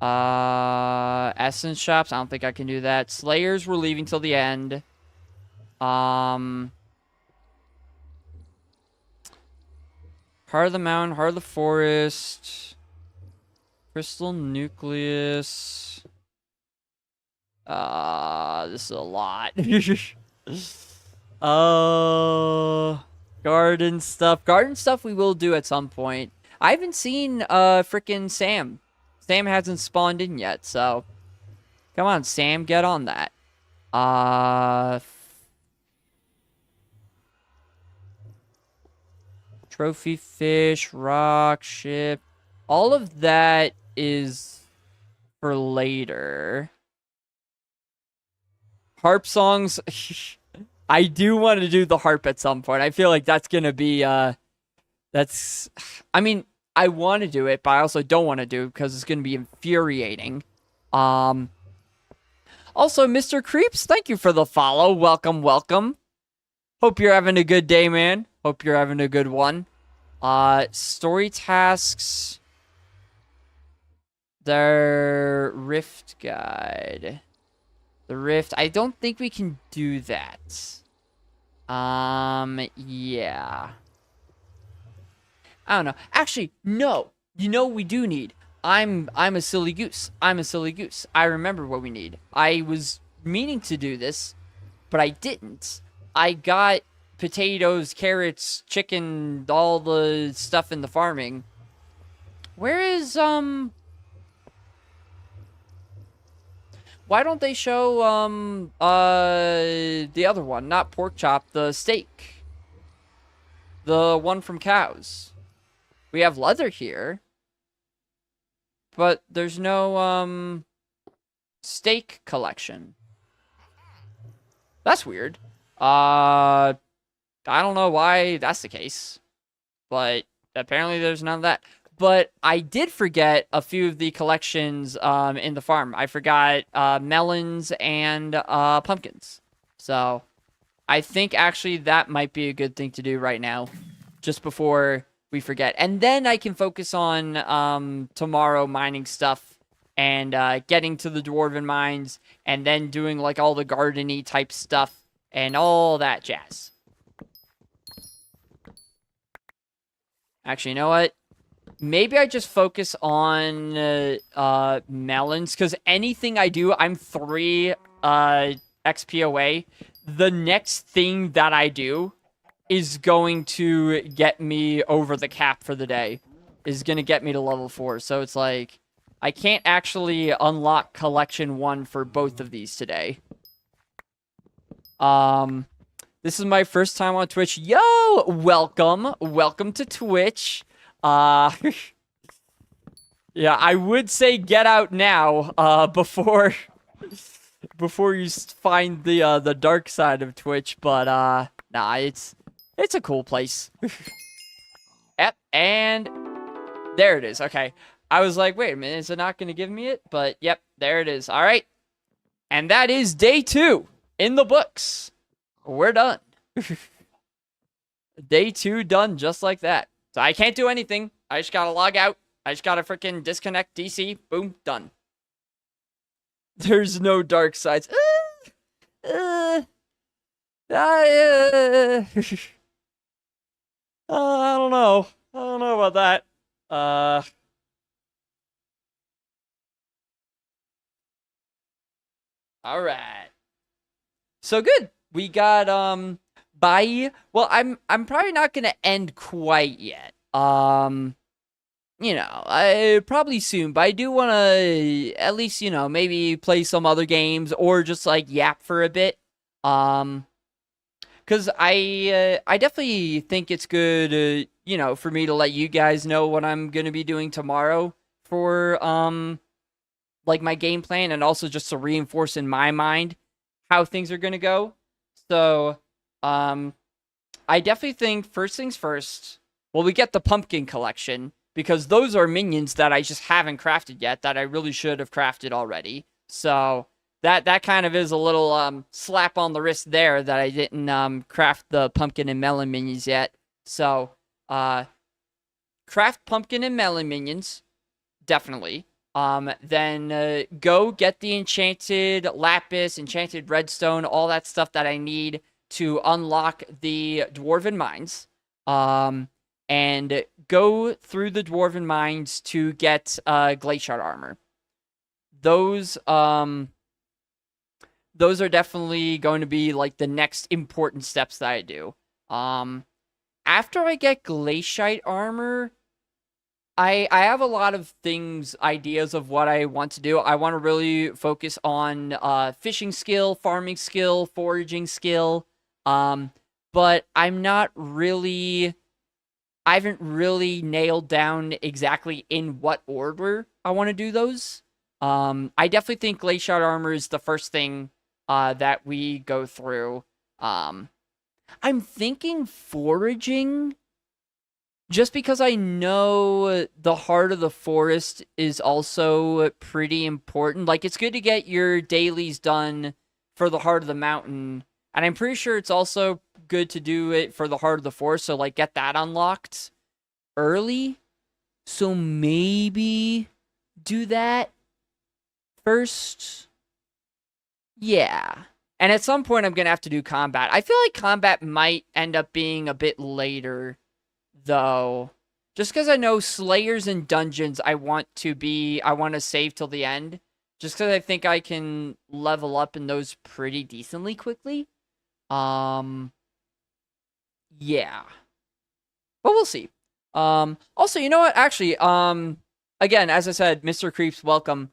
Essence shops, I don't think I can do that. Slayers, we're leaving till the end. Heart of the Mountain, Heart of the Forest, Crystal Nucleus. This is a lot. Garden stuff. Garden stuff we will do at some point. I haven't seen, frickin' Sam. Sam hasn't spawned in yet, so. Come on, Sam, get on that. Trophy fish, rock, ship. All of that is for later. Harp songs. I do want to do the harp at some point. I feel like that's going to be, I mean, I want to do it, but I also don't want to do it because it's going to be infuriating. Also, Mr. Creeps, thank you for the follow. Welcome, welcome. Hope you're having a good day, man. Hope you're having a good one. Story tasks. The Rift Guide. The Rift. I don't think we can do that. Yeah. I don't know. Actually, no. You know what we do need? I'm a silly goose. I'm a silly goose. I remember what we need. I was meaning to do this, but I didn't. I got potatoes, carrots, chicken, all the stuff in the farming. Where is, why don't they show, the other one? Not pork chop, the steak. The one from cows. We have leather here. But there's no, steak collection. That's weird. I don't know why that's the case. But apparently there's none of that. But I did forget a few of the collections in the farm. I forgot melons and pumpkins. So I think actually that might be a good thing to do right now. Just before we forget. And then I can focus on tomorrow mining stuff. And getting to the dwarven mines. And then doing like all the garden-y type stuff. And all that jazz. Actually, you know what? Maybe I just focus on melons, because anything I do, I'm 3 XP away. The next thing that I do is going to get me over the cap for the day. Is going to get me to level 4. So it's like, I can't actually unlock collection 1 for both of these today. This is my first time on Twitch. Yo, welcome. Welcome to Twitch. Yeah, I would say get out now, before you find the dark side of Twitch, but, nah, it's a cool place. Yep, and there it is. Okay. I was like, wait a minute, is it not going to give me it? But, yep, there it is. All right. And that is day 2 in the books. We're done. Day 2 done just like that. So I can't do anything. I just gotta log out. I just gotta freaking disconnect DC. Boom. Done. There's no dark sides. Uh, I, I don't know. I don't know about that. All right. So good. We got bye. Well, I'm probably not gonna end quite yet. I probably soon, but I do want to at least, maybe play some other games or just like yap for a bit. Um, because I definitely think it's good, for me to let you guys know what I'm gonna be doing tomorrow for like my game plan, and also just to reinforce in my mind how things are gonna go. So, um, I definitely think first things first. Well, we get the pumpkin collection because those are minions that I just haven't crafted yet that I really should have crafted already. So that kind of is a little slap on the wrist there that I didn't craft the pumpkin and melon minions yet. So uh, craft pumpkin and melon minions definitely. Then go get the enchanted lapis, enchanted redstone, all that stuff that I need to unlock the dwarven mines. And go through the dwarven mines to get glacier armor. Those those are definitely going to be like the next important steps that I do. After I get glaciite armor, I have a lot of things, ideas of what I want to do. I want to really focus on fishing skill, farming skill, foraging skill. But I haven't really nailed down exactly in what order I want to do those. I definitely think glacier armor is the first thing that we go through. I'm thinking foraging just because I know the heart of the forest is also pretty important. Like, it's good to get your dailies done for the heart of the mountain. And I'm pretty sure it's also good to do it for the heart of the forest. So, like, get that unlocked early. So maybe do that first. Yeah. And at some point, I'm going to have to do combat. I feel like combat might end up being a bit later, though. Just because I know Slayers and Dungeons I want to save till the end. Just because I think I can level up in those pretty decently quickly. Yeah. But we'll see. Also, you know what? Actually, again, as I said, Mr. Creeps, welcome.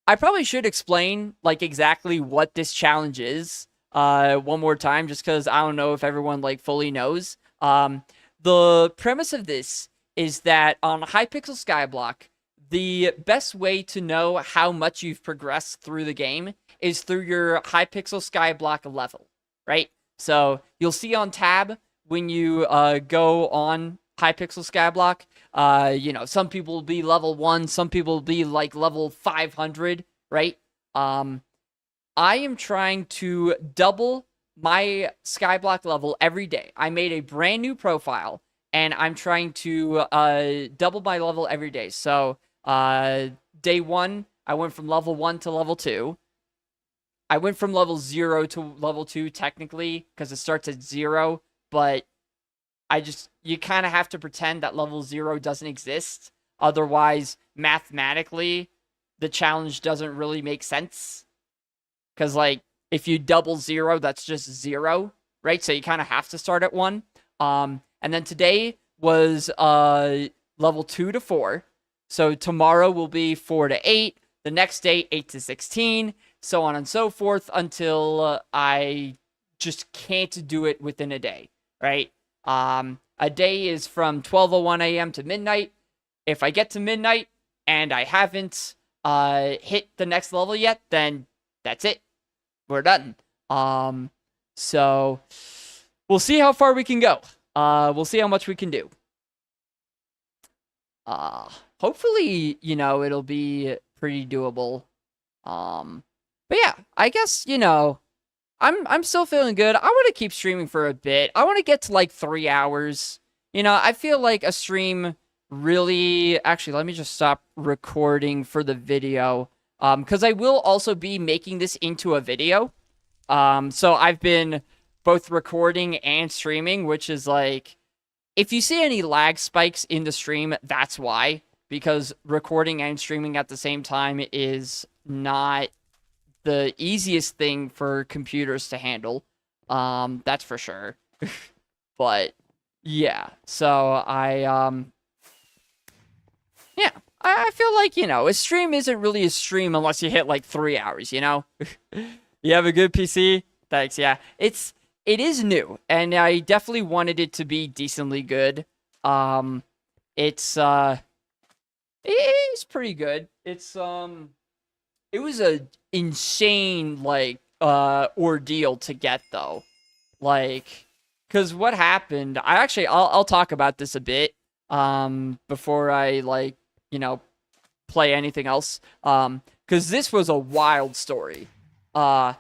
I probably should explain, like, exactly what this challenge is, one more time, just because I don't know if everyone, like, fully knows. The premise of this is that on Hypixel Skyblock, the best way to know how much you've progressed through the game is through your Hypixel Skyblock level, right? So you'll see on tab when you go on Hypixel Skyblock, some people will be level 1, some people will be like level 500, right? I am trying to double my Skyblock level every day. I made a brand new profile, and I'm trying to double my level every day. So, day 1, I went from level 1 to level 2. I went from level 0 to level 2, technically, because it starts at 0, but you kind of have to pretend that level 0 doesn't exist. Otherwise, mathematically, the challenge doesn't really make sense. Because, like, if you double 0, that's just 0, right? So you kind of have to start at 1. And then today was level 2 to 4. So tomorrow will be 4 to 8. The next day, 8 to 16. So on and so forth until I just can't do it within a day, right? A day is from 12:01 a.m. to midnight. If I get to midnight and I haven't hit the next level yet, then that's it. We're done. So we'll see how far we can go. We'll see how much we can do. Hopefully, it'll be pretty doable. But yeah, I guess, I'm still feeling good. I want to keep streaming for a bit. I want to get to like 3 hours. I feel like a stream really... Actually, let me just stop recording for the video. Because I will also be making this into a video. So I've been both recording and streaming, which is like, if you see any lag spikes in the stream, that's why. Because recording and streaming at the same time is not the easiest thing for computers to handle. That's for sure. But yeah, so yeah, I feel like, a stream isn't really a stream unless you hit like 3 hours, you know? You have a good PC? Thanks, yeah. It is new, and I definitely wanted it to be decently good. Um, it's it's pretty good. It was a insane like ordeal to get though. Like, cause what happened? I'll talk about this a bit before I like you know play anything else. Cause this was a wild story. Uh,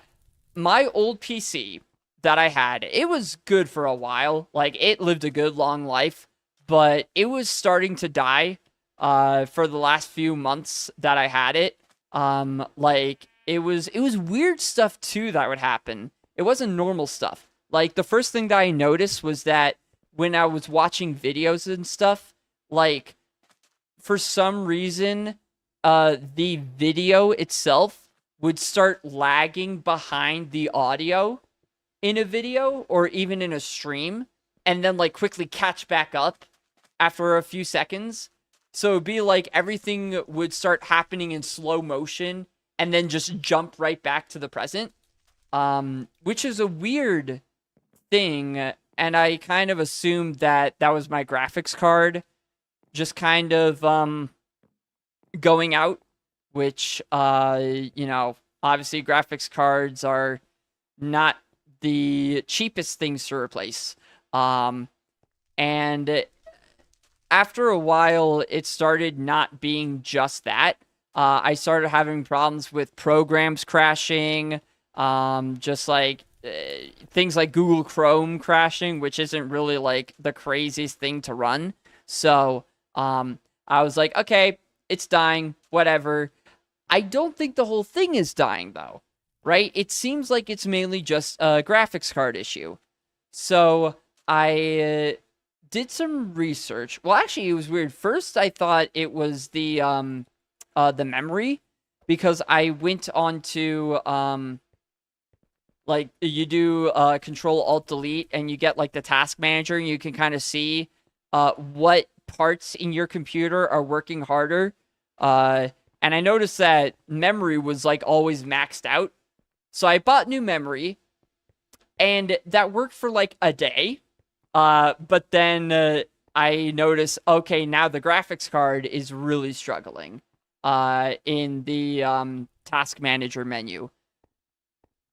my old PC that I had, it was good for a while. Like it lived a good long life, but it was starting to die for the last few months that I had it. Like it was weird stuff too that would happen. It wasn't normal stuff. Like the first thing that I noticed was that when I was watching videos and stuff, like for some reason, the video itself would start lagging behind the audio in a video or even in a stream, and then like quickly catch back up after a few seconds. So it'd be like everything would start happening in slow motion and then just jump right back to the present. Which is a weird thing, and I kind of assumed that that was my graphics card just kind of going out, which obviously graphics cards are not the cheapest things to replace. And after a while, it started not being just that. I started having problems with programs crashing, just like things like Google Chrome crashing, which isn't really like the craziest thing to run. So I was like, okay, it's dying, whatever. I don't think the whole thing is dying though, right? It seems like it's mainly just a graphics card issue. So I did some research. Well, actually, it was weird. First, I thought it was the memory because I went on to like you do Control Alt Delete and you get like the task manager and you can kind of see what parts in your computer are working harder. And I noticed that memory was like always maxed out. So I bought new memory and that worked for like a day. But then I noticed, okay, now the graphics card is really struggling in the task manager menu.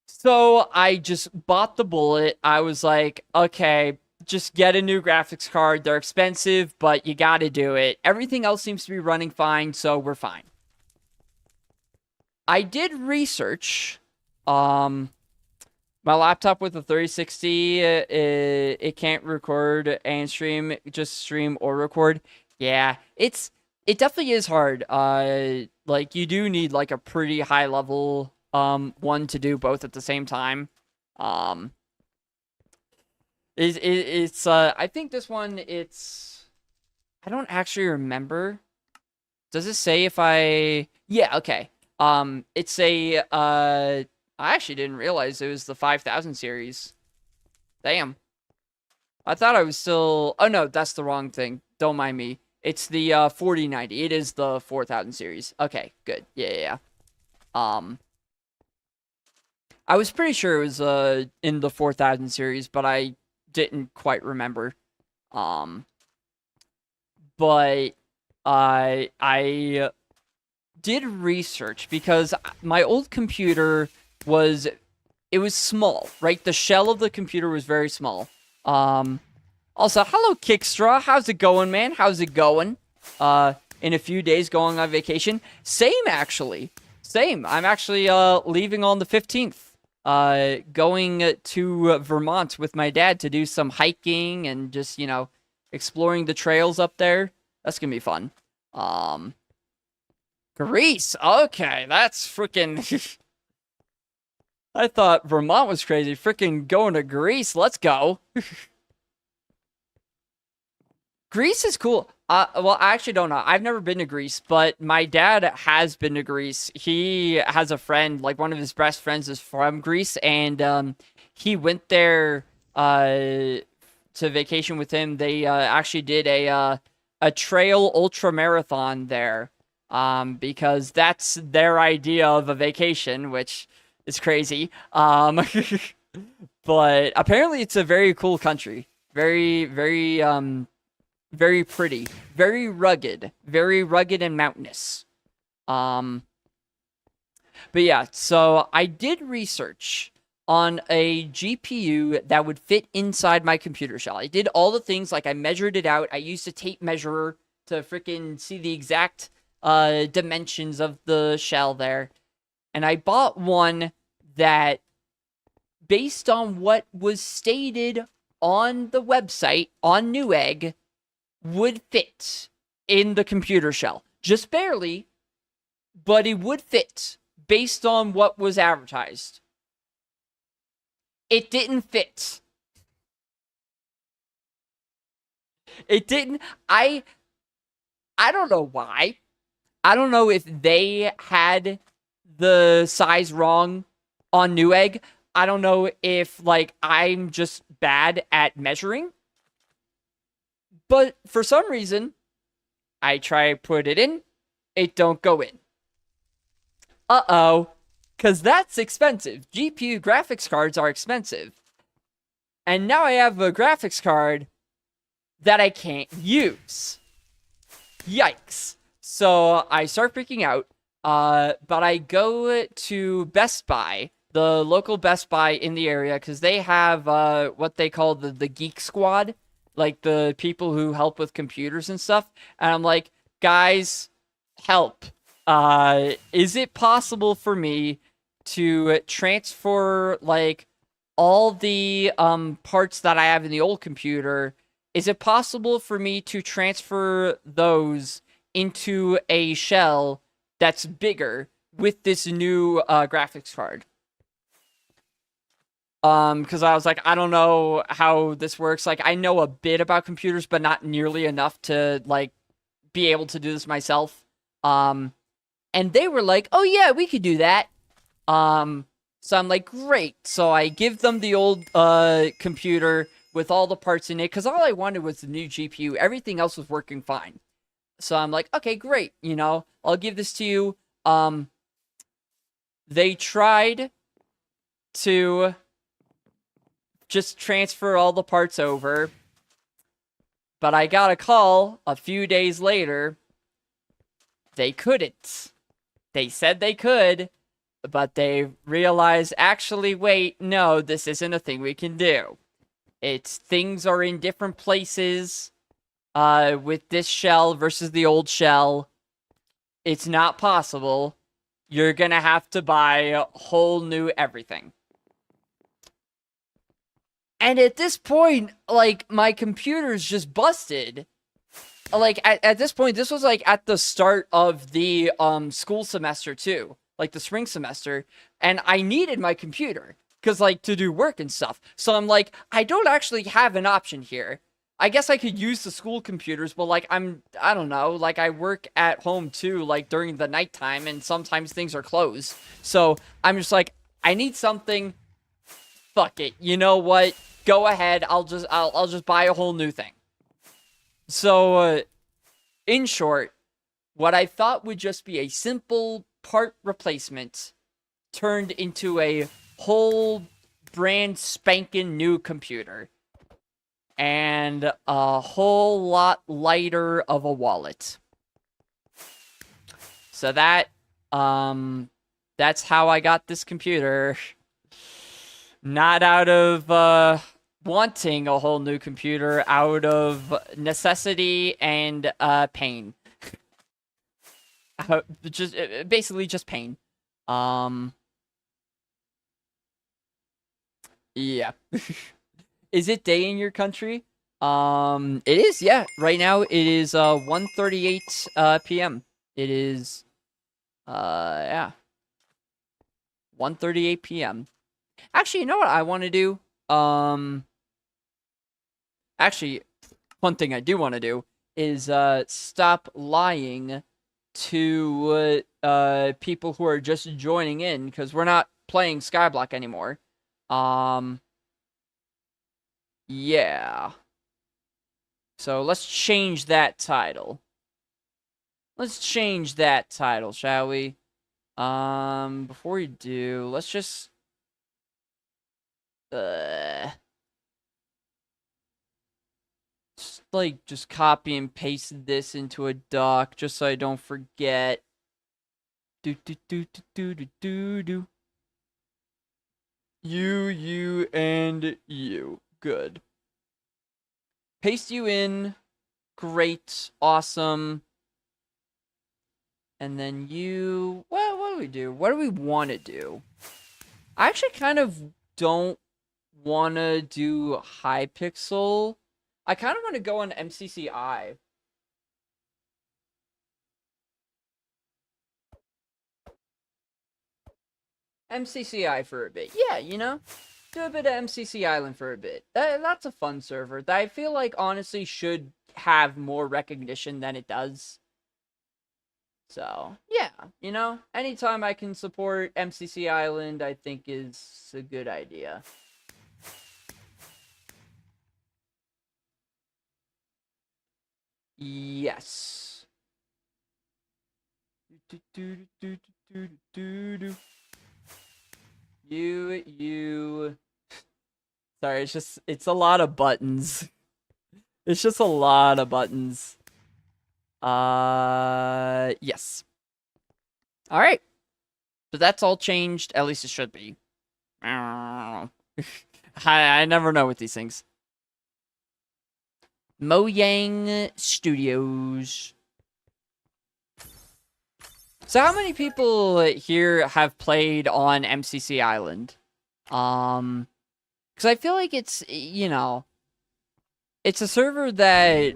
So I just bought the bullet. I was like, okay, just get a new graphics card. They're expensive, but you got to do it. Everything else seems to be running fine, so we're fine. I did research. My laptop with a 3060, it can't record and stream, just stream or record. Yeah, it definitely is hard. Like you do need like a pretty high level one to do both at the same time. Um, it's I think this one I don't actually remember. Does it say if I yeah, okay. It's a I actually didn't realize it was the 5000 series. Damn. I thought I was still oh no, that's the wrong thing. Don't mind me. It's the 4090. It is the 4000 series. Okay, good. Yeah, yeah, yeah. I was pretty sure it was in the 4000 series, but I didn't quite remember. Um but I did research because my old computer was it was small, right? The shell of the computer was very small. Um Also, hello Kickstraw. How's it going, man? How's it going? In a few days going on vacation. Same actually. Same. I'm actually leaving on the 15th. Going to Vermont with my dad to do some hiking and just, exploring the trails up there. That's gonna be fun. Greece. Okay, that's freaking I thought Vermont was crazy. Freaking going to Greece. Let's go. Greece is cool. Well, I actually don't know. I've never been to Greece, but my dad has been to Greece. He has a friend, like one of his best friends is from Greece, and he went there to vacation with him. They actually did a trail ultra marathon there, because that's their idea of a vacation, which is crazy. But apparently it's a very cool country. Very pretty, very rugged and mountainous. Um, but yeah, so I did research on a GPU that would fit inside my computer shell. I did all the things, like I measured it out. I used a tape measure to freaking see the exact dimensions of the shell there. And I bought one that, based on what was stated on the website on Newegg, would fit in the computer shell. Just barely, but it would fit based on what was advertised. It didn't fit. It didn't. I don't know why. I don't know if they had the size wrong on Newegg. I don't know if, like, I'm just bad at measuring. But for some reason, I try put it in, it don't go in. Uh-oh. Because that's expensive. GPU graphics cards are expensive. And now I have a graphics card that I can't use. Yikes. So I start freaking out. But I go to Best Buy, the local Best Buy in the area, because they have what they call the Geek Squad, like the people who help with computers and stuff. And I'm like, guys, help. Is it possible for me to transfer, like, all the parts that I have in the old computer? Is it possible for me to transfer those into a shell that's bigger with this new graphics card? Because I was like, I don't know how this works. Like, I know a bit about computers, but not nearly enough to, like, be able to do this myself. And they were like, oh yeah, we could do that. So I'm like, great. So I give them the old computer with all the parts in it, because all I wanted was the new GPU. Everything else was working fine. So I'm like, okay, great. You know, I'll give this to you. They tried to just transfer all the parts over, but I got a call a few days later. They couldn't. They said they could, but they realized, actually, wait, no, this isn't a thing we can do. It's things are in different places with this shell versus the old shell. It's not possible. You're gonna have to buy a whole new everything. And at this point, like, my computer's just busted. Like, at this point, this was, like, at the start of the school semester, too. Like, the spring semester. And I needed my computer, because, like, to do work and stuff. So I'm like, I don't actually have an option here. I guess I could use the school computers, but, like, I don't know. Like, I work at home, too, like, during the nighttime, and sometimes things are closed. So I'm just like, I need something. Fuck it. You know what? Go ahead. I'll just buy a whole new thing. So, in short, what I thought would just be a simple part replacement turned into a whole brand spanking new computer. And a whole lot lighter of a wallet. So that's how I got this computer. Not out of wanting a whole new computer, out of necessity and pain. Just basically just pain. Yeah. Is it day in your country? It is, yeah. Right now it is 1:38 p.m. It is yeah. 1:38 p.m. Actually, you know what I want to do? Actually, one thing I do want to do is stop lying to people who are just joining in because we're not playing Skyblock anymore. Yeah. So let's change that title. Let's change that title, shall we? Before we do, let's just just copy and paste this into a doc just so I don't forget. Do do do do do do do do. You, and you. Good. Paste you in. Great. Awesome. And then you... what do we do? What do we want to do? I actually kind of don't want to do Hypixel. I kind of want to go on MCCI. MCCI for a bit. Yeah, you know? Do a bit of MCC Island for a bit. That's a fun server that I feel like honestly should have more recognition than it does. So, yeah, you know, anytime I can support MCC Island, I think is a good idea. Yes. You. Sorry, it's a lot of buttons. It's just a lot of buttons. Yes. All right. So that's all changed. At least it should be. I never know with these things. Mojang Studios. So how many people here have played on MCC Island? Because I feel like it's, you know, it's a server that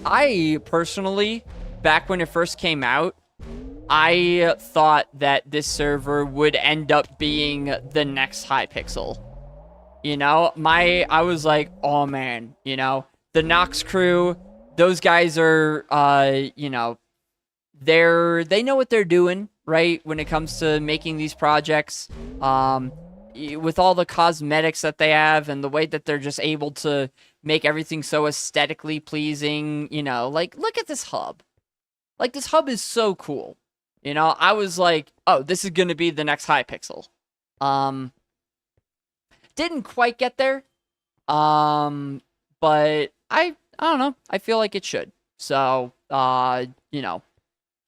I personally, back when it first came out, I thought that this server would end up being the next Hypixel. You know, I was like, oh man, you know, the Nox crew, those guys are, you know, they know what they're doing, right? When it comes to making these projects, with all the cosmetics that they have and the way that they're just able to make everything so aesthetically pleasing, you know, like, look at this hub. Like, this hub is so cool. You know, I was like, oh, this is going to be the next Hypixel. Didn't quite get there. But I don't know. I feel like it should. So, you know,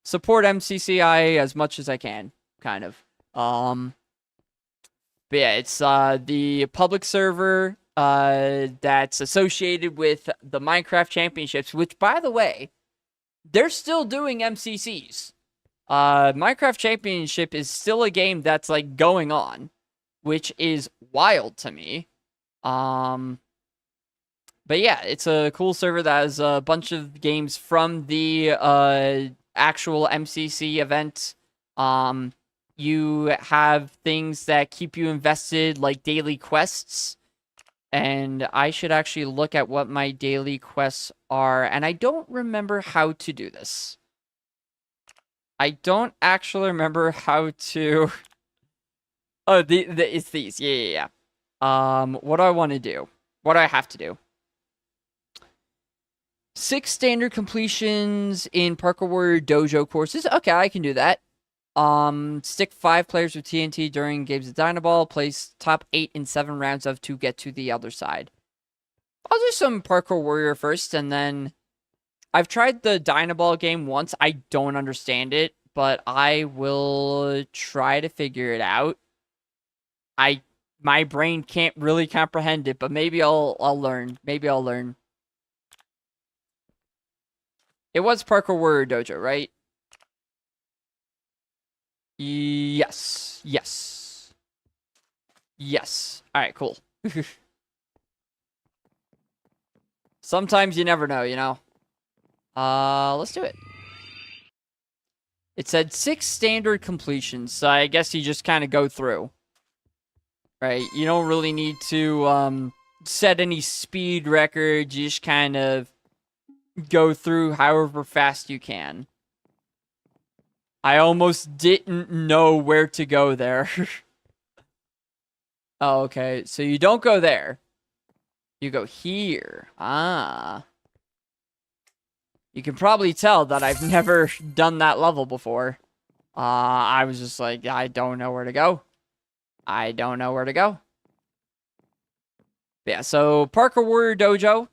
support MCCI as much as I can, kind of. But yeah, it's the public server that's associated with the Minecraft Championships, which, by the way, they're still doing MCCs. Minecraft Championship is still a game that's like going on, which is wild to me. But yeah, it's a cool server that has a bunch of games from the actual MCC event. You have things that keep you invested, like daily quests. And I should actually look at what my daily quests are. And I don't remember how to do this. I don't actually remember how to... Oh, it's these. Yeah. What do I want to do? What do I have to do? 6 standard completions in Parkour Warrior Dojo courses. Okay, I can do that. Stick 5 players with TNT during games of Dynaball. Place top 8 in 7 rounds of to get to the other side. I'll do some Parkour Warrior first, and then... I've tried the Dynaball game once. I don't understand it, but I will try to figure it out. My brain can't really comprehend it, but maybe I'll learn. Maybe I'll learn. It was Parkour Warrior Dojo, right? Yes. Alright, cool. Sometimes you never know, you know? Let's do it. It said 6 standard completions, so I guess you just kind of go through. right? You don't really need to set any speed records. You just kind of go through however fast you can. I almost didn't know where to go there. Oh, okay. So you don't go there. You go here. Ah. You can probably tell that I've never done that level before. I was just like, I don't know where to go. I don't know where to go. Yeah, so Parkour Warrior Dojo,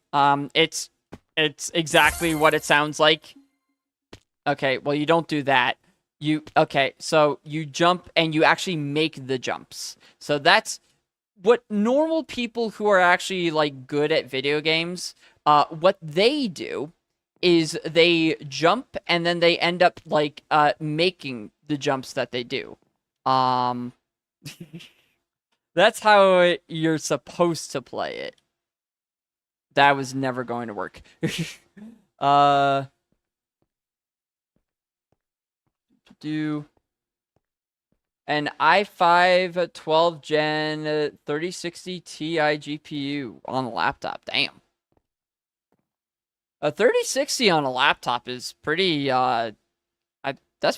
it's exactly what it sounds like. Okay, well, you don't do that. Okay, so you jump and you actually make the jumps. So that's what normal people who are actually, like, good at video games, what they do is they jump and then they end up, like, making the jumps that they do. That's how you're supposed to play it. That was never going to work. Do an i5 12 Gen 3060 Ti GPU on a laptop. Damn. A 3060 on a laptop is pretty, that's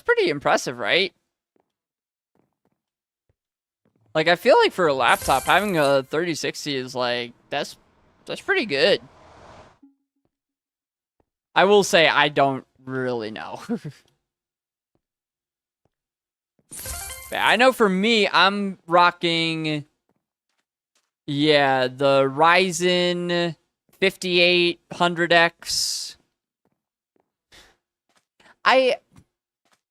pretty impressive, right? Like, I feel like for a laptop, having a 3060 is, like, that's pretty good. I will say I don't really know. I know for me, I'm rocking, yeah, the Ryzen 5800X.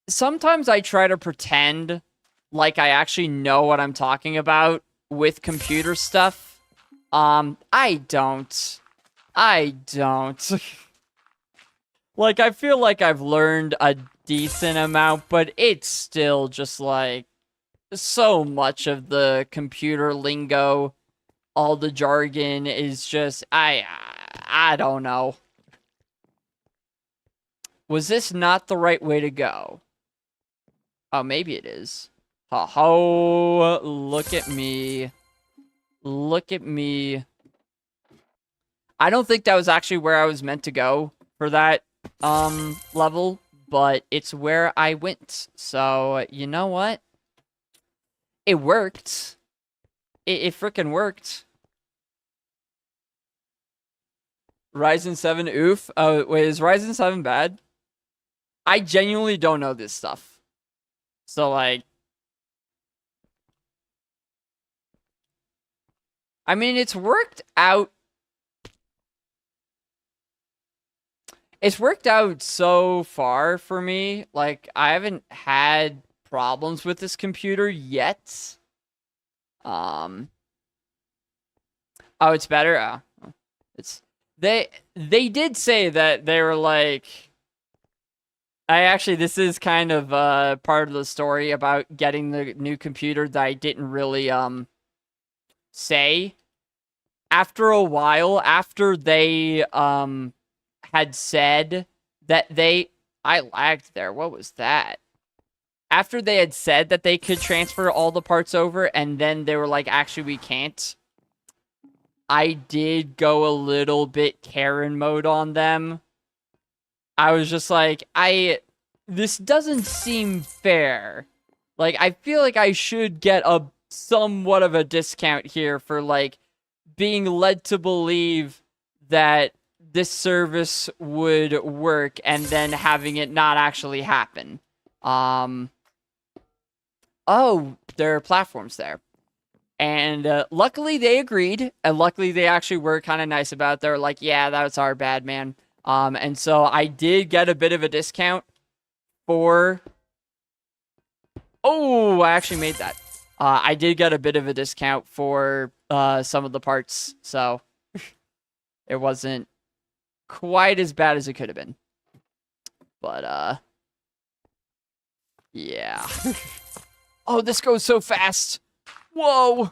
Sometimes I try to pretend like I actually know what I'm talking about with computer stuff. I don't. Like, I feel like I've learned a decent amount, but it's still just, like, so much of the computer lingo, all the jargon is just, I don't know. Was this not the right way to go? Oh, maybe it is. Oh, look at me. Look at me. I don't think that was actually where I was meant to go for that level, but it's where I went. So, you know what? It worked. It freaking worked. Ryzen 7, oof. Oh, wait, is Ryzen 7 bad? I genuinely don't know this stuff. So, like, I mean, it's worked out. It's worked out so far for me. Like, I haven't had problems with this computer yet. Oh, it's better. Oh, it's they did say that they were like. This is kind of part of the story about getting the new computer that I didn't really say. After a while, after they had said that I lagged there. What was that? After they had said that they could transfer all the parts over, and then they were like, actually, we can't. I did go a little bit Karen mode on them. I was just like, this doesn't seem fair. Like, I feel like I should get a somewhat of a discount here for, like, being led to believe that this service would work and then having it not actually happen. Oh, there are platforms there. And luckily they agreed, and luckily they actually were kind of nice about it. They were like, yeah, that's our bad, man. And so I did get a bit of a discount for... Oh, I actually made that. I did get a bit of a discount for some of the parts, so it wasn't quite as bad as it could have been. But, yeah. Oh, this goes so fast. Whoa.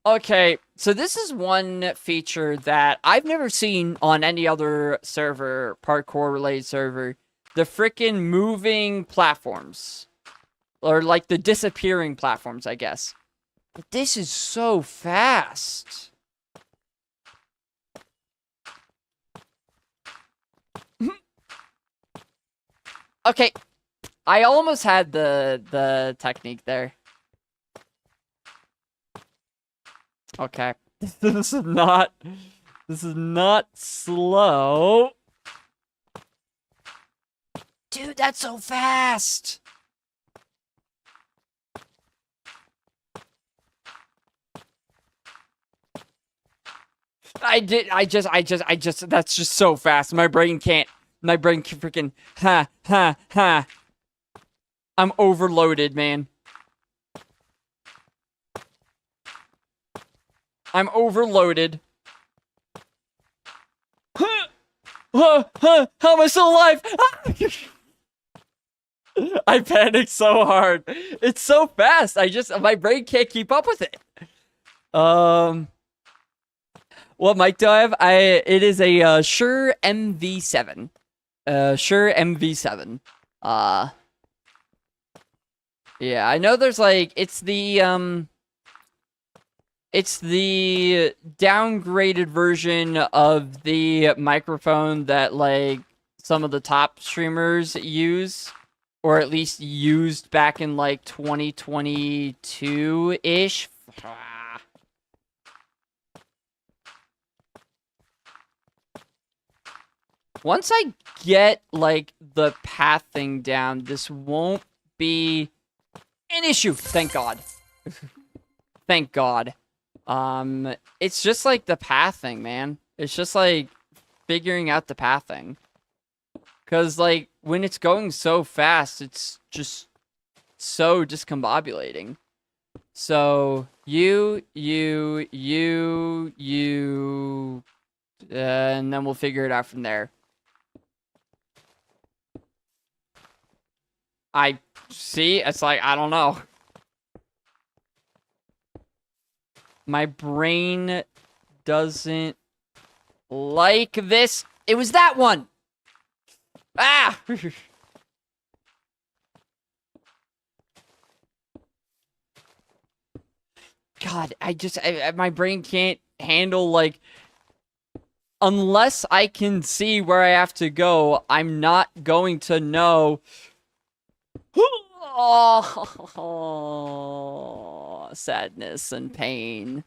Okay, so this is one feature that I've never seen on any other server, parkour-related server. The frickin' moving platforms. Or, like, the disappearing platforms, I guess. But this is so fast. Okay. I almost had the technique there. Okay. This is not slow. Dude, that's so fast. I just, that's just so fast. My brain can freaking, ha. I'm overloaded, man. I'm overloaded. How am I still alive? I panicked so hard. It's so fast. My brain can't keep up with it. What mic do I have? It is a Shure MV7. Shure MV7. Yeah, I know there's like it's the downgraded version of the microphone that like some of the top streamers use, or at least used back in like 2022-ish. Once I get like the path thing down, this won't be an issue. Thank God. Thank God. It's just like the path thing, man. It's just like figuring out the path thing. Cause like when it's going so fast, it's just so discombobulating. So and then we'll figure it out from there. I see, it's like, I don't know. My brain doesn't like this. It was that one. Ah! God, my brain can't handle, like, unless I can see where I have to go, I'm not going to know. Oh, sadness and pain.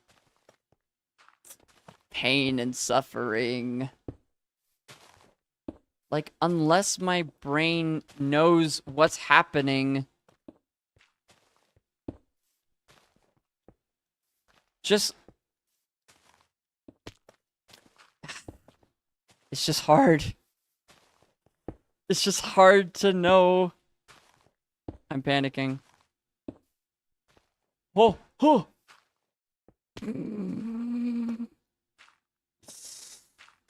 Pain and suffering. Like, unless my brain knows what's happening, it's just hard. It's just hard to know. I'm panicking. Oh.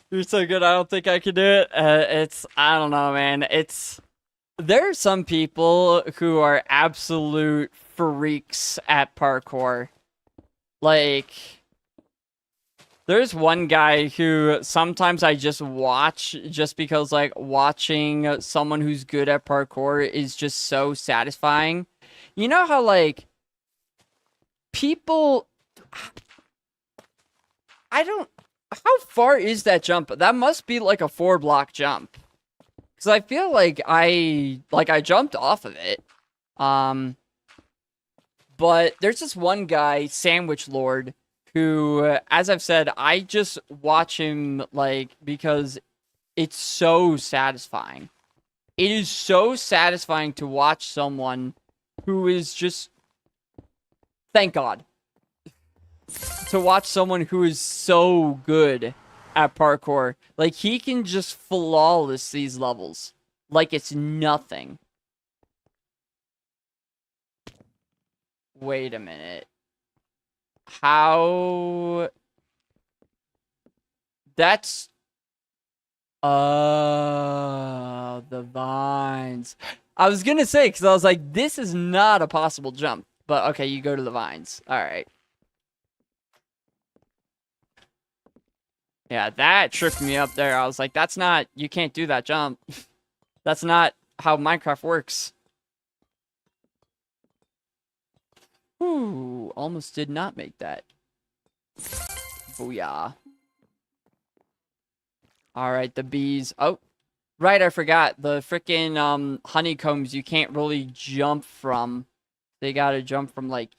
You're so good. I don't think I can do it. I don't know, man. There are some people who are absolute freaks at parkour. Like, there's one guy who sometimes I just watch just because, like, watching someone who's good at parkour is just so satisfying. You know how, like, people... How far is that jump? That must be, like, a 4-block jump. Because I feel like I jumped off of it. But there's this one guy, Sandwich Lord, who, as I've said, I just watch him, like, because it's so satisfying. It is so satisfying to watch someone who is just... Thank God. To watch someone who is so good at parkour. Like, he can just flawless these levels. Like it's nothing. Wait a minute. How... That's... the vines. I was gonna say, because I was like, this is not a possible jump. But, okay, you go to the vines. Alright. Yeah, that tripped me up there. I was like, that's not... You can't do that jump. That's not how Minecraft works. Ooh, almost did not make that. Booyah. Alright, the bees. Oh, right, I forgot. The freaking honeycombs you can't really jump from. They gotta jump from, like...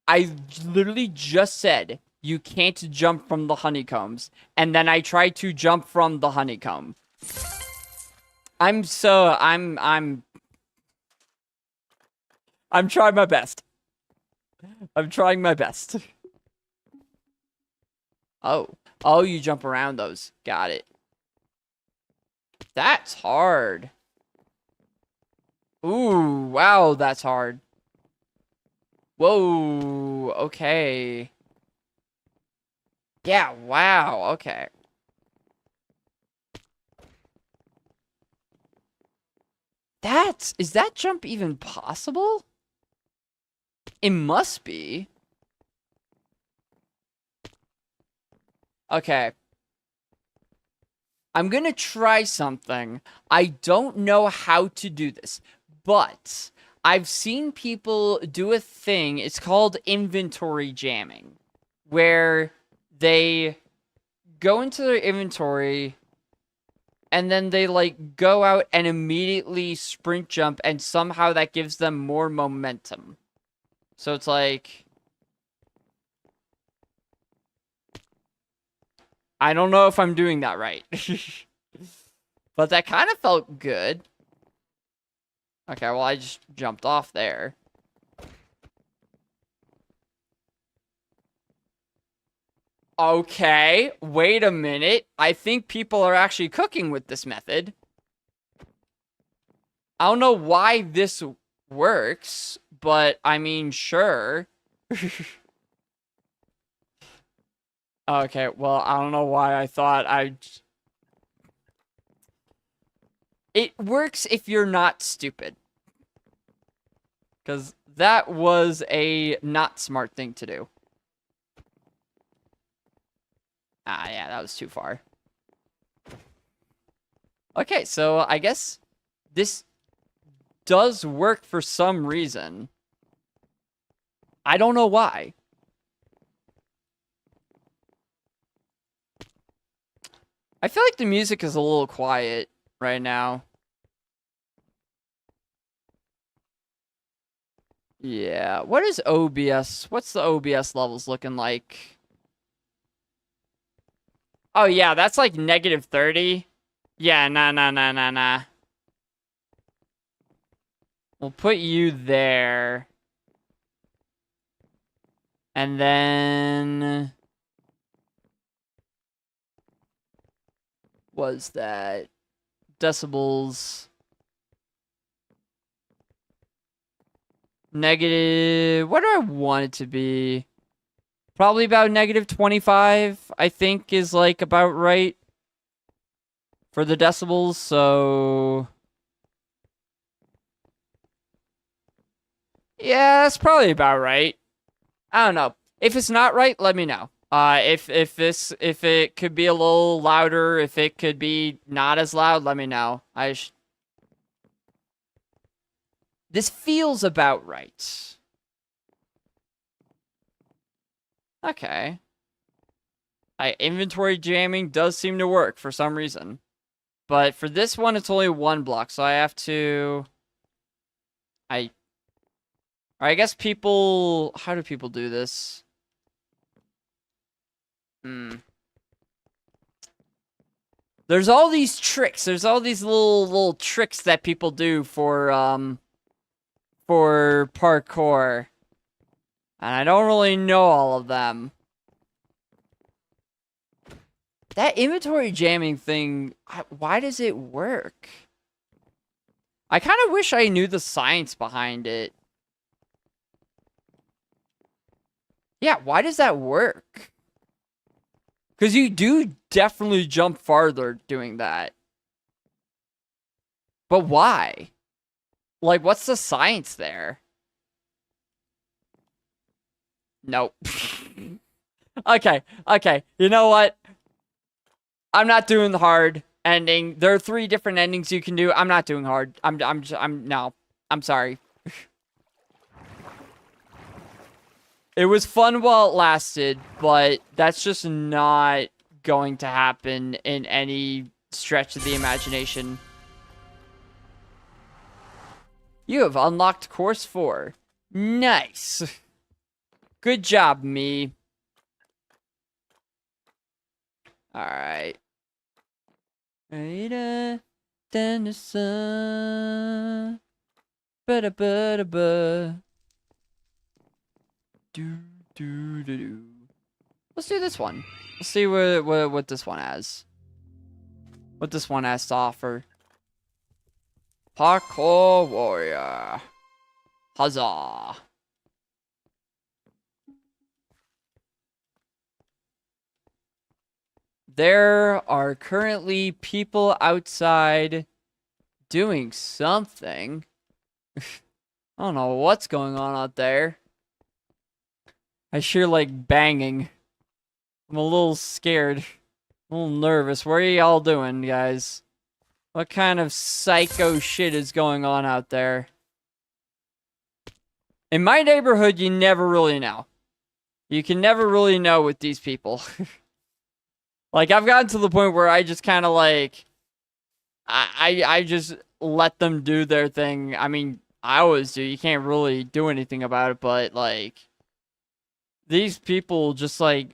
I literally just said you can't jump from the honeycombs. And then I tried to jump from the honeycomb. I'm trying my best. I'm trying my best. Oh. Oh, you jump around those. Got it. That's hard. Ooh, wow, that's hard. Whoa, okay. Yeah, wow, okay. Is that jump even possible? It must be. Okay. I'm gonna try something. I don't know how to do this, but I've seen people do a thing. It's called inventory jamming, where they go into their inventory and then they like go out and immediately sprint jump, and somehow that gives them more momentum. So it's like, I don't know if I'm doing that right. But that kind of felt good. Okay, well, I just jumped off there. Okay, wait a minute. I think people are actually cooking with this method. I don't know why this works, but I mean, sure. Okay, well, I don't know why I thought It works if you're not stupid. Because that was a not smart thing to do. Ah, yeah, that was too far. Okay, so I guess this does work for some reason. I don't know why. I feel like the music is a little quiet right now. Yeah, what is OBS? What's the OBS levels looking like? Oh, yeah, that's like negative 30. Yeah, nah. We'll put you there. And then... was that decibels negative, what do I want it to be? Probably about negative 25, I think, is like about right for the decibels. So yeah, that's probably about right. I don't know. If it's not right, let me know. If it could be a little louder, if it could be not as loud, let me know. This feels about right. Okay. Inventory jamming does seem to work for some reason. But for this one, it's only one block, so I have to... I guess people... How do people do this? There's all these tricks. There's all these little tricks that people do for parkour. And I don't really know all of them. That inventory jamming thing, why does it work? I kind of wish I knew the science behind it. Yeah, why does that work? Because you do definitely jump farther doing that. But why? Like, what's the science there? Nope. Okay. You know what? I'm not doing the hard ending. There are 3 different endings you can do. I'm not doing hard. No. I'm sorry. It was fun while it lasted, but that's just not going to happen in any stretch of the imagination. You have unlocked course 4. Nice. Good job, me. Alright. Then the sun. Ba-da-ba-da-ba. Do. Let's do this one. Let's see what this one has. What this one has to offer. Parkour warrior. Huzzah. There are currently people outside doing something. I don't know what's going on out there. I sure like banging. I'm a little scared. A little nervous. What are y'all doing, guys? What kind of psycho shit is going on out there? In my neighborhood, you never really know. You can never really know with these people. Like, I've gotten to the point where I just kind of like... I just let them do their thing. I mean, I always do. You can't really do anything about it, but like... These people just like...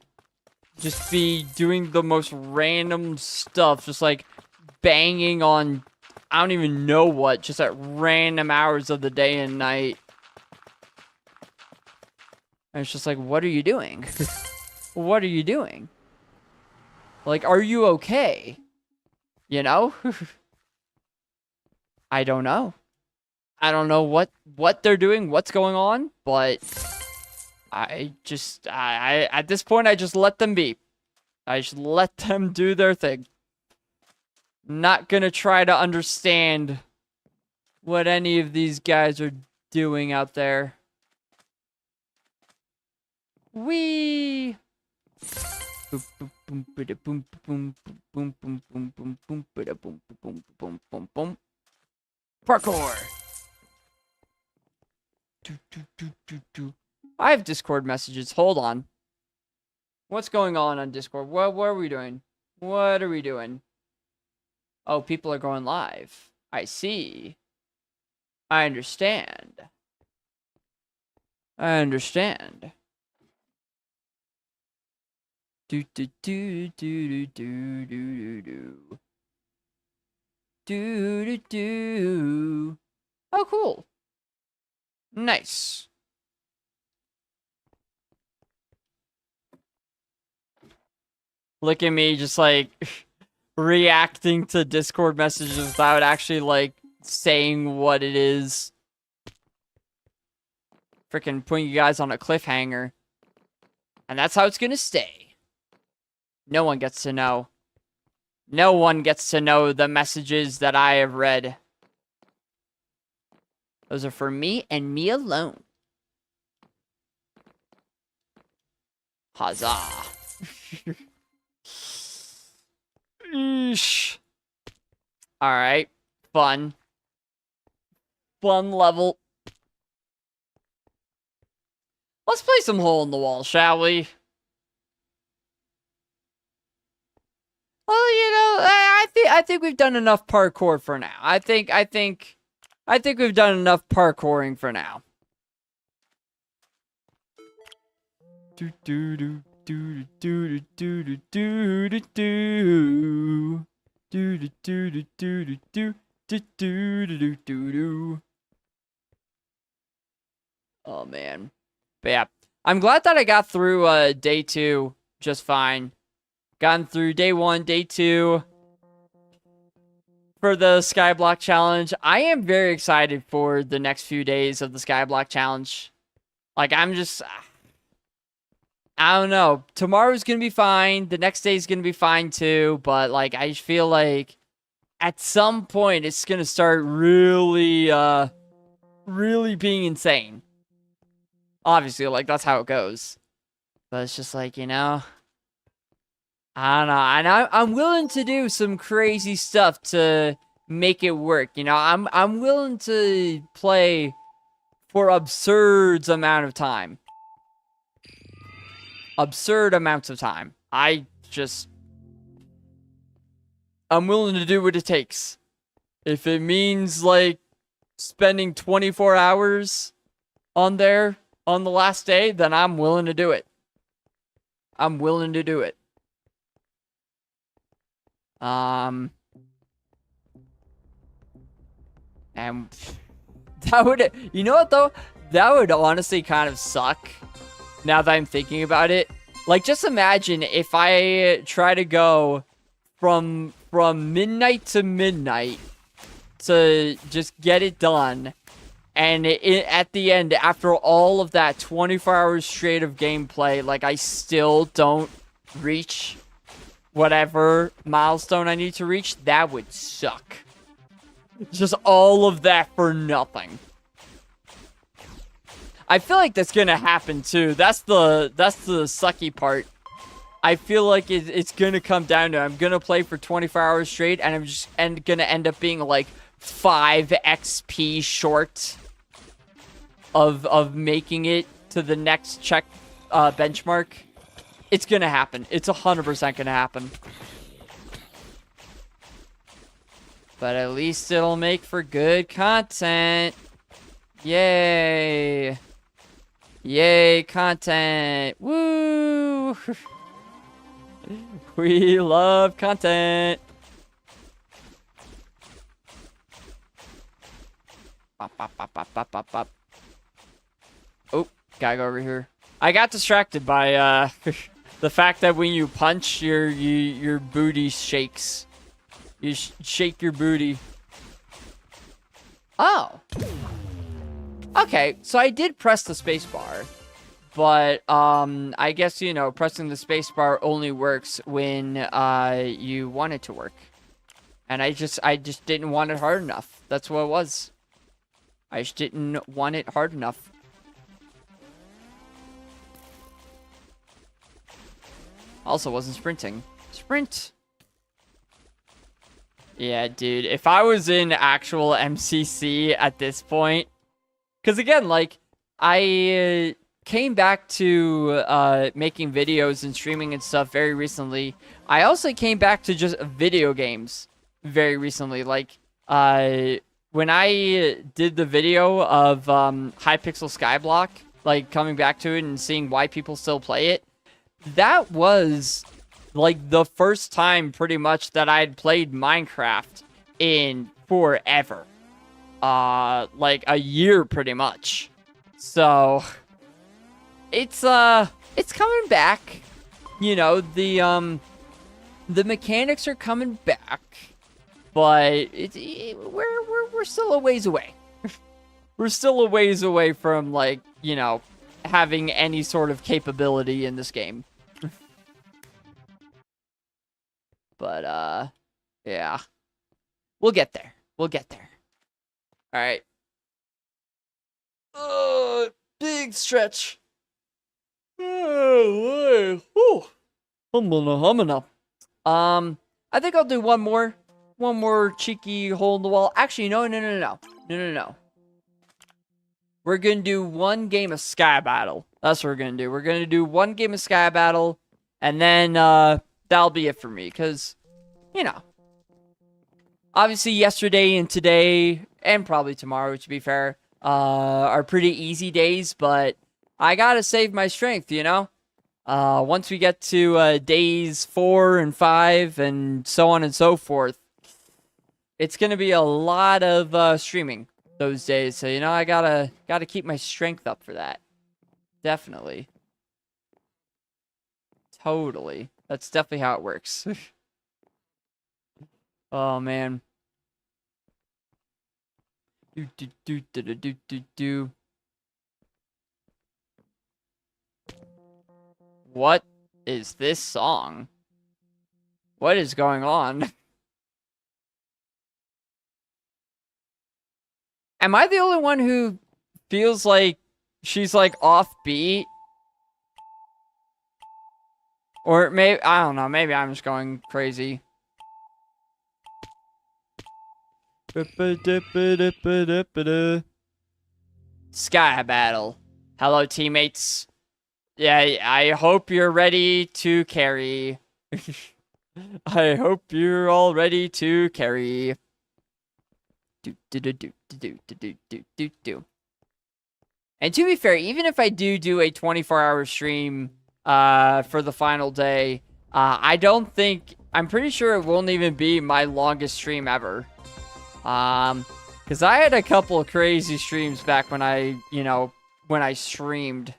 Just be doing the most random stuff. Just like banging on... I don't even know what. Just at random hours of the day and night. And it's just like, what are you doing? What are you doing? Like, are you okay? You know? I don't know. I don't know what they're doing, what's going on, but I at this point, I just let them be. I just let them do their thing. Not gonna try to understand what any of these guys are doing out there. Wee! Parkour! I have Discord messages. Hold on. What's going on Discord? What are we doing? What are we doing? Oh, people are going live. I see. I understand. I understand. Do do do do do do do do do do do. Oh, cool. Nice. Look at me, just like reacting to Discord messages without actually like saying what it is. Freaking putting you guys on a cliffhanger, and that's how it's gonna stay. No one gets to know. No one gets to know the messages that I have read. Those are for me and me alone. Huzzah. Eesh. Alright. Fun. Fun level. Let's play some hole in the wall, shall we? Well, you know, I think we've done enough parkour for now. I think we've done enough parkouring for now. Do do do do do do do do do do do do do do do do do do do do. Oh man, but yeah, I'm glad that I got through day 2 just fine. Gotten through day 1, day 2 for the Skyblock Challenge. I am very excited for the next few days of the Skyblock Challenge. Like, I'm just... I don't know. Tomorrow's gonna be fine. The next day's gonna be fine too. But, like, I just feel like at some point it's gonna start really, really being insane. Obviously, like, that's how it goes. But it's just like, you know... I don't know, and I'm willing to do some crazy stuff to make it work. You know, I'm willing to play for absurd amount of time. Absurd amounts of time. I'm willing to do what it takes. If it means like spending 24 hours on there on the last day, then I'm willing to do it. I'm willing to do it. And that would, you know what though? That would honestly kind of suck now that I'm thinking about it. Like, just imagine if I try to go from midnight to midnight to just get it done. And at the end, after all of that 24 hours straight of gameplay, like, I still don't reach whatever milestone I need to reach. That would suck. Just all of that for nothing. I feel like that's gonna happen too. That's the sucky part. I feel like it's gonna come down to I'm gonna play for 24 hours straight, and I'm just gonna end up being like 5 XP short of making it to the next check benchmark. It's gonna happen. It's 100% gonna happen. But at least it'll make for good content. Yay. Yay, content. Woo! We love content. Bop, bop, bop, bop, bop, bop, bop. Oh, gotta go over here. I got distracted by the fact that when you punch, your booty shakes. You shake your booty. Oh. Okay, so I did press the spacebar, but I guess, you know, pressing the spacebar only works when you want it to work. And I just didn't want it hard enough. That's what it was. I just didn't want it hard enough. Also wasn't sprinting. Sprint. Yeah, dude. If I was in actual MCC at this point, because again, like, I came back to making videos and streaming and stuff very recently. I also came back to just video games very recently. Like, when I did the video of Hypixel Skyblock, like, coming back to it and seeing why people still play it, that was like the first time pretty much that I had played Minecraft in forever. Like a year pretty much. So it's coming back. You know, the mechanics are coming back, but we're still a ways away. We're still a ways away from, like, you know, having any sort of capability in this game. But, yeah. We'll get there. We'll get there. Alright. Big stretch. Oh, humana. I think I'll do one more. One more cheeky hole in the wall. Actually, no. We're gonna do one game of Sky Battle. That's what we're gonna do. We're gonna do one game of Sky Battle, and then, that'll be it for me, because, you know, obviously yesterday and today, and probably tomorrow, to be fair, are pretty easy days, but I gotta save my strength, you know? Once we get to days 4 and 5 and so on and so forth, it's gonna be a lot of streaming those days, so, you know, I gotta keep my strength up for that. Definitely. Totally. That's definitely how it works. Oh, man. What is this song? What is going on? Am I the only one who feels like she's, like, offbeat? Or maybe, I don't know, maybe I'm just going crazy. Sky battle. Hello, teammates. Yeah, I hope you're ready to carry. I hope you're all ready to carry. Do. And to be fair, even if I do a 24-hour stream for the final day, I'm pretty sure it won't even be my longest stream ever. Because I had a couple of crazy streams back when when I streamed.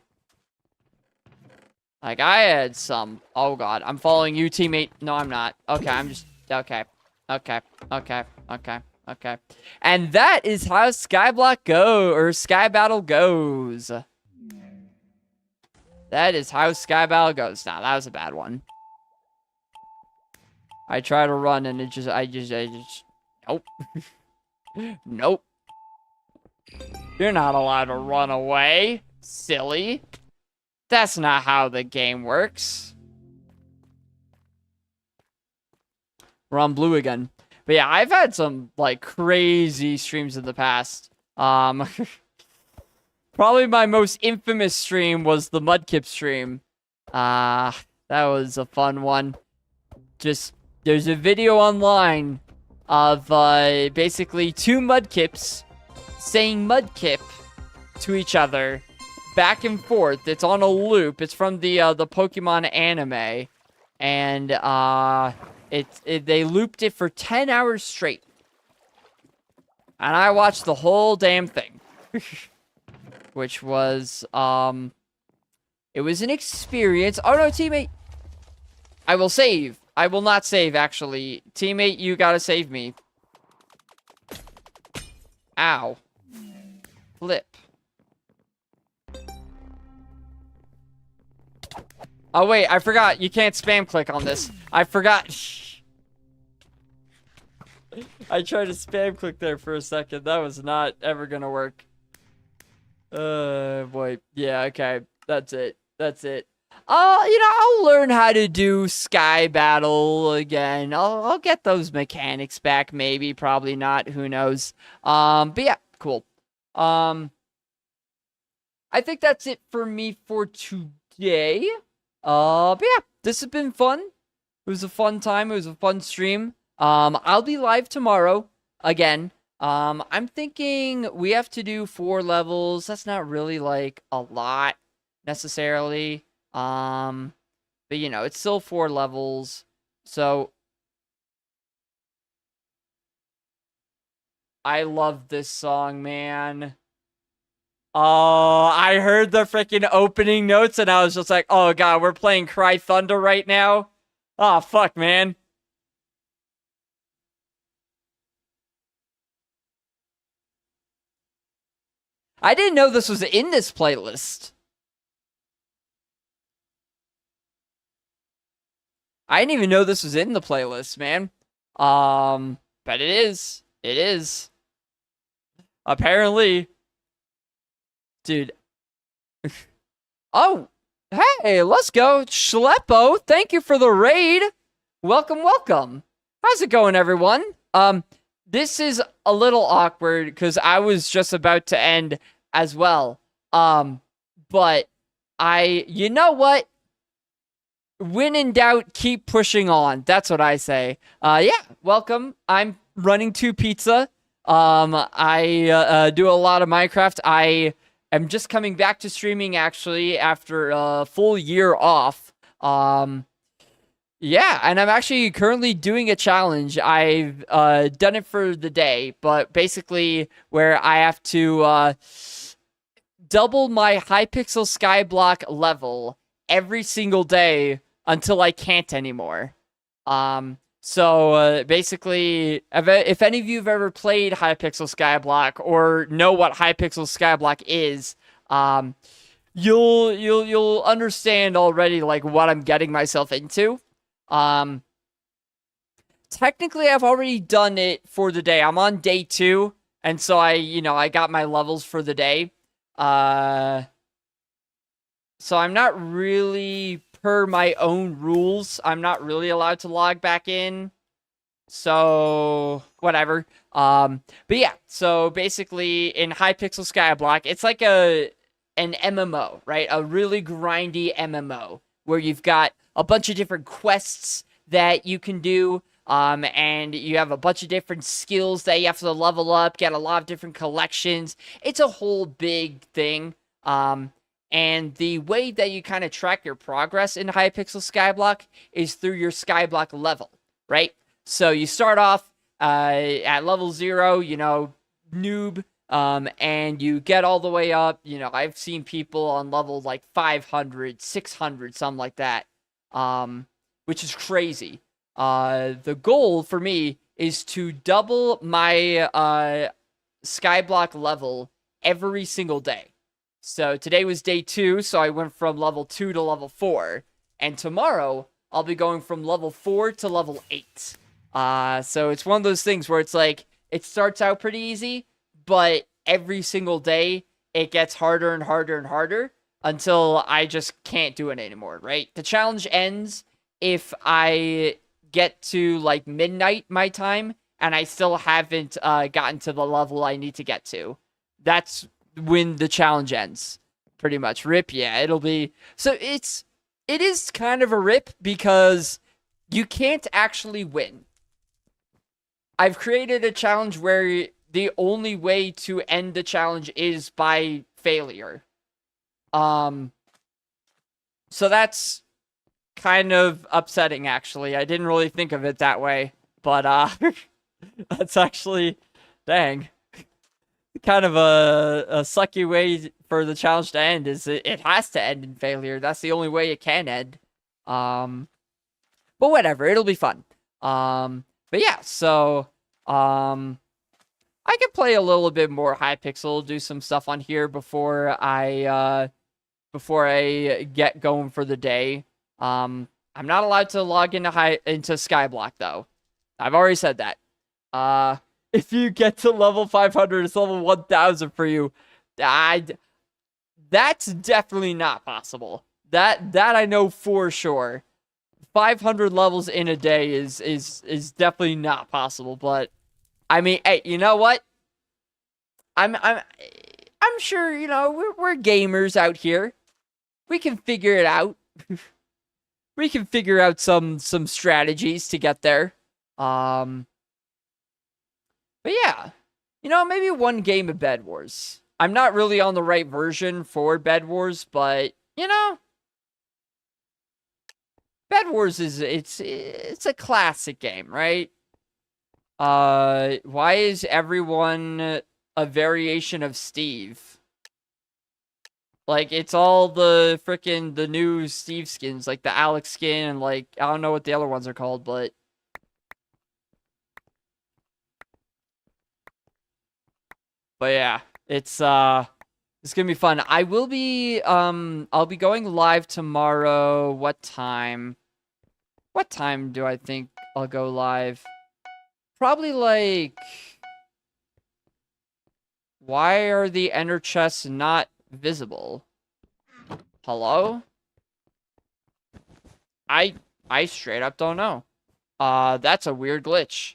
Like, I had some. Oh, God. I'm following you, teammate. No, I'm not. Okay, I'm just... Okay. Okay. Okay. Okay. Okay. And that is how Skyblock or Sky Battle goes. That is how Sky Battle goes. Nah, that was a bad one. I try to run and I just... Nope. Nope. You're not allowed to run away. Silly. That's not how the game works. We're on blue again. But yeah, I've had some, like, crazy streams in the past. Probably my most infamous stream was the Mudkip stream. That was a fun one. Just, there's a video online of, basically 2 Mudkips saying Mudkip to each other. Back and forth. It's on a loop. It's from the Pokemon anime. And, they looped it for 10 hours straight. And I watched the whole damn thing. Which was, it was an experience. Oh, no, teammate. I will save. I will not save, actually. Teammate, you gotta save me. Ow. Flip. Oh, wait, I forgot. You can't spam click on this. I forgot. I tried to spam click there for a second. That was not ever gonna work. Boy. Yeah, okay. That's it. That's it. I'll learn how to do Sky Battle again. I'll get those mechanics back, maybe. Probably not. Who knows? But yeah, cool. I think that's it for me for today. But yeah, this has been fun. It was a fun time. It was a fun stream. I'll be live tomorrow again. I'm thinking we have to do 4 levels. That's not really like a lot necessarily. But you know, it's still 4 levels. So I love this song, man. Oh, I heard the freaking opening notes and I was just like, oh god, we're playing Cry Thunder right now? Oh, fuck, man. I didn't know this was in this playlist. I didn't even know this was in the playlist, man. But it is. It is. Apparently. Dude. Oh, hey, let's go. Schleppo, thank you for the raid. Welcome, welcome. How's it going, everyone? This is a little awkward because I was just about to end as well. But you know what? When in doubt, keep pushing on. That's what I say. Yeah, welcome. I'm running 2 pizza. I do a lot of Minecraft. I am just coming back to streaming actually after a full year off. Yeah, and I'm actually currently doing a challenge. I've done it for the day, but basically where I have to double my Hypixel Skyblock level every single day until I can't anymore. So basically, if any of you have ever played Hypixel Skyblock or know what Hypixel Skyblock is, you'll understand already like what I'm getting myself into. Technically, I've already done it for the day. I'm on day 2, and so I got my levels for the day. So I'm not really, per my own rules, I'm not really allowed to log back in. So whatever. But yeah, so basically in Hypixel Skyblock, it's like an MMO, right? A really grindy MMO where you've got a bunch of different quests that you can do. And you have a bunch of different skills that you have to level up, get a lot of different collections. It's a whole big thing. And the way that you kind of track your progress in Hypixel Skyblock is through your Skyblock level, right? So you start off at level 0, noob, and you get all the way up. I've seen people on level like 500, 600, something like that, which is crazy. The goal for me is to double my Skyblock level every single day. So today was day 2, so I went from level 2 to level 4. And tomorrow, I'll be going from level 4 to level 8. So it's one of those things where it's like, it starts out pretty easy, but every single day, it gets harder and harder and harder until I just can't do it anymore, right? The challenge ends if I get to, like, midnight my time, and I still haven't gotten to the level I need to get to. That's when the challenge ends, pretty much. Rip, yeah, it'll be... So it is kind of a rip because you can't actually win. I've created a challenge where the only way to end the challenge is by failure. So that's kind of upsetting, actually. I didn't really think of it that way, but that's actually, dang, kind of a sucky way for the challenge to end. Is it has to end in failure. That's the only way it can end. But whatever, it'll be fun. But yeah, so I could play a little bit more Hypixel, do some stuff on here before I get going for the day. I'm not allowed to log into Skyblock though. I've already said that. If you get to level 500, it's level 1000 for you. That's definitely not possible. That I know for sure. 500 levels in a day is definitely not possible, but I mean, hey, you know what? I'm sure, we're gamers out here. We can figure it out. We can figure out some strategies to get there. But yeah, maybe one game of Bed Wars. I'm not really on the right version for Bed Wars, but Bed Wars it's a classic game, right? Why is everyone a variation of Steve? Like, it's all the new Steve skins, like the Alex skin, and like, I don't know what the other ones are called, but... But yeah, it's gonna be fun. I will be, I'll be going live tomorrow. What time? What time do I think I'll go live? Probably like... Why are the ender chests not visible? Hello? I straight up don't know. That's a weird glitch.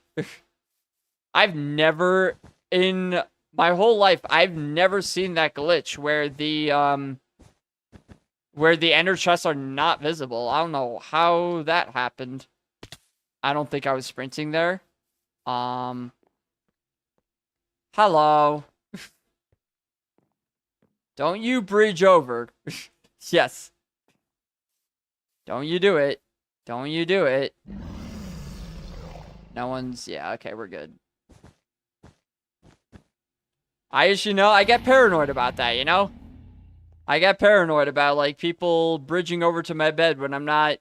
I've never, in my whole life, I've never seen that glitch where the ender chests are not visible. I don't know how that happened. I don't think I was sprinting there. Hello. Don't you bridge over. Yes. Don't you do it. Don't you do it. No one's... Yeah, okay, we're good. I get paranoid about that, I get paranoid about, like, people bridging over to my bed when I'm not,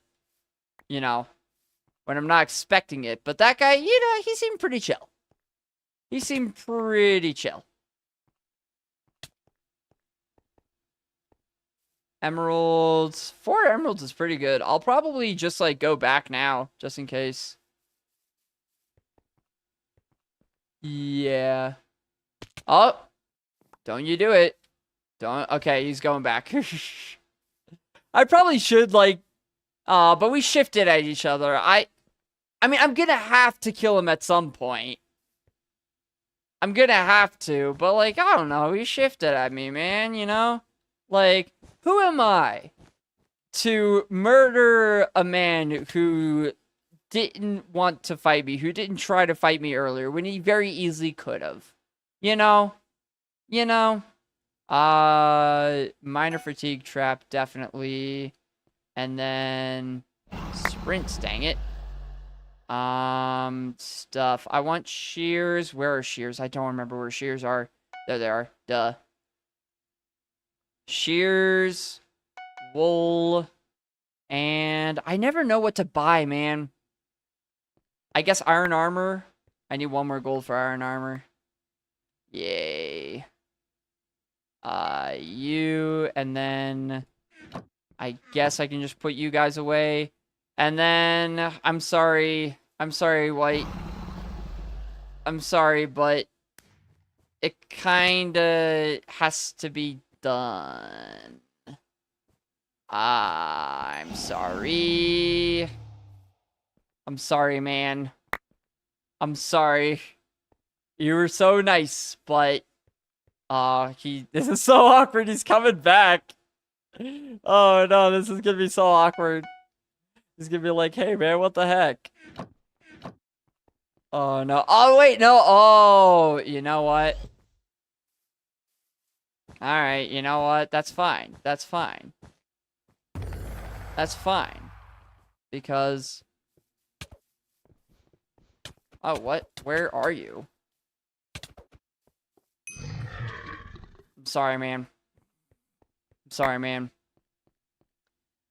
when I'm not expecting it. But that guy, he seemed pretty chill. He seemed pretty chill. Emeralds. 4 emeralds is pretty good. I'll probably just, like, go back now, just in case. Yeah. Oh. Don't you do it. Don't. Okay, he's going back. I probably should, like... but we shifted at each other. I mean, I'm gonna have to kill him at some point. I'm gonna have to, but like, I don't know. He shifted at me, man, you know? Like, who am I to murder a man who didn't want to fight me, who didn't try to fight me earlier when he very easily could have? You know? You know? Minor fatigue trap, definitely. And then sprints, dang it. Stuff. I want shears. Where are shears? I don't remember where shears are. There they are. Duh. Shears, wool, and I never know what to buy, man. I guess iron armor. I need 1 more gold for iron armor. Yay. You, and then I guess I can just put you guys away. And then, I'm sorry, White. I'm sorry, but it kinda has to be done. I'm sorry. I'm sorry, man. I'm sorry. You were so nice, but this is so awkward. He's coming back. Oh no, this is gonna be so awkward. He's gonna be like, hey man, what the heck? Oh no. Oh wait, no. Oh, you know what? Alright, you know what? That's fine. That's fine. That's fine. Because... Oh, what? Where are you? I'm sorry, man. I'm sorry, man.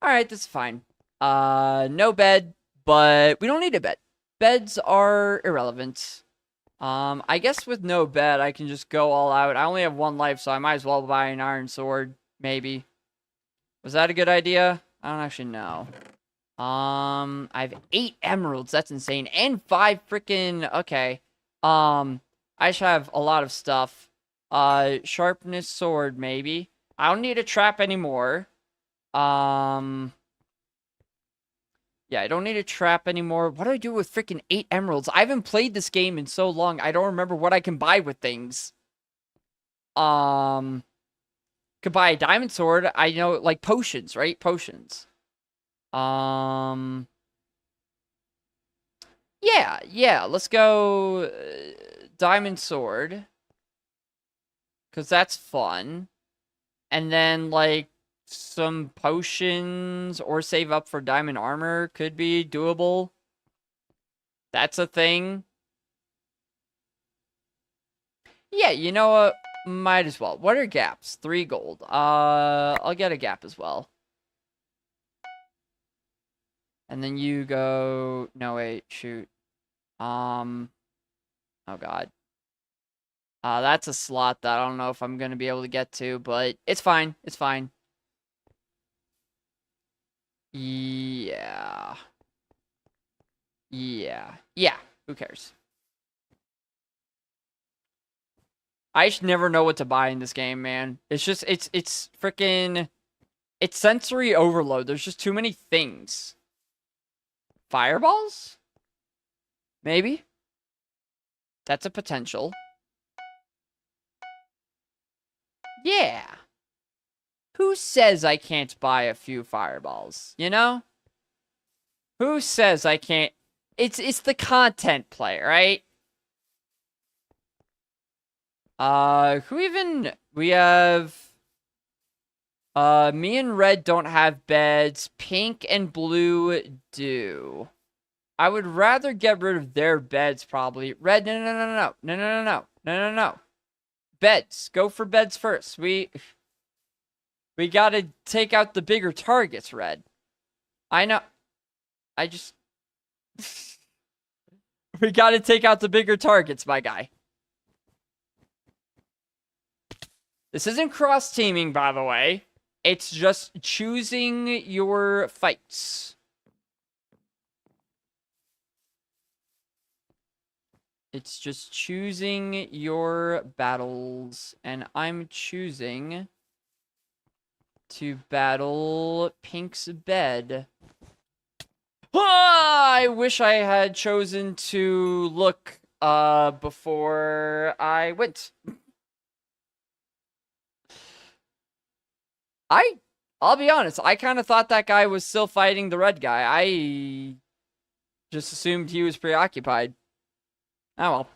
Alright, that's fine. No bed, but we don't need a bed. Beds are irrelevant. I guess with no bed, I can just go all out. I only have 1 life, so I might as well buy an iron sword, maybe. Was that a good idea? I don't actually know. I have 8 emeralds. That's insane. And 5 freaking... Okay. I should have a lot of stuff. Sharpness sword, maybe. I don't need a trap anymore. Yeah, I don't need a trap anymore. What do I do with freaking 8 emeralds? I haven't played this game in so long. I don't remember what I can buy with things. Could buy a diamond sword. I know, like, potions, right? Potions. Yeah, let's go diamond sword. Because that's fun. And then, like, some potions or save up for diamond armor could be doable. That's a thing. Yeah, you know what? Might as well. What are gaps? 3 gold. I'll get a gap as well. And then you go... No, wait. Shoot. Oh, God. That's a slot that I don't know if I'm going to be able to get to, but it's fine. It's fine. Yeah. Yeah. Who cares? I just never know what to buy in this game, man. It's just, it's freaking... It's sensory overload. There's just too many things. Fireballs? Maybe? That's a potential. Yeah. Who says I can't buy a few fireballs? You know? Who says I can't? It's the content play, right? Who even... We have... me and Red don't have beds. Pink and Blue do. I would rather get rid of their beds, probably. Red, no. Beds. Go for beds first. We gotta take out the bigger targets, Red. I know. I just... We gotta take out the bigger targets, my guy. This isn't cross-teaming, by the way. It's just choosing your fights. It's just choosing your battles. And I'm choosing to battle Pink's bed. I wish I had chosen to look before I went. I I'll be honest, I kind of thought that guy was still fighting the red guy. I just assumed he was preoccupied. Oh well.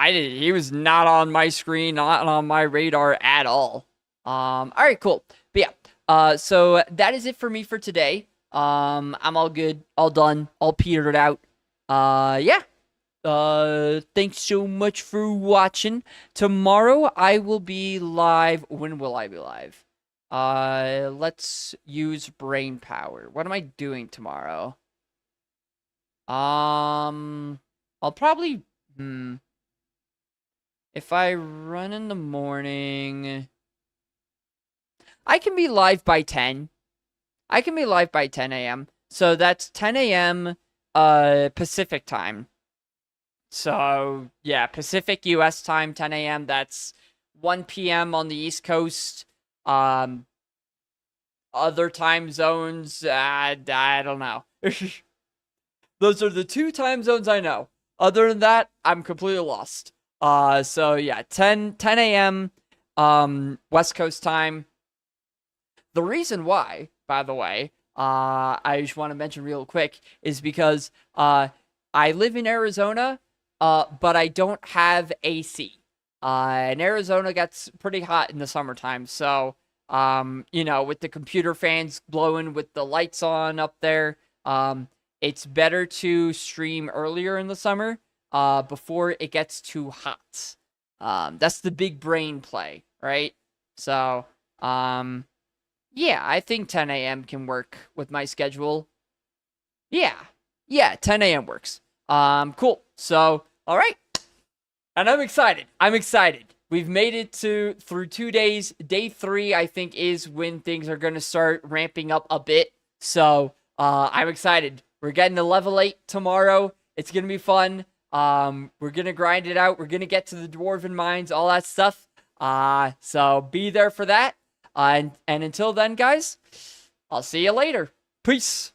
He was not on my screen, not on my radar at all. All right, cool. But yeah, so that is it for me for today. I'm all good, all done, all petered out. Yeah. Thanks so much for watching. Tomorrow I will be live. When will I be live? Let's use brain power. What am I doing tomorrow? I'll probably, if I run in the morning, I can be live by 10. I can be live by 10 a.m. So that's 10 a.m. Pacific time. So, yeah, Pacific US time, 10 a.m. That's 1 p.m. on the East Coast. Other time zones, I don't know. Those are the two time zones I know. Other than that, I'm completely lost. So yeah, 10 a.m. West Coast time. The reason why, by the way, I just want to mention real quick is because I live in Arizona, but I don't have AC. And Arizona gets pretty hot in the summertime, so with the computer fans blowing with the lights on up there, it's better to stream earlier in the summer, before it gets too hot. That's the big brain play, right? So, yeah, I think 10 a.m. can work with my schedule. Yeah, 10 a.m. works. Cool. So, all right. And I'm excited. We've made it through 2 days. Day 3, I think, is when things are going to start ramping up a bit. So, I'm excited. We're getting to level 8 tomorrow. It's going to be fun. We're going to grind it out. We're going to get to the dwarven mines, all that stuff. So be there for that. And until then, guys, I'll see you later. Peace.